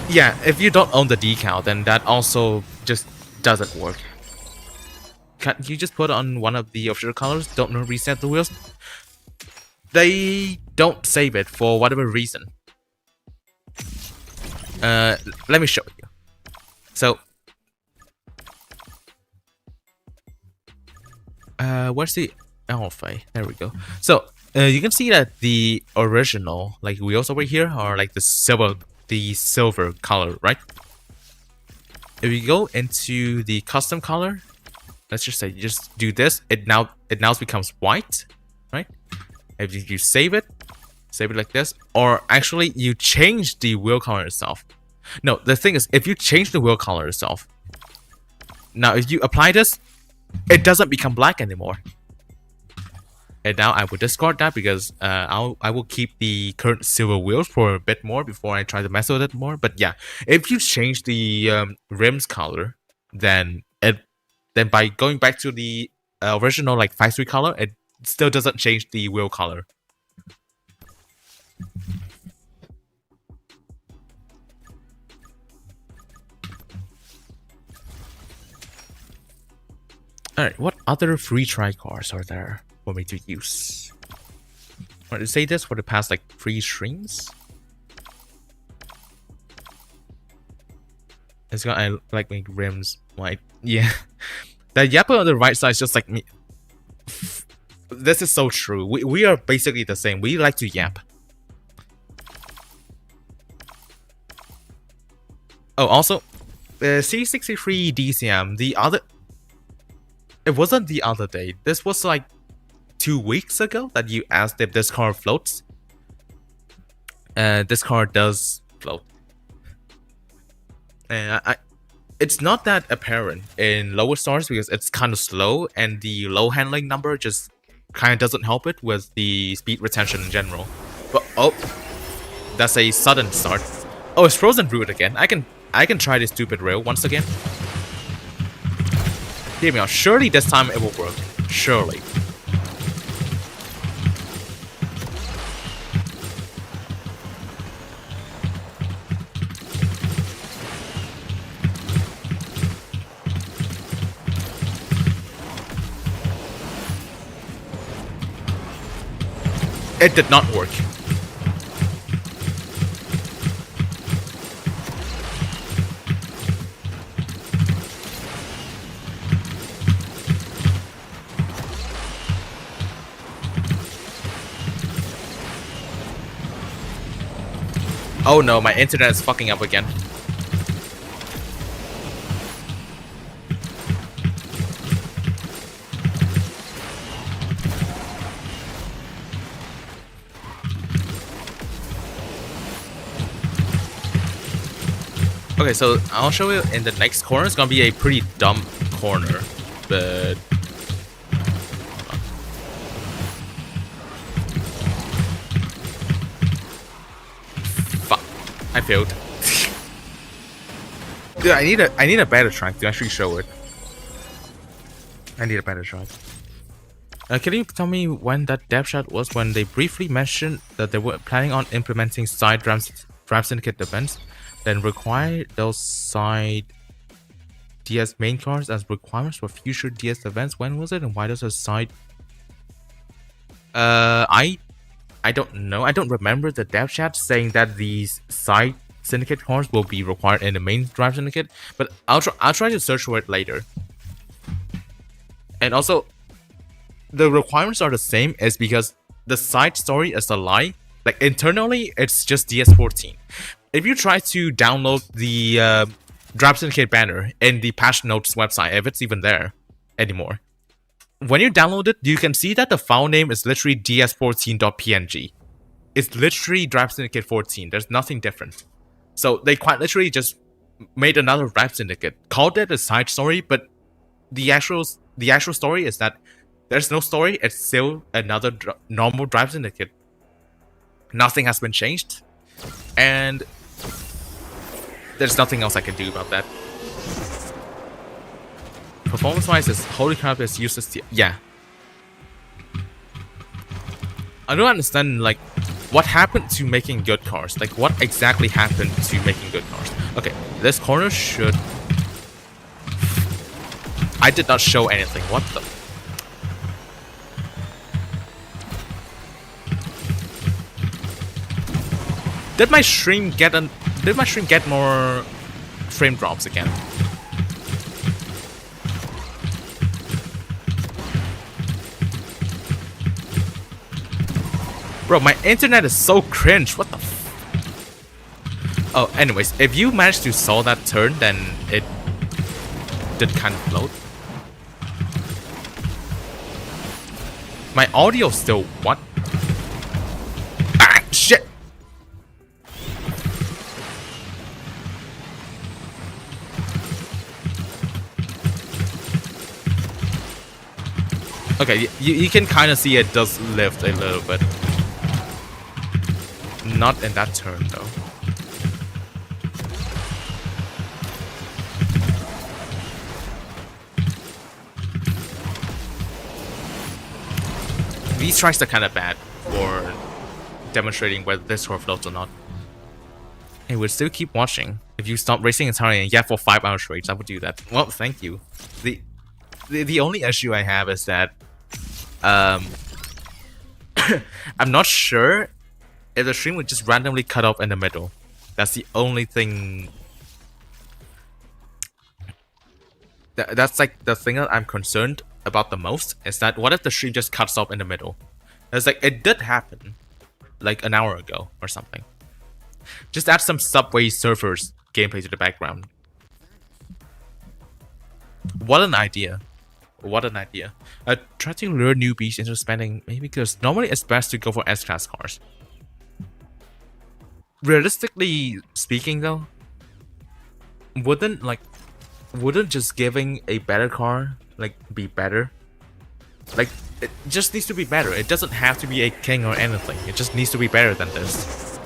Yeah, if you don't own the decal, then that also just doesn't work. Can't you just put on one of the official colors? Don't reset the wheels? They don't save it for whatever reason. Let me show you. So, where's the alpha? There we go. So, you can see that the original like wheels over here are like the silver color, right? if you go into the custom color, let's just say you just do this, it now becomes white, right? If you save it like this, or actually you change the wheel color itself. No, the thing is, if you change the wheel color itself, now if you apply this, it doesn't become black anymore. And now I will discard that because I will keep the current silver wheels for a bit more before I try to mess with it more. But yeah, if you change the rims color, then by going back to the original like factory color, it still doesn't change the wheel color. Alright, what other free try cars are there for me to use? I want to say this for the past like 3 streams. It's got I like make rims white. Yeah. That Yappa on the right side is just like me. This is so true. We are basically the same. We like to yap. Oh, also, the C63 DCM, it wasn't the other day. This was like 2 weeks ago that you asked if this car floats. This car does float. And it's not that apparent in lower stars because it's kind of slow and the low handling number just kind of doesn't help it with the speed retention in general. But oh, that's a sudden start. Oh, it's frozen root again. I can try this stupid rail once again. Hear me out. Surely this time it will work. Surely. It did not work. Oh no, my internet is fucking up again. Okay, so I'll show you in the next corner. It's gonna be a pretty dumb corner, but fuck, I failed. Dude, I need a better track to actually show it. I need a better track. Can you tell me when that dev chat was when they briefly mentioned that they were planning on implementing side Drive Syndicate events? Then require those side DS main cards as requirements for future DS events. When was it and why does a side? I don't know. I don't remember the dev chat saying that these side syndicate cards will be required in the main Drive Syndicate, but I'll try to search for it later. And also, the requirements are the same is because the side story is a lie. Like internally, it's just DS14. If you try to download the Drive Syndicate banner in the patch notes website, if it's even there anymore, when you download it, you can see that the file name is literally ds14.png. It's literally Drive Syndicate 14. There's nothing different. So they quite literally just made another Drive Syndicate, called it a side story, but the actual story is that there's no story. It's still another normal Drive Syndicate. Nothing has been changed, and there's nothing else I can do about that. Performance-wise, it's holy crap, it's useless. Yeah. I don't understand, like, what happened to making good cars? Like, what exactly happened to making good cars? Okay, this corner should... I did not show anything. What the... Did my stream get more frame drops again? Bro, my internet is so cringe. What the f... Oh, anyways, if you manage to solve that turn, then did kind of float. My audio still what? Ah, shit! Okay, you can kind of see it does lift a little bit. Not in that turn though. These tries are kind of bad for demonstrating whether this sword floats or not. Hey, we'll still keep watching. If you stop racing entirely and for 5 hours straight, I would do that. Well, thank you. The only issue I have is that I'm not sure if the stream would just randomly cut off in the middle. That's the only thing. That's like the thing that I'm concerned about the most, is that what if the stream just cuts off in the middle? It's like, it did happen like an hour ago or something. Just add some Subway Surfers gameplay to the background. What an idea. What an idea. Try to lure newbies into spending, maybe, because normally it's best to go for S-Class cars. Realistically speaking though, wouldn't just giving a better car like be better? Like, it just needs to be better. It doesn't have to be a king or anything. It just needs to be better than this.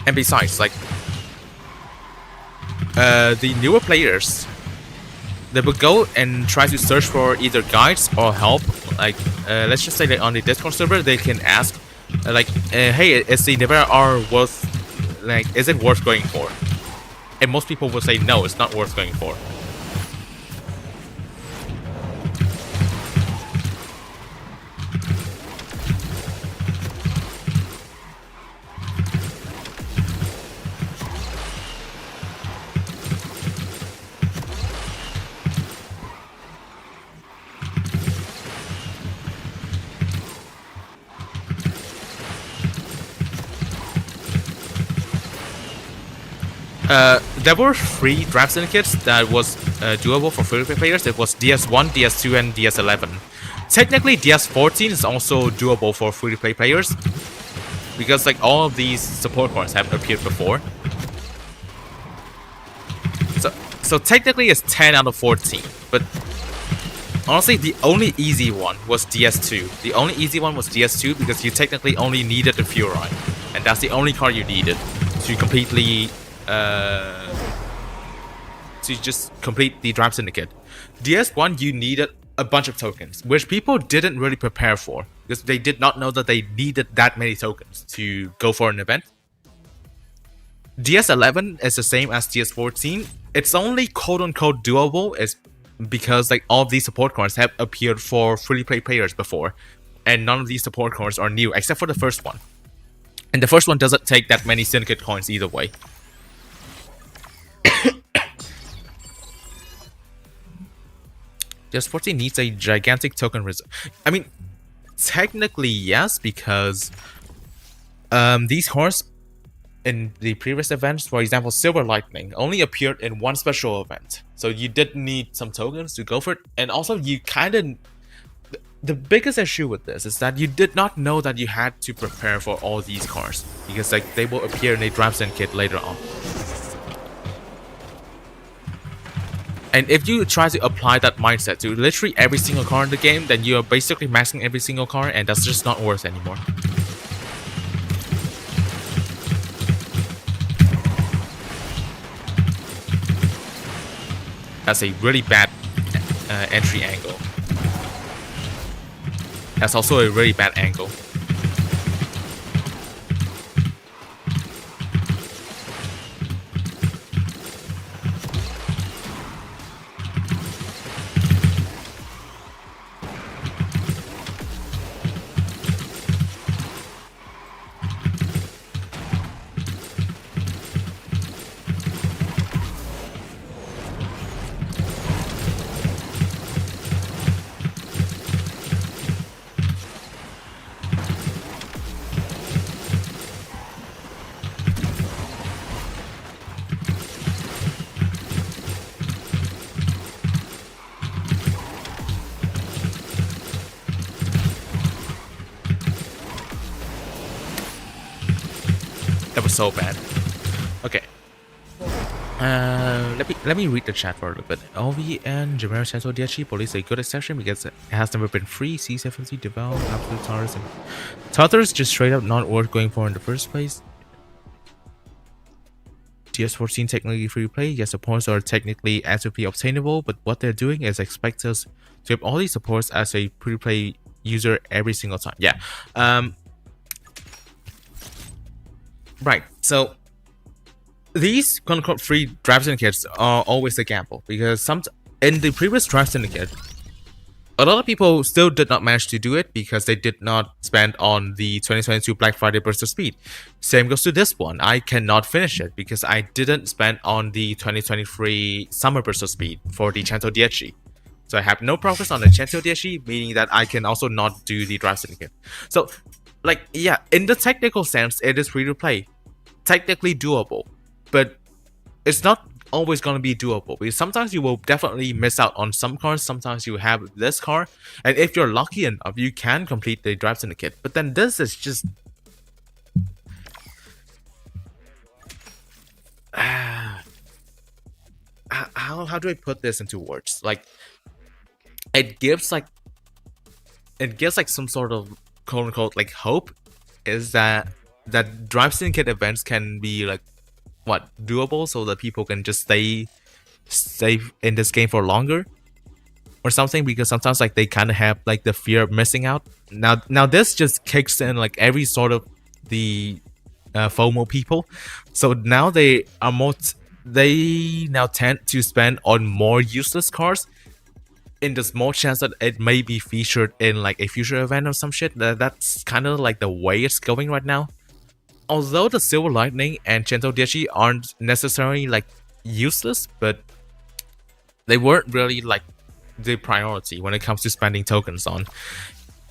And besides, like, the newer players, they will go and try to search for either guides or help. Like, let's just say that on the Discord server, they can ask, hey, is the Nevera R worth, like, is it worth going for? And most people will say, no, it's not worth going for. There were 3 Drive Syndicates that was doable for free players. It was DS1, DS2, and DS11. Technically, DS14 is also doable for free-to-play players, because like all of these support cards have appeared before. So technically, it's 10 out of 14. But honestly, the only easy one was DS2. The only easy one was DS2 because you technically only needed the Fury, and that's the only card you needed to completely. To just complete the Drive Syndicate. DS1, you needed a bunch of tokens, which people didn't really prepare for, because they did not know that they needed that many tokens to go for an event. DS11 is the same as DS14. It's only quote-unquote doable is because like all of these support cards have appeared for free-to-play players before, and none of these support cards are new except for the first one. And the first one doesn't take that many Syndicate coins either way. DS14 needs a gigantic token reserve. I mean, technically yes, because these cards in the previous events, for example, Silver Lightning, only appeared in one special event. So you did need some tokens to go for it. And also you kind of... The biggest issue with this is that you did not know that you had to prepare for all these cards, because like they will appear in a Drive Syndicate later on. And if you try to apply that mindset to literally every single card in the game, then you are basically maxing every single card, and that's just not worth anymore. That's a really bad entry angle. That's also a really bad angle. was so bad. Okay. Let me read the chat for a little bit. Ovi and Chimera Dragons police a good exception because it has never been free. C70 developed absolute Tartars and Tartars just straight up not worth going for in the first place. DS14 technically free play. Yes, supports are technically S2P obtainable, but what they're doing is expect us to have all these supports as a free play user every single time. Yeah. Right. So these quote-unquote free Drive Syndicates are always a gamble because in the previous Drive Syndicate, a lot of people still did not manage to do it because they did not spend on the 2022 Black Friday Burst of Speed. Same goes to this one. I cannot finish it because I didn't spend on the 2023 Summer Burst of Speed for the Chanto DHG. So I have no progress on the Chanto DHG, meaning that I can also not do the Drive Syndicate. So, like, yeah, in the technical sense, it is free to play. Technically doable. But it's not always going to be doable because sometimes you will definitely miss out on some cars. Sometimes you have this car, and if you're lucky enough, you can complete the Drive Syndicate. But then this is just how do I put this into words? Like it gives like some sort of quote unquote like hope is that Drive Syndicate events can be like doable so that people can just stay in this game for longer or something, because sometimes like they kind of have like the fear of missing out. Now this just kicks in like every sort of the FOMO people, so now they now tend to spend on more useless cars in the small chance that it may be featured in like a future event or some shit. That's kind of like the way it's going right now. Although the Silver Lightning and Chanto DHG aren't necessarily like useless, but they weren't really like the priority when it comes to spending tokens on.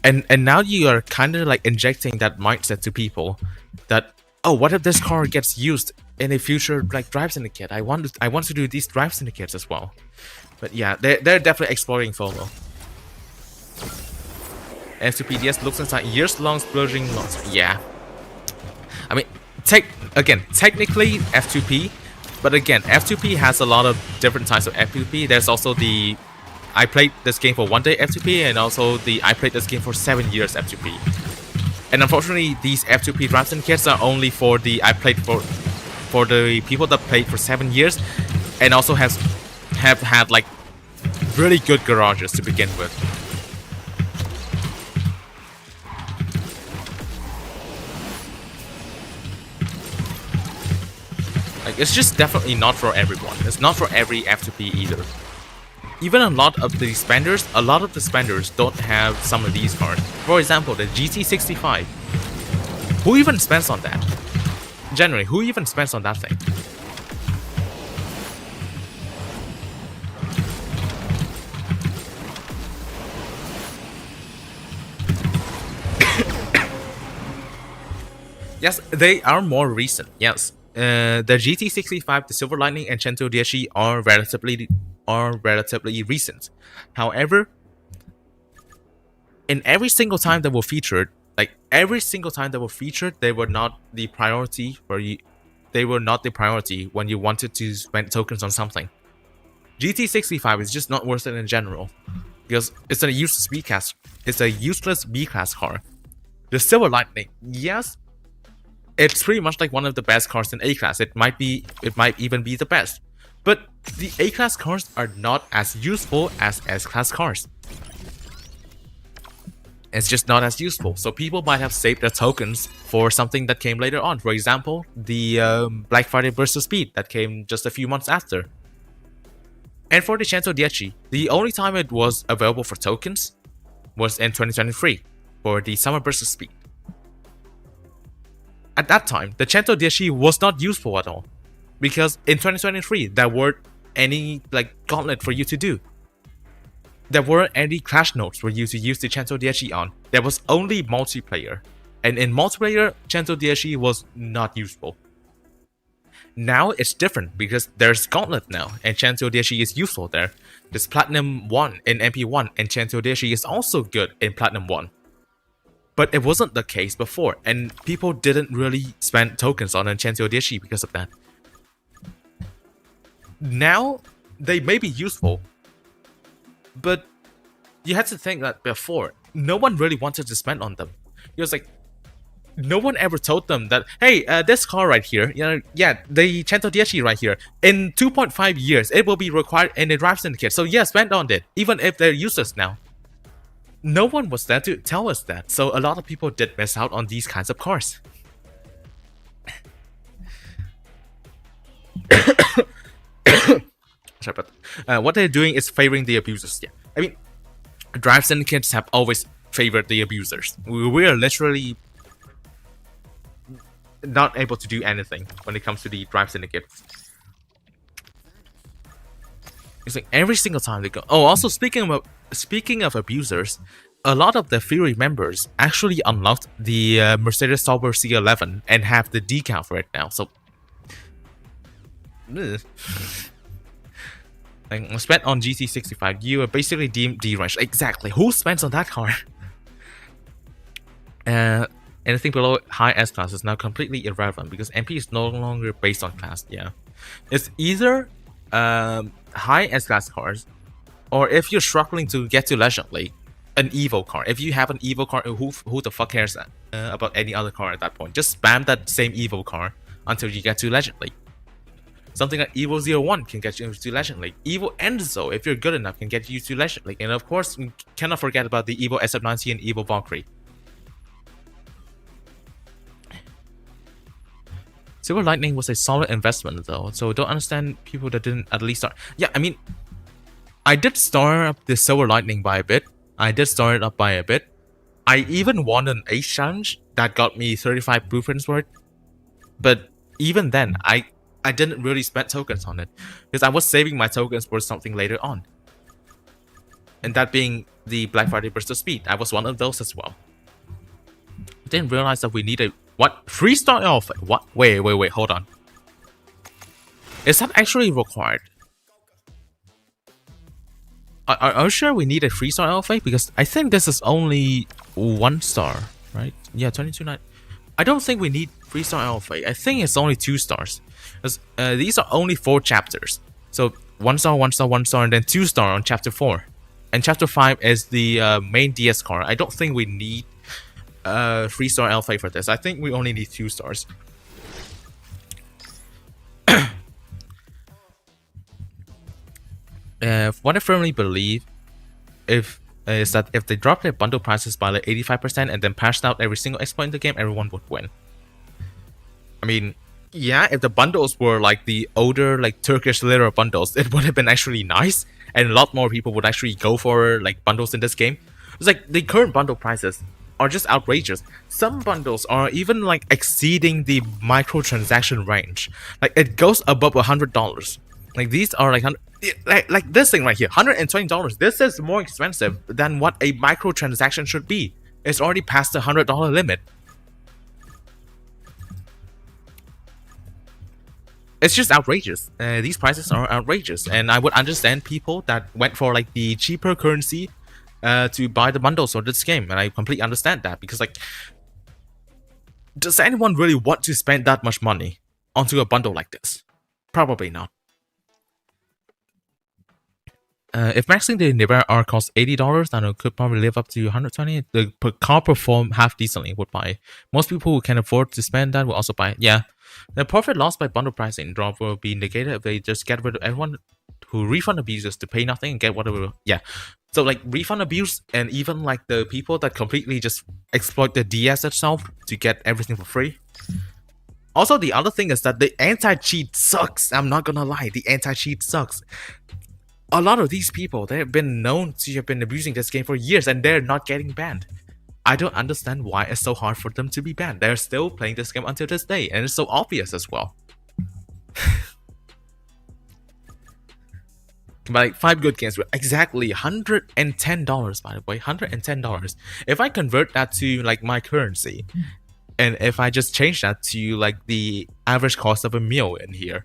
And now you are kind of like injecting that mindset to people that, oh, what if this car gets used in a future like Drive Syndicate? I want to do these Drive Syndicates as well. But yeah, they're definitely exploring FOMO. S2PDS looks inside years-long splurging lots. Yeah. I mean, technically F2P, but again, F2P has a lot of different types of F2P. There's also the I played this game for 1 day F2P, and also the I played this game for 7 years F2P. And unfortunately, these F2P Drive Syndicates are only for the for the people that played for 7 years, and also have had like really good garages to begin with. Like, it's just definitely not for everyone. It's not for every F2P either. Even a lot of the spenders don't have some of these cards. For example, the GT65. Who even spends on that? Generally, who even spends on that thing? Yes, they are more recent. Yes. The GT65, the Silver Lightning, and Chanto DHG are relatively recent. However, in every single time that were featured, they were not the priority for you. They were not the priority when you wanted to spend tokens on something. GT65 is just not worth it in general because it's a useless B class. It's a useless B class car. The Silver Lightning, yes. It's pretty much like one of the best cars in A-Class. It might even be the best. But the A-Class cars are not as useful as S-Class cars. It's just not as useful. So people might have saved their tokens for something that came later on. For example, the Black Friday Burst of Speed that came just a few months after. And for the Chanto DHG, the only time it was available for tokens was in 2023 for the Summer Burst of Speed. At that time, the Chanto DHG was not useful at all, because in 2023 there weren't any like gauntlet for you to do. There weren't any clash nodes for you to use the Chanto DHG on. There was only multiplayer, and in multiplayer, Chanto DHG was not useful. Now it's different because there's gauntlet now, and Chanto DHG is useful there. There's Platinum 1 in MP1, and Chanto DHG is also good in Platinum 1. But it wasn't the case before, and people didn't really spend tokens on Enchanted Dishi because of that. Now, they may be useful, but you had to think that before, no one really wanted to spend on them. It was like, no one ever told them that, hey, this car right here, yeah, the Enchanted Dishi right here, in 2.5 years, it will be required in a Drive Syndicate, so yeah, spend on it, even if they're useless now. No one was there to tell us that, so a lot of people did miss out on these kinds of cars. Sorry, but what they're doing is favoring the abusers. Yeah, I mean, Drive Syndicates have always favored the abusers. We are literally not able to do anything when it comes to the Drive Syndicate. It's like every single time they go. Oh, also speaking of abusers, a lot of the Fury members actually unlocked the Mercedes Sauber C11 and have the decal for it now. So, like, spent on GT65, you are basically deemed deranged. Exactly. Who spends on that car? Anything below high S class is now completely irrelevant because MP is no longer based on class. Yeah, it's either high S class cars, or if you're struggling to get to Legend League, an Evo car. If you have an Evo car, who the fuck cares about any other car at that point? Just spam that same Evo car until you get to Legend League. Something like Evo 01 can get you to Legend League. Evo Enzo, if you're good enough, can get you to Legend League. And of course, you cannot forget about the Evo SF90 and Evo Valkyrie. Silver Lightning was a solid investment though, so don't understand people that didn't at least start. Yeah, I mean, I did start up the Silver Lightning by a bit. I even won an Ace challenge that got me 35 blueprints worth. But even then, I didn't really spend tokens on it because I was saving my tokens for something later on. And that being the Black Friday Burst of Speed, I was one of those as well. I didn't realize that we need a what? 3-star alpha? What? Wait, hold on. Is that actually required? Are you sure we need a 3-star alpha? Because I think this is only 1 star, right? Yeah, 22.9. I don't think we need 3-star alpha. I think it's only 2 stars. Because these are only 4 chapters. So 1 star, 1 star, 1 star, and then 2 star on chapter 4. And chapter 5 is the main DS car. I don't think we need 3-star alpha for this. I think we only need 2 stars. What I firmly believe is that if they drop their bundle prices by like 85% and then patched out every single exploit in the game, everyone would win. I mean, yeah, if the bundles were like the older like Turkish lira bundles, it would have been actually nice, and a lot more people would actually go for like bundles in this game. It's like the current bundle prices are just outrageous. Some bundles are even like exceeding the microtransaction range. Like it goes above $100. Like these are like like this thing right here, $120. This is more expensive than what a microtransaction should be. It's already past the $100 limit. It's just outrageous. These prices are outrageous, and I would understand people that went for like the cheaper currency to buy the bundles for this game, and I completely understand that because like, does anyone really want to spend that much money onto a bundle like this? Probably not. If maxing the Nevera R costs $80, then it could probably live up to $120. The car perform half decently would buy. Most people who can afford to spend that will also buy it. Yeah, the profit lost by bundle pricing drop will be negated if they just get rid of everyone who refund abusers to pay nothing and get whatever. Yeah, so like refund abuse and even like the people that completely just exploit the DS itself to get everything for free. Also, the other thing is that the anti-cheat sucks. I'm not gonna lie, the anti-cheat sucks. A lot of these people, they have been known to have been abusing this game for years and they're not getting banned. I don't understand why it's so hard for them to be banned. They're still playing this game until this day, and it's so obvious as well. But like 5 good games with exactly $110, by the way, $110. If I convert that to like my currency, and if I just change that to like the average cost of a meal in here,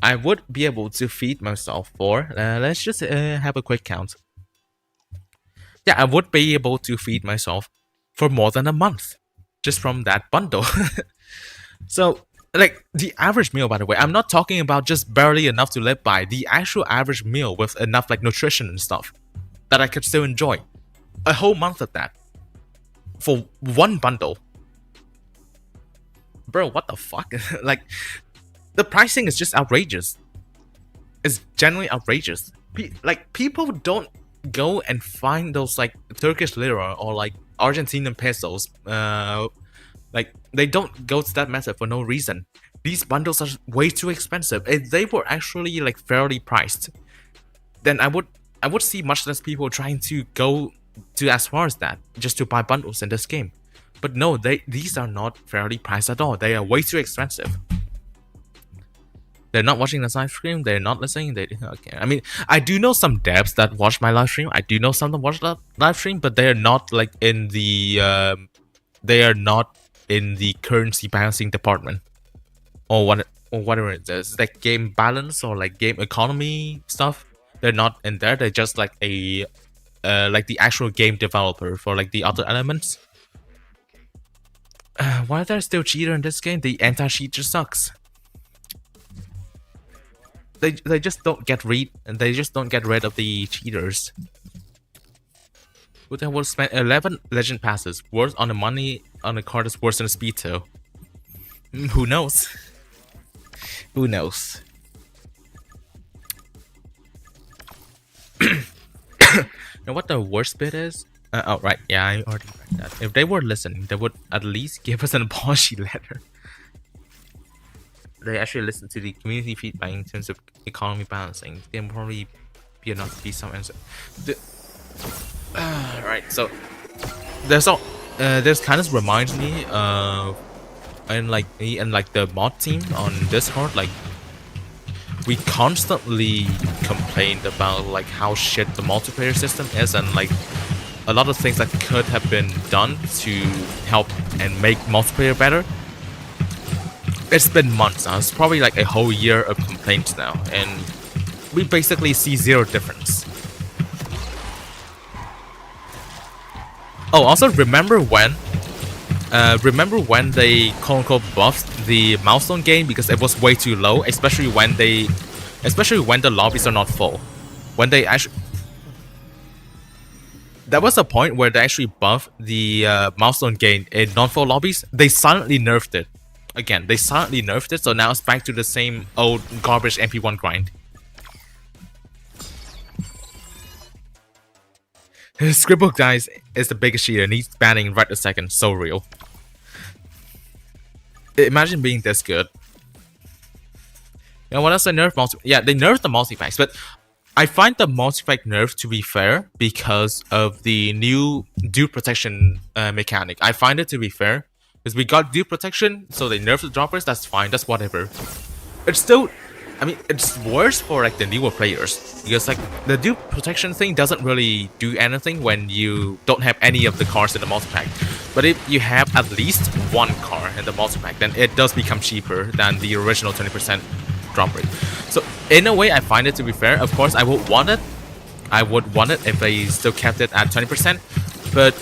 I would be able to feed myself for, let's just have a quick count. Yeah, I would be able to feed myself for more than a month just from that bundle. So, like, the average meal, by the way, I'm not talking about just barely enough to live by. The actual average meal with enough, like, nutrition and stuff that I could still enjoy. A whole month of that for one bundle. Bro, what the fuck? Like, the pricing is just outrageous. It's genuinely outrageous. Like, people don't go and find those, like, Turkish lira or, like, Argentinian pesos. Like, they don't go to that method for no reason. These bundles are way too expensive. If they were actually, like, fairly priced, then I would see much less people trying to go to as far as that just to buy bundles in this game. But no, these are not fairly priced at all. They are way too expensive. They're not watching the live stream. They're not listening. Okay. I mean, I do know some devs that watch my live stream. I do know some that watch the live stream, but they are not like in the they are not in the currency balancing department or whatever it is. It's like game balance or like game economy stuff. They're not in there. They're just like a like the actual game developer for like the other elements. Why are there still cheater in this game? The anti-cheat just sucks. They just don't get rid of the cheaters. Would have will spend 11 legend passes worth on the money on the card is worse than a speed toe. Who knows? Who knows? And what the worst bit is? Oh right, yeah, I already read that. If they were listening, they would at least give us an apology letter. They actually listen to the community feedback in terms of economy balancing. There will probably be enough to be some answer. Right, so this kind of reminds me of and like the mod team on Discord. Like, we constantly complained about like how shit the multiplayer system is, and like a lot of things that could have been done to help and make multiplayer better. It's been months now. It's probably like a whole year of complaints now, and we basically see zero difference. Oh, also remember when they quote-unquote buffed the milestone game because it was way too low, especially when the lobbies are not full. When they actually, there was a point where they actually buffed the milestone game in non-full lobbies. They silently nerfed it. Again, they silently nerfed it, so now it's back to the same old garbage MP1 grind. Scribble guys is the biggest cheater, and he's banning right a second. So real. Imagine being this good. You know what else they nerfed? Yeah, they nerfed the multi-packs, but I find the multi-pack nerf to be fair because of the new dupe protection mechanic. I find it to be fair because we got dupe protection, so they nerfed the droppers. That's fine. That's whatever. It's still, I mean, it's worse for like the newer players because like the dupe protection thing doesn't really do anything when you don't have any of the cars in the multi-pack. But if you have at least one car in the multi-pack, then it does become cheaper than the original 20% drop rate. So in a way, I find it to be fair. Of course, I would want it. I would want it if they still kept it at 20%, but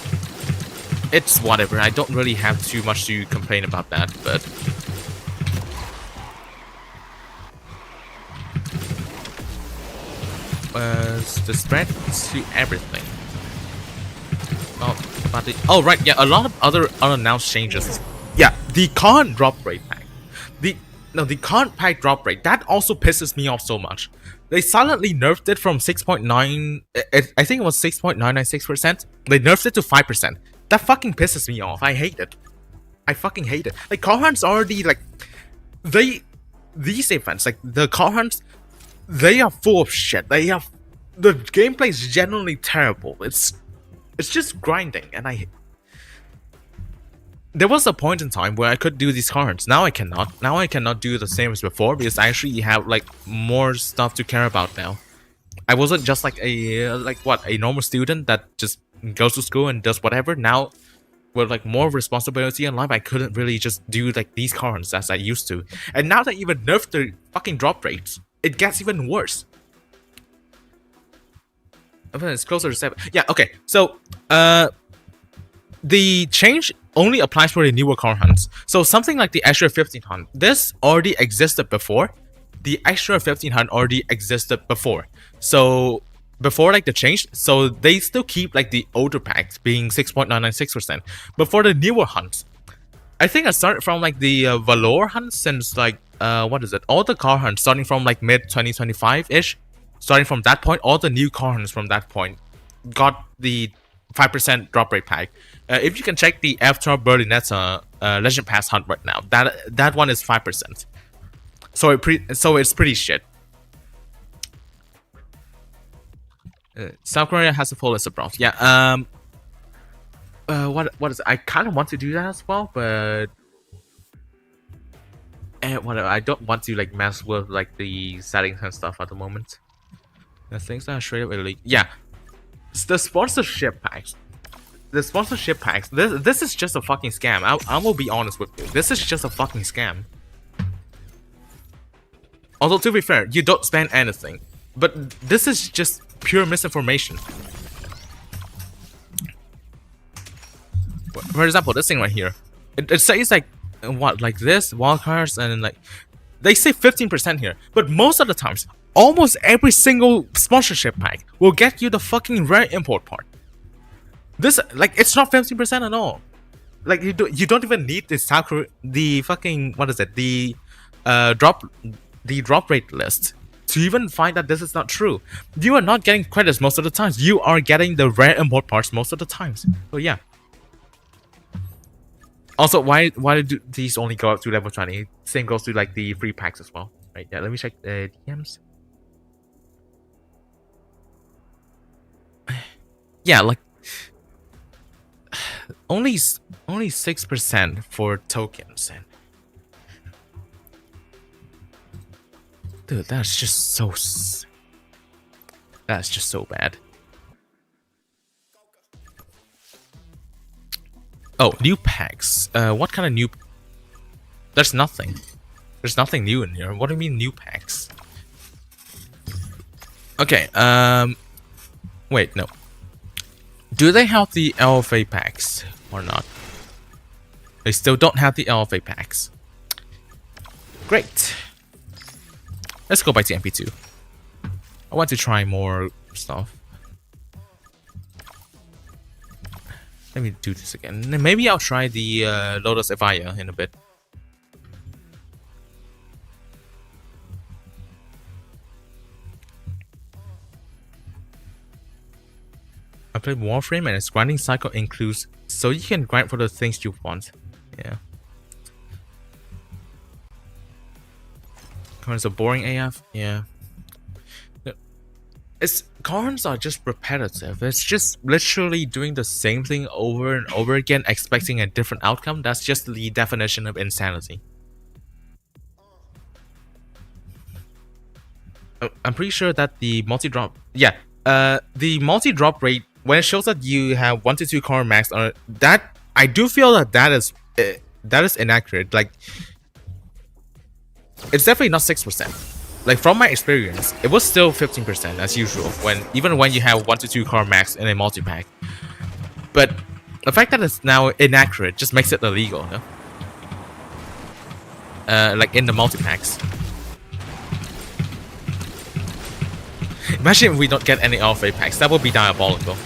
it's whatever. I don't really have too much to complain about that, but the spread to everything. Oh right, yeah, a lot of other unannounced changes. Yeah, the con drop rate pack. The con pack drop rate, that also pisses me off so much. They silently nerfed it from 6.9, I think it was 6.996%. They nerfed it to 5%. That fucking pisses me off. I hate it. I fucking hate it. Like, car hunts already, like, these events, like, the car hunts, they are full of shit. The gameplay is generally terrible. It's just grinding, and there was a point in time where I could do these car hunts. Now I cannot. Now I cannot do the same as before because I actually have like more stuff to care about now. I wasn't just like a normal student that just goes to school and does whatever. Now with like more responsibility in life, I couldn't really just do like these car hunts as I used to. And now they even nerfed the fucking drop rates. It gets even worse. It's closer to 7. Yeah, okay. So the change only applies for the newer car hunts. So something like the extra 15 hunt, this already existed before. The extra 15 hunt already existed before. So before like the change, so they still keep like the older packs being 6.996%. But for the newer hunts, I think I started from like the Valor hunt since like what is it? All the car hunts starting from like mid 2025-ish. Starting from that point, all the new car hunts from that point got the 5% drop rate pack. If you can check the F-Star Berlinetta Legend Pass hunt right now, that one is 5%. So it's pretty shit. South Korea has a full list of bronze. Yeah. What is it? I kind of want to do that as well, but whatever. I don't want to like mess with like the settings and stuff at the moment. The things are straight up illegal. Yeah. The sponsorship packs. The sponsorship packs. This is just a fucking scam. I will be honest with you. This is just a fucking scam. Although to be fair, you don't spend anything, but this is just pure misinformation. For example, this thing right here, it says like what, like this wildcards, and then like they say 15% here, but most of the times, almost every single sponsorship pack will get you the fucking rare import part. This like it's not 15% at all. Like you don't even need the fucking what is it, the drop rate list to even find that this is not true. You are not getting credits most of the times. You are getting the rare import parts most of the times. So yeah. Also, why do these only go up to level 20? Same goes to like the free packs as well. Right? Yeah. Let me check the DMs. Yeah, like only 6% for tokens, and dude, that's just so bad. Oh, new packs. What kind of new? There's nothing. There's nothing new in here. What do you mean new packs? Okay. Wait, no. Do they have the LFA packs or not? They still don't have the LFA packs. Great. Let's go back to MP2. I want to try more stuff. Let me do this again. Maybe I'll try the Lotus Evaya in a bit. I played Warframe and its grinding cycle includes, so you can grind for the things you want. Yeah. Cards are boring AF. Yeah. Cards are just repetitive. It's just literally doing the same thing over and over again, expecting a different outcome. That's just the definition of insanity. I'm pretty sure that the multi-drop... Yeah. The multi-drop rate, when it shows that you have 1 to 2 card max on it, that I do feel that is inaccurate. Like, it's definitely not 6%. Like from my experience, it was still 15% as usual even when you have 1 to 2 card max in a multi pack. But the fact that it's now inaccurate just makes it illegal, no? Like in the multi packs. Imagine if we don't get any LFA packs. That would be diabolical.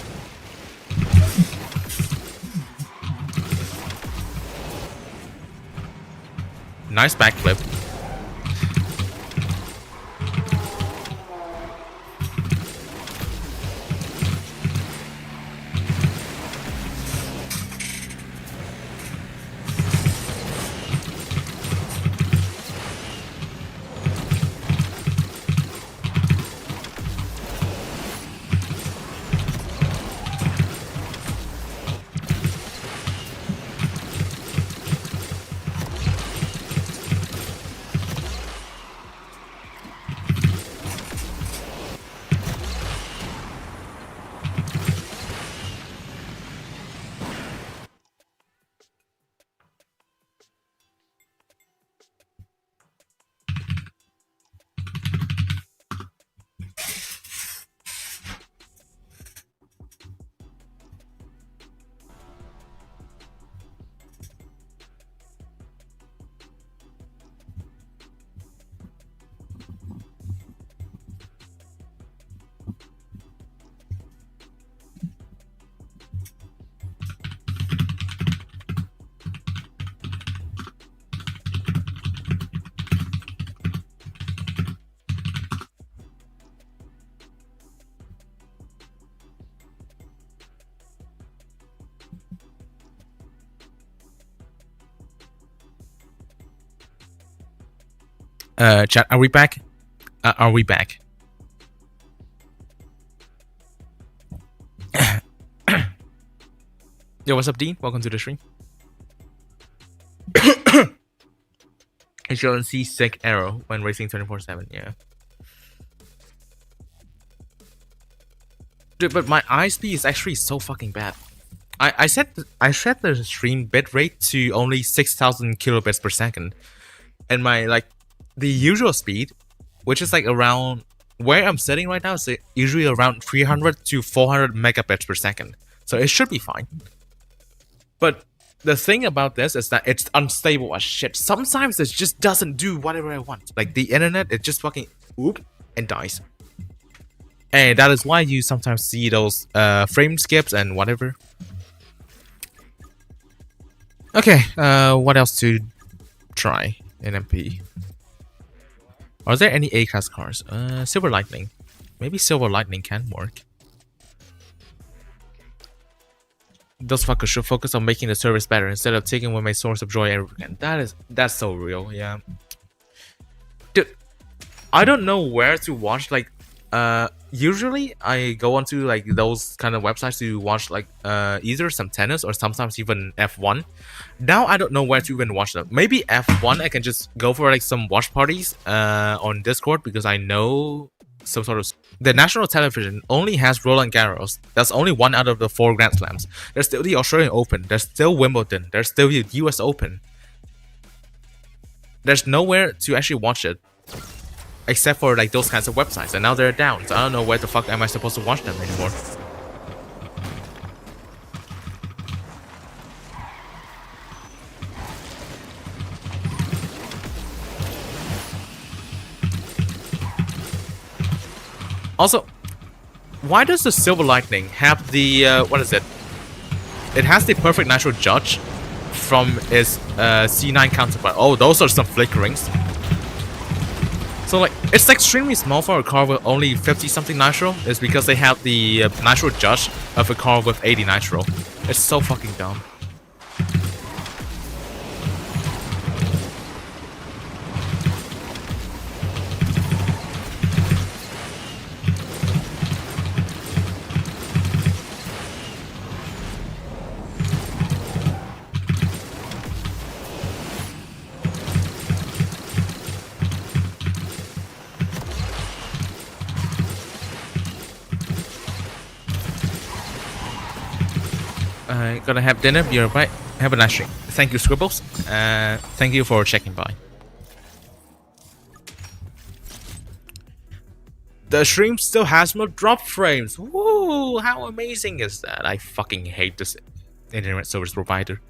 Nice backflip. Chat, are we back? Are we back? Yo, what's up, Dean? Welcome to the stream. You shouldn't see sick arrow when racing 24/7. Yeah. Dude, but my eye speed is actually so fucking bad. I set the stream bitrate to only 6,000 kilobits per second, and my the usual speed, which is like around where I'm sitting right now, is usually around 300 to 400 megabits per second. So it should be fine. But the thing about this is that it's unstable as shit. Sometimes it just doesn't do whatever I want. Like the internet, it just fucking oop and dies. And that is why you sometimes see those frame skips and whatever. Okay, what else to try in MP? Are there any A-class cars? Silver Lightning. Maybe Silver Lightning can work. Those fuckers should focus on making the service better instead of taking away my source of joy every weekend. That's so real, yeah. Dude, I don't know where to watch, like, usually I go onto like those kind of websites to watch like either some tennis or sometimes even F1. Now I don't know where to even watch them. Maybe F1 I can just go for like some watch parties on Discord because I know some sort of... The national television only has Roland Garros. That's only one out of the 4 Grand Slams. There's still the Australian Open. There's still Wimbledon. There's still the US Open. There's nowhere to actually watch it except for like those kinds of websites, and now they're down, so I don't know where the fuck am I supposed to watch them anymore. Also, why does the Silver Lightning have the what is it? It has the perfect natural judge from its C9 counterpart. Oh, those are some flickerings. So like, it's extremely small for a car with only 50 something nitro. It's because they have the natural judge of a car with 80 nitro. It's so fucking dumb. Gonna have dinner, be right. Have a nice stream. Thank you, Scribbles. Thank you for checking by. The stream still has no drop frames. Woo! How amazing is that? I fucking hate this internet service provider.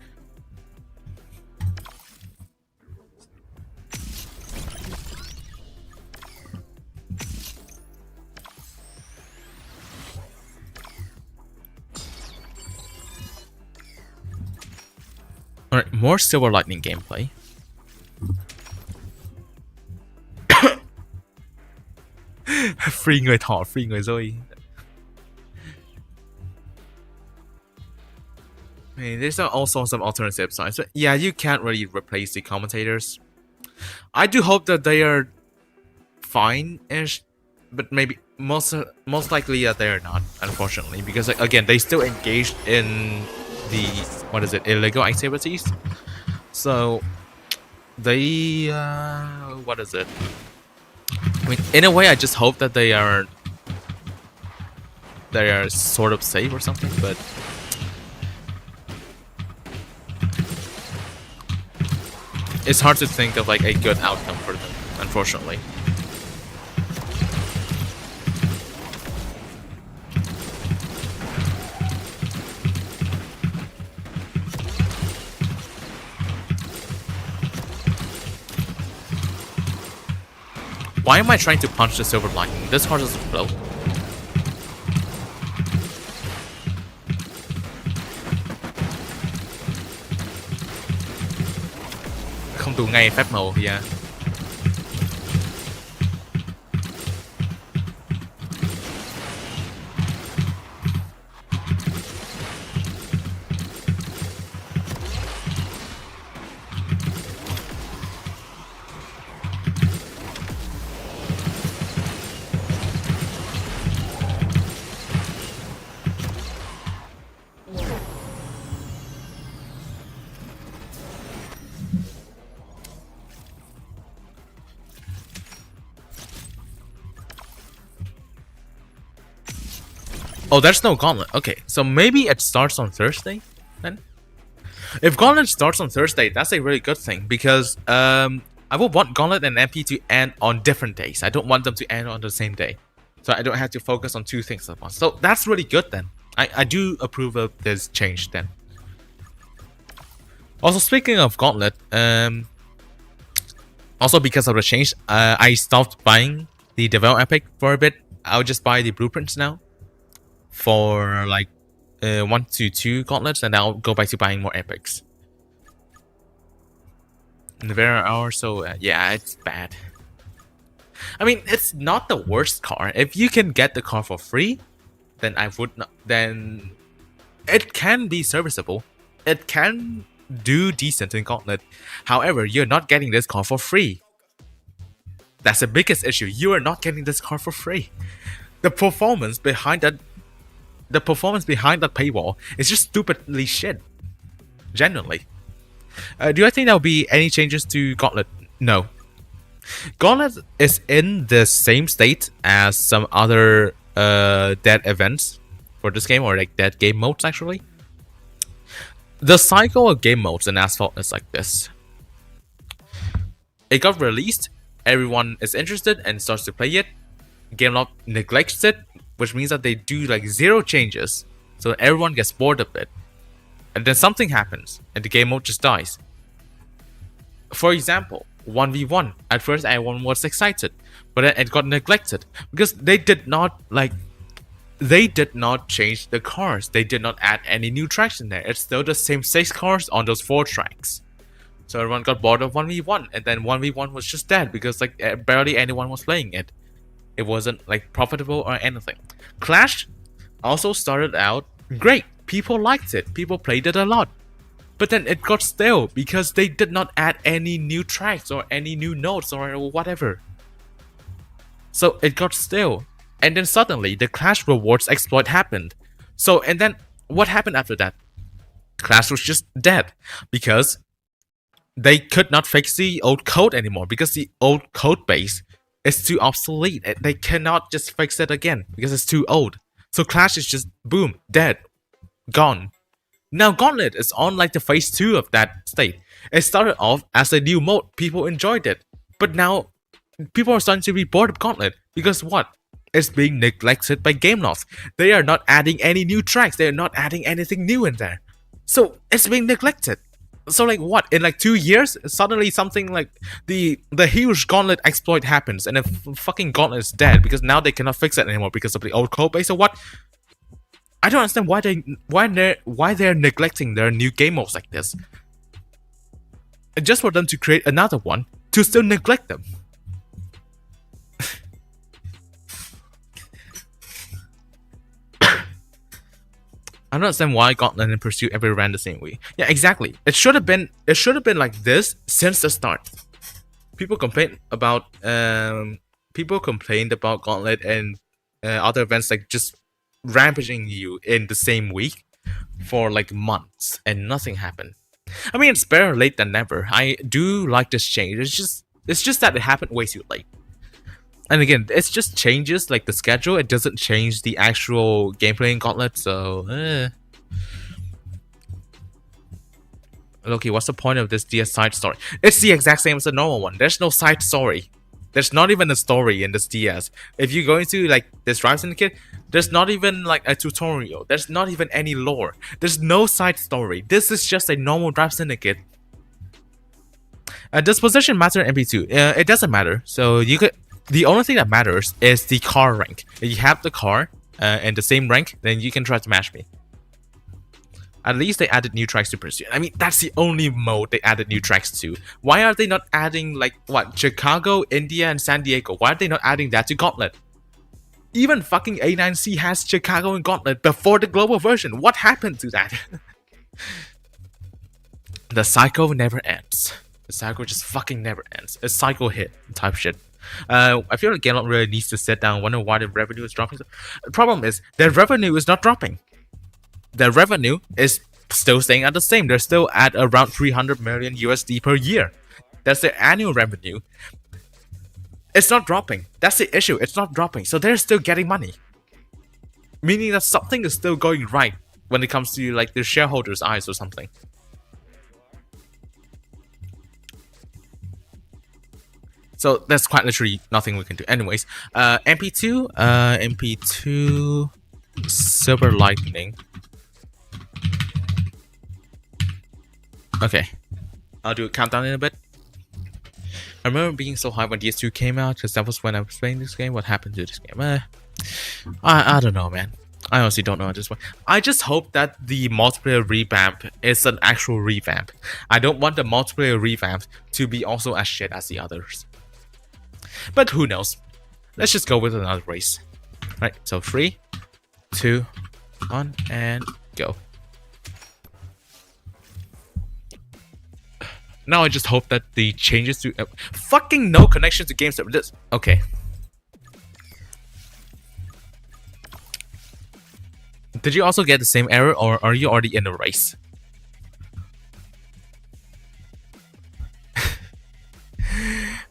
Alright, more Silver Lightning gameplay. Free người thỏ, free người rơi. I mean, there's also some alternative sides. But yeah, you can't really replace the commentators. I do hope that they are fine-ish, but maybe most likely they are not, unfortunately, because again, they still engaged in the illegal activities. So they what is it? I mean, in a way, I just hope that they are sort of safe or something, but it's hard to think of like a good outcome for them, unfortunately. Why am I trying to punch the Silver Lightning? This card doesn't blow. Không đủ ngay phép màu, yeah. Oh, there's no Gauntlet. Okay, so maybe it starts on Thursday then? If Gauntlet starts on Thursday, that's a really good thing because I would want Gauntlet and MP to end on different days. I don't want them to end on the same day. So I don't have to focus on two things at once. So that's really good then. I do approve of this change then. Also, speaking of Gauntlet, also because of the change, I stopped buying the Devel Epic for a bit. I'll just buy the blueprints now for like 1 to 2 gauntlets, and I'll go back to buying more epics. Nevera R, so yeah, it's bad. I mean, it's not the worst car. If you can get the car for free, then I would not. Then it can be serviceable. It can do decent in Gauntlet. However, you're not getting this car for free. That's the biggest issue. You are not getting this car for free. The performance behind that paywall is just stupidly shit. Genuinely. Do I think there'll be any changes to Gauntlet? No. Gauntlet is in the same state as some other dead events for this game, or like dead game modes actually. The cycle of game modes in Asphalt is like this. It got released, everyone is interested and starts to play it. GameLoft neglects it, which means that they do like 0 changes, so everyone gets bored of it. And then something happens, and the game mode just dies. For example, 1v1. At first everyone was excited, but then it got neglected because they did not change the cars. They did not add any new tracks in there. It's still the same 6 cars on those 4 tracks. So everyone got bored of 1v1, and then 1v1 was just dead because like barely anyone was playing it. It wasn't like profitable or anything. Clash also started out great. People liked it. People played it a lot. But then it got stale because they did not add any new tracks or any new notes or whatever. So it got stale. And then suddenly the Clash rewards exploit happened. So and then what happened after that? Clash was just dead because they could not fix the old code anymore because the old code base is too obsolete. They cannot just fix it again because it's too old. So Clash is just boom, dead, gone. Now Gauntlet is on like the phase 2 of that state. It started off as a new mode, people enjoyed it. But now people are starting to be bored of Gauntlet because what? It's being neglected by GameLoft. They are not adding any new tracks, they are not adding anything new in there. So it's being neglected. So like what? In like 2 years, suddenly something like the huge Gauntlet exploit happens and the fucking Gauntlet is dead because now they cannot fix it anymore because of the old code base or what? I don't understand why they're neglecting their new game modes like this. And just for them to create another one to still neglect them. I don't understand why Gauntlet and Pursuit ever ran the same way. Yeah, exactly. It should have been like this since the start. People complained about Gauntlet and other events like just rampaging you in the same week for like months and nothing happened. I mean, it's better late than never. I do like this change. It's just that it happened way too late. And again, it's just changes like the schedule. It doesn't change the actual gameplay in Gauntlet, so Okay, what's the point of this DS side story? It's the exact same as the normal one. There's no side story. There's not even a story in this DS. If you go into like this Drive Syndicate, there's not even like a tutorial. There's not even any lore. There's no side story. This is just a normal Drive Syndicate. Does position matter in MP2? It doesn't matter. So you could. The only thing that matters is the car rank. If you have the car in the same rank, then you can try to match me. At least they added new tracks to Pursuit. I mean, that's the only mode they added new tracks to. Why are they not adding, like, what, Chicago, India, and San Diego? Why are they not adding that to Gauntlet? Even fucking A9C has Chicago and Gauntlet before the global version. What happened to that? The cycle never ends. The cycle just fucking never ends. A cycle hit type shit. I feel like GameLoft really needs to sit down and wonder why the revenue is dropping. The problem is, their revenue is not dropping. Their revenue is still staying at the same. They're still at around 300 million USD per year. That's their annual revenue. It's not dropping. That's the issue. It's not dropping. So they're still getting money. meaning that something is still going right when it comes to like the shareholders' eyes or something. So that's quite literally nothing we can do. Anyways, MP2 Silver Lightning. Okay, I'll do a countdown in a bit. I remember being so hyped when DS2 came out because that was when I was playing this game. What happened to this game? I don't know, man. I honestly don't know at this point. I just hope that the multiplayer revamp is an actual revamp. I don't want the multiplayer revamp to be also as shit as the others. But who knows? Let's just go with another race. Right, so 3, 2, 1, and go. Now I just hope that the changes to fucking no connection to games that this. Okay. Did you also get the same error, or are you already in the race?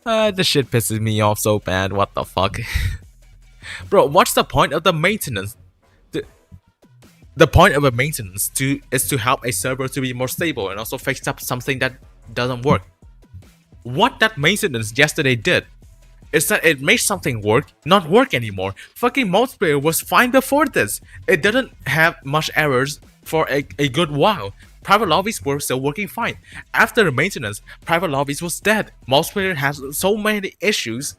This shit pisses me off so bad. What the fuck? Bro, what's the point of the maintenance? The point of a maintenance is to help a server to be more stable and also fix up something that doesn't work. What that maintenance yesterday did is that it made something not work anymore. Fucking multiplayer was fine before this. It didn't have much errors for a good while. Private lobbies were still working fine. After the maintenance, private lobbies was dead. Multiplayer has so many issues.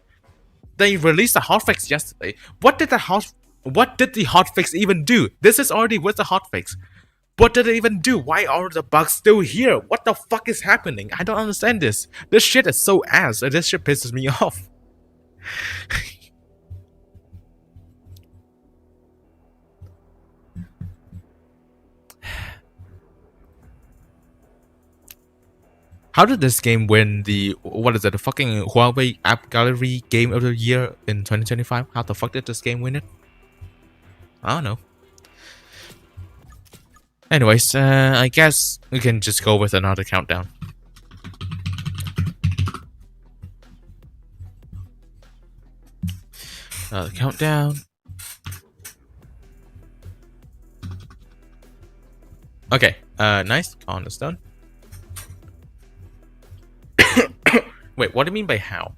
They released a hotfix yesterday. What did the hotfix even do? This is already with the hotfix. What did it even do? Why are the bugs still here? What the fuck is happening? I don't understand this. This shit is so ass. This shit pisses me off. How did this game win the, the fucking Huawei App Gallery Game of the Year in 2025? How the fuck did this game win it? I don't know. Anyways, I guess we can just go with another countdown. Another countdown. Okay, nice. On is done. Wait, what do you mean by how?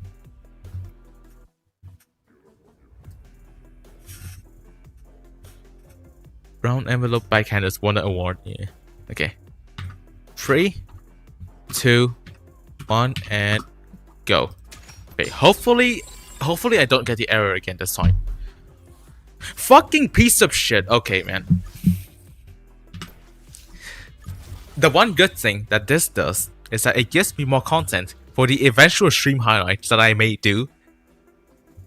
Brown envelope backhand has won an award. Yeah. Okay. 3, 2, 1, and go. Okay, hopefully I don't get the error again this time. Fucking piece of shit. Okay, man. The one good thing that this does is that it gives me more content for the eventual stream highlights that I may do.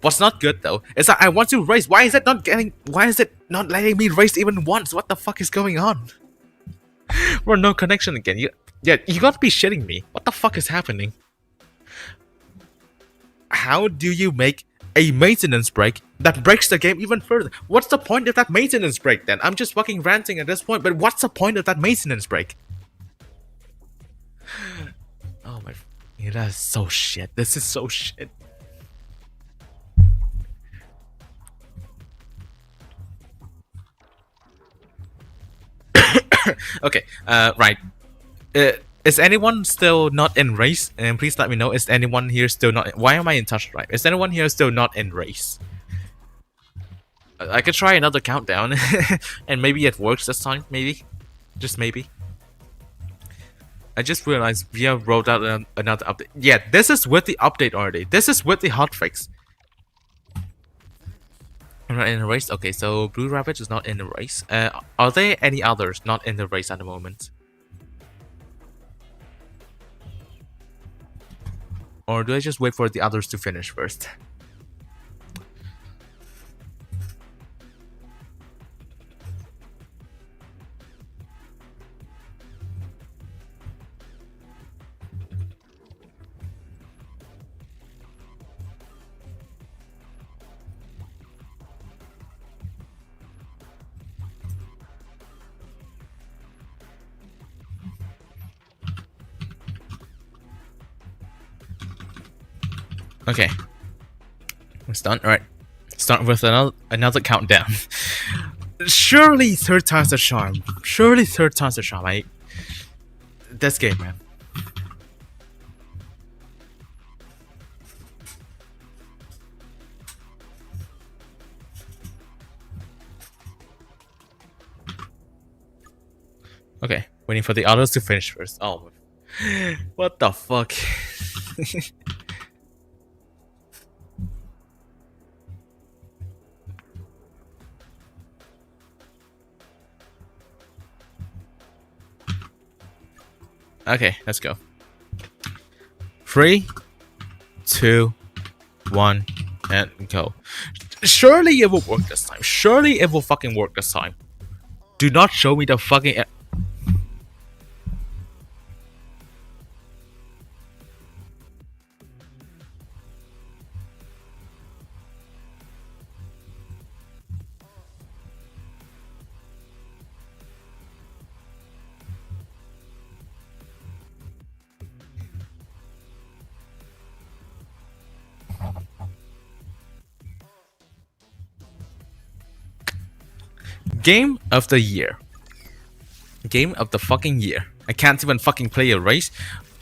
What's not good though is that I want to race. Why is it not letting me race even once? What the fuck is going on? We're no connection again. You gotta be shitting me. What the fuck is happening? How do you make a maintenance break that breaks the game even further? What's the point of that maintenance break then? I'm just fucking ranting at this point, but what's the point of that maintenance break? Oh my, yeah, that is so shit. This is so shit. Okay, right. Is anyone still not in race? And please let me know. Is anyone here still not? Why am I in touch drive? Is anyone here still not in race? I could try another countdown, and maybe it works this time. Maybe, just maybe. I just realized we have rolled out another update. Yeah, this is with the update already. This is with the hotfix. I'm not in a race. Okay, so Blue Rabbit is not in the race. Are there any others not in the race at the moment? Or do I just wait for the others to finish first? Okay, it's done. All right, start with another countdown. Surely third time's a charm. Surely third time's a charm. This game, man. Okay, waiting for the others to finish first. Oh, what the fuck? Okay, let's go. 3, 2, 1, and go. Surely it will work this time. Surely it will fucking work this time. Do not show me the fucking... Game of the year. Game of the fucking year. I can't even fucking play a race.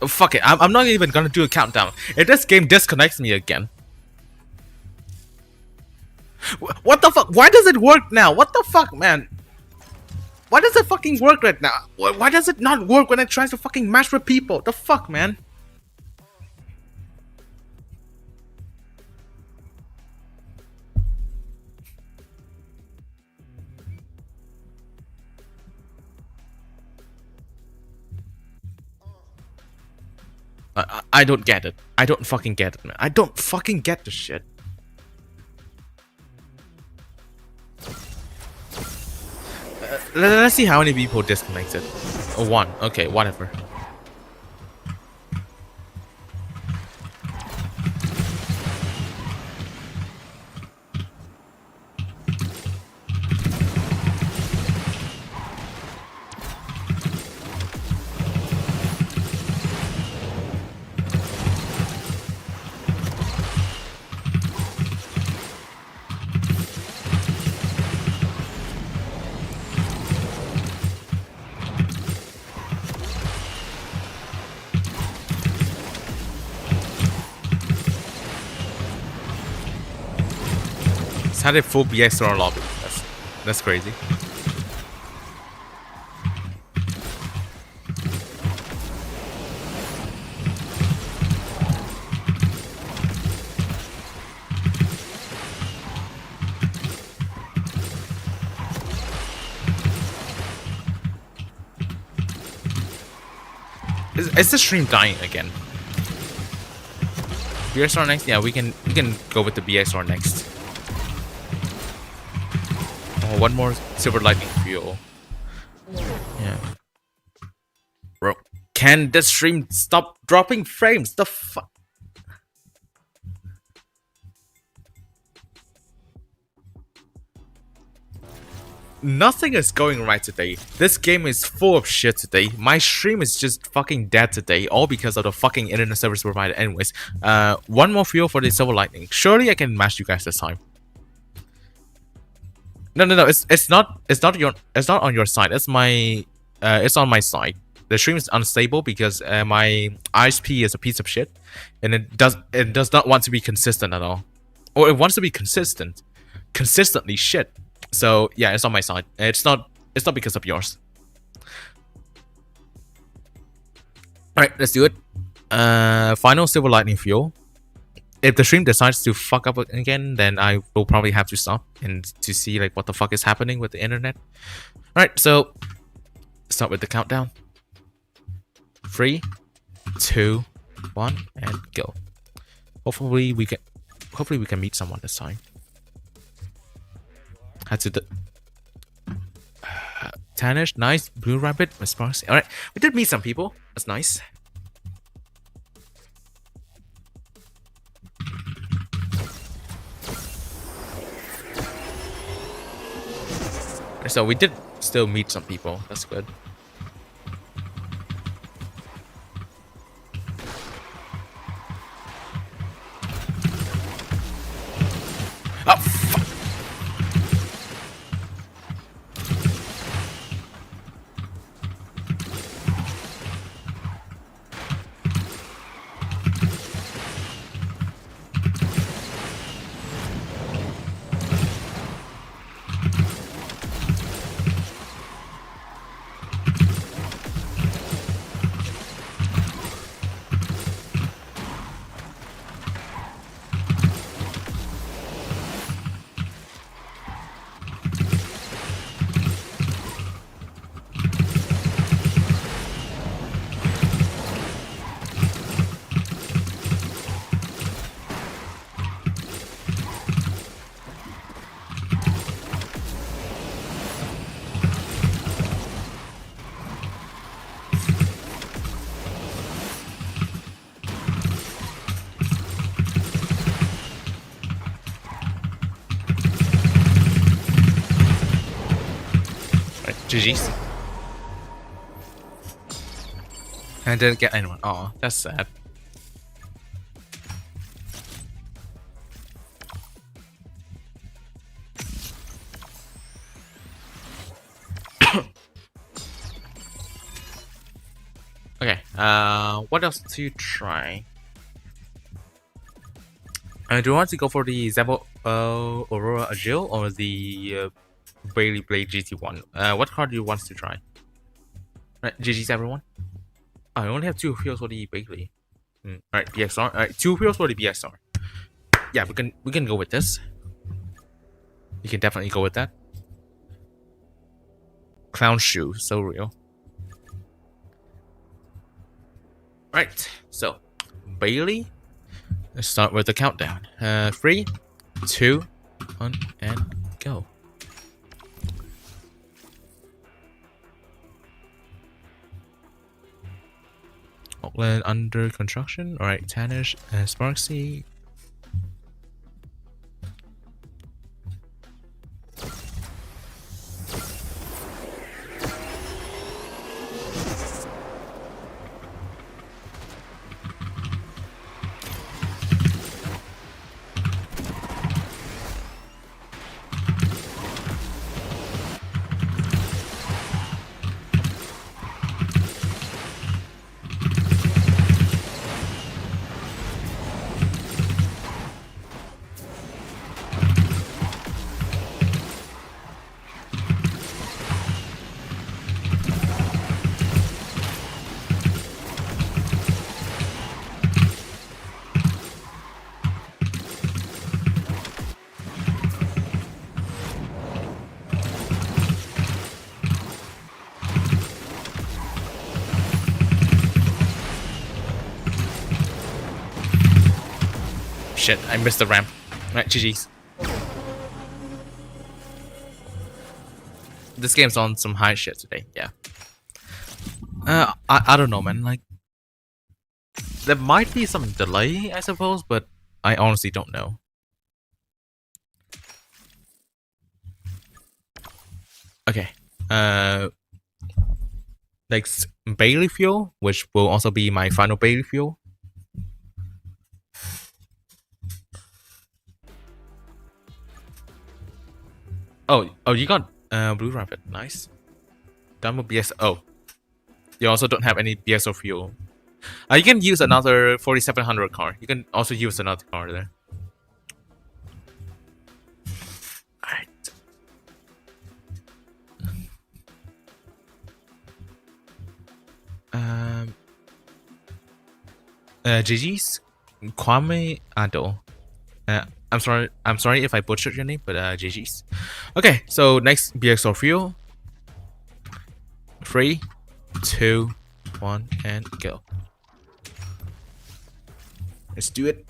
Oh, fuck it. I'm not even gonna do a countdown. If this game disconnects me again. What the fuck? Why does it work now? What the fuck, man? Why does it fucking work right now? Why does it not work when it tries to fucking match with people? The fuck, man? I don't get it. I don't fucking get it, man. I don't fucking get the shit. Let's see how many people disconnected. Oh, 1. Okay, whatever. Had a full BX lobby. That's crazy. Is the stream dying again? BSR next? Yeah, we can go with the BSR next. Oh, one more silver lightning fuel. Yeah. Bro, can the stream stop dropping frames? The fuck? Nothing is going right today. This game is full of shit today. My stream is just fucking dead today, all because of the fucking internet service provider. Anyways, one more fuel for the silver lightning. Surely I can match you guys this time. No. It's not on your side. It's on my side. The stream is unstable because my ISP is a piece of shit, and it does not want to be consistent at all, or it wants to be consistently shit. So yeah, it's on my side. It's not because of yours. All right, let's do it. Final silver lightning fuel. If the stream decides to fuck up again, then I will probably have to stop and to see like what the fuck is happening with the internet. Alright, so start with the countdown. 3, 2, 1, and go. Hopefully we can meet someone this time. Had to Tanish, nice. Blue Rabbit, Miss Sparks. Alright, we did meet some people. That's nice. So we did still meet some people. That's good. Oh, fuck. GG's. And I didn't get anyone. Oh, that's sad. Okay, what else to try? Do you want to go for the Xevo Aurora Agile or the Bailey Blade GT1? What card do you want to try? Right, GG's everyone. I only have 2 heals for the Bailey. Alright, BXR. Alright, 2 heals for the BXR. Yeah, we can go with this. We can definitely go with that. Clown shoe, so real. Right, so Bailey. Let's start with the countdown. 3, 2, 1, and go. Auckland under construction. Alright, Tannish, Sparksy. Shit, I missed the ramp. Right, GG's. This game's on some high shit today, yeah. I don't know, man. Like, there might be some delay, I suppose, but I honestly don't know. Okay. Next, Bailey fuel, which will also be my final Bailey fuel. Oh, you got Blue Rapid, nice. Done with BS. Oh, you also don't have any BSO fuel. You can use another 4700 card. You can also use another card there. Alright. GG's QuanTheAznFrog. I'm sorry if I butchered your name, but GG's. Okay, so next BXR fuel. 3, 2, 1, and go. Let's do it.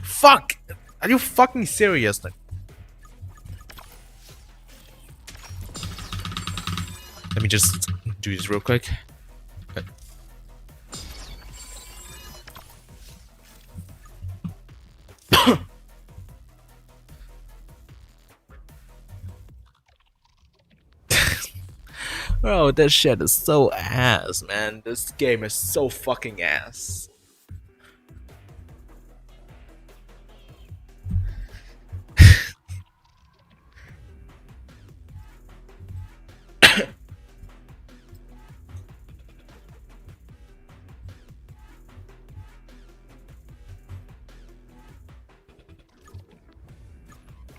Fuck! Are you fucking serious? Let me just do this real quick. Bro, this shit is so ass, man. This game is so fucking ass.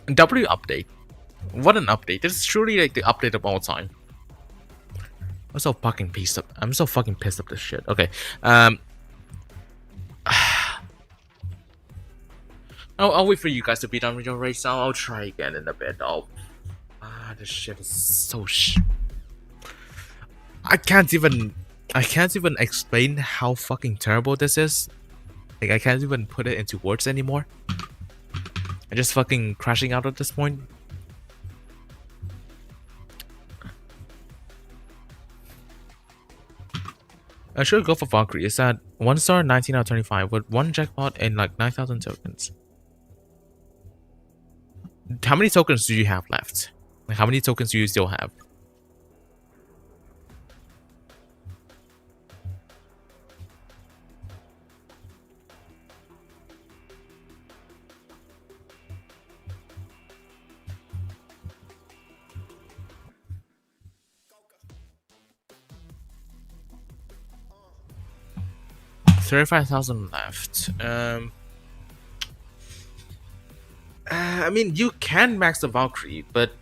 W update. What an update. This is truly like the update of all time. I'm so fucking pissed up. I'm so fucking pissed up this shit. Okay. I'll wait for you guys to be done with your race. I'll try again in a bit. This shit is so I can't even explain how fucking terrible this is. Like, I can't even put it into words anymore. I'm just fucking crashing out at this point. I should go for Valkyrie. It's at 1 star, 19 out of 25 with 1 jackpot and like 9,000 tokens. How many tokens do you have left? Like, how many tokens do you still have? $35,000 left. I mean, you can max the Valkyrie, but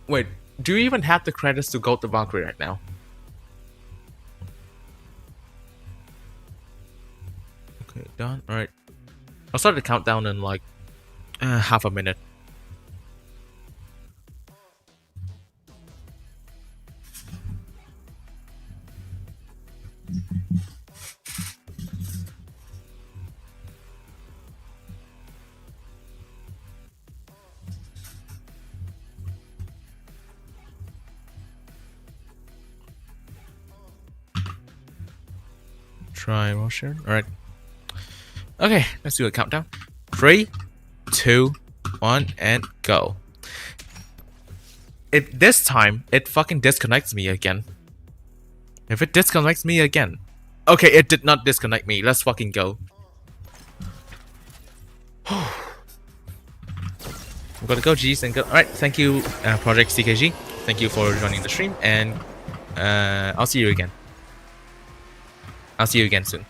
wait, do you even have the credits to gold the Valkyrie right now? Okay, done. All right, I'll start the countdown in like half a minute. Try motion. All right. Okay, let's do a countdown. 3, 2, 1, and go. This time it fucking disconnects me again. If it disconnects me again. Okay, it did not disconnect me. Let's fucking go. I'm gonna go G's and go. Alright, thank you, Project CKG. Thank you for joining the stream, and I'll see you again. I'll see you again soon.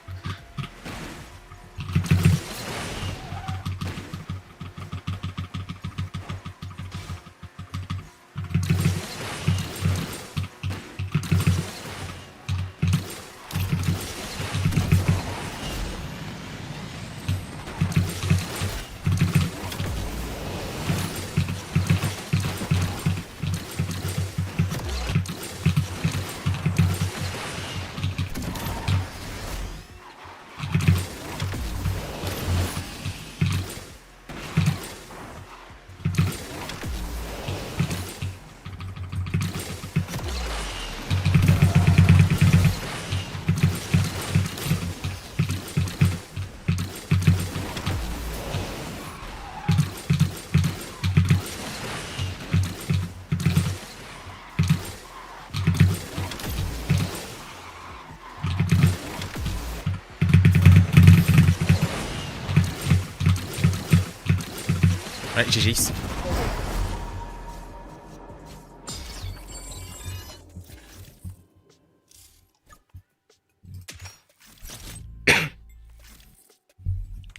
Right, GG's.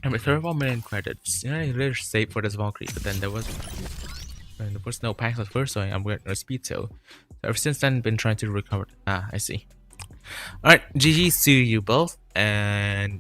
I'm at 31 million credits. You know, I really saved for this Valkyrie, but then there was no packs at first, so I'm going to speed so ever since then, been trying to recover. Ah, I see. Alright, GG's to you both, and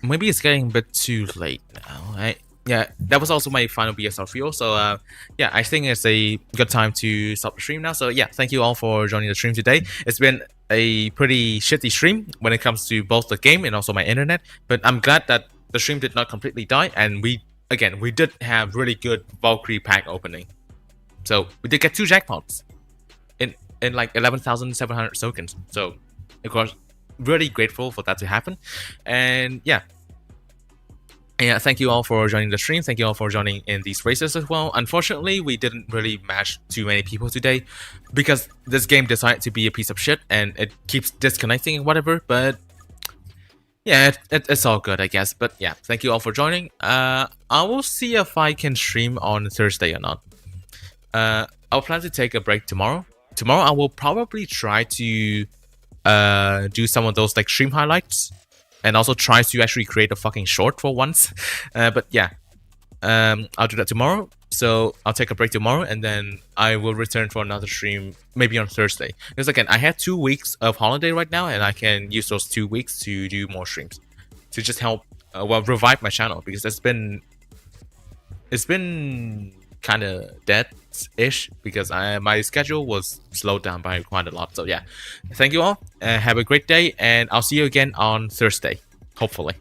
maybe it's getting a bit too late now, right? Yeah, that was also my final BSR fuel, so yeah, I think it's a good time to stop the stream now. So yeah, thank you all for joining the stream today. It's been a pretty shitty stream when it comes to both the game and also my internet, but I'm glad that the stream did not completely die, and we did have really good Valkyrie pack opening. So we did get 2 jackpots in like 11,700 tokens. So of course, really grateful for that to happen, and yeah. Yeah, thank you all for joining the stream. Thank you all for joining in these races as well. Unfortunately, we didn't really match too many people today because this game decided to be a piece of shit and it keeps disconnecting and whatever. But yeah, it's all good, I guess. But yeah, thank you all for joining. I will see if I can stream on Thursday or not. I'll plan to take a break tomorrow. Tomorrow, I will probably try to do some of those like stream highlights. And also try to actually create a fucking short for once. But yeah, I'll do that tomorrow. So I'll take a break tomorrow and then I will return for another stream maybe on Thursday. Because again, I had 2 weeks of holiday right now and I can use those 2 weeks to do more streams. To just help, revive my channel. Because it's been kind of dead-ish because my schedule was slowed down by quite a lot. So yeah, thank you all, have a great day, and I'll see you again on Thursday, hopefully.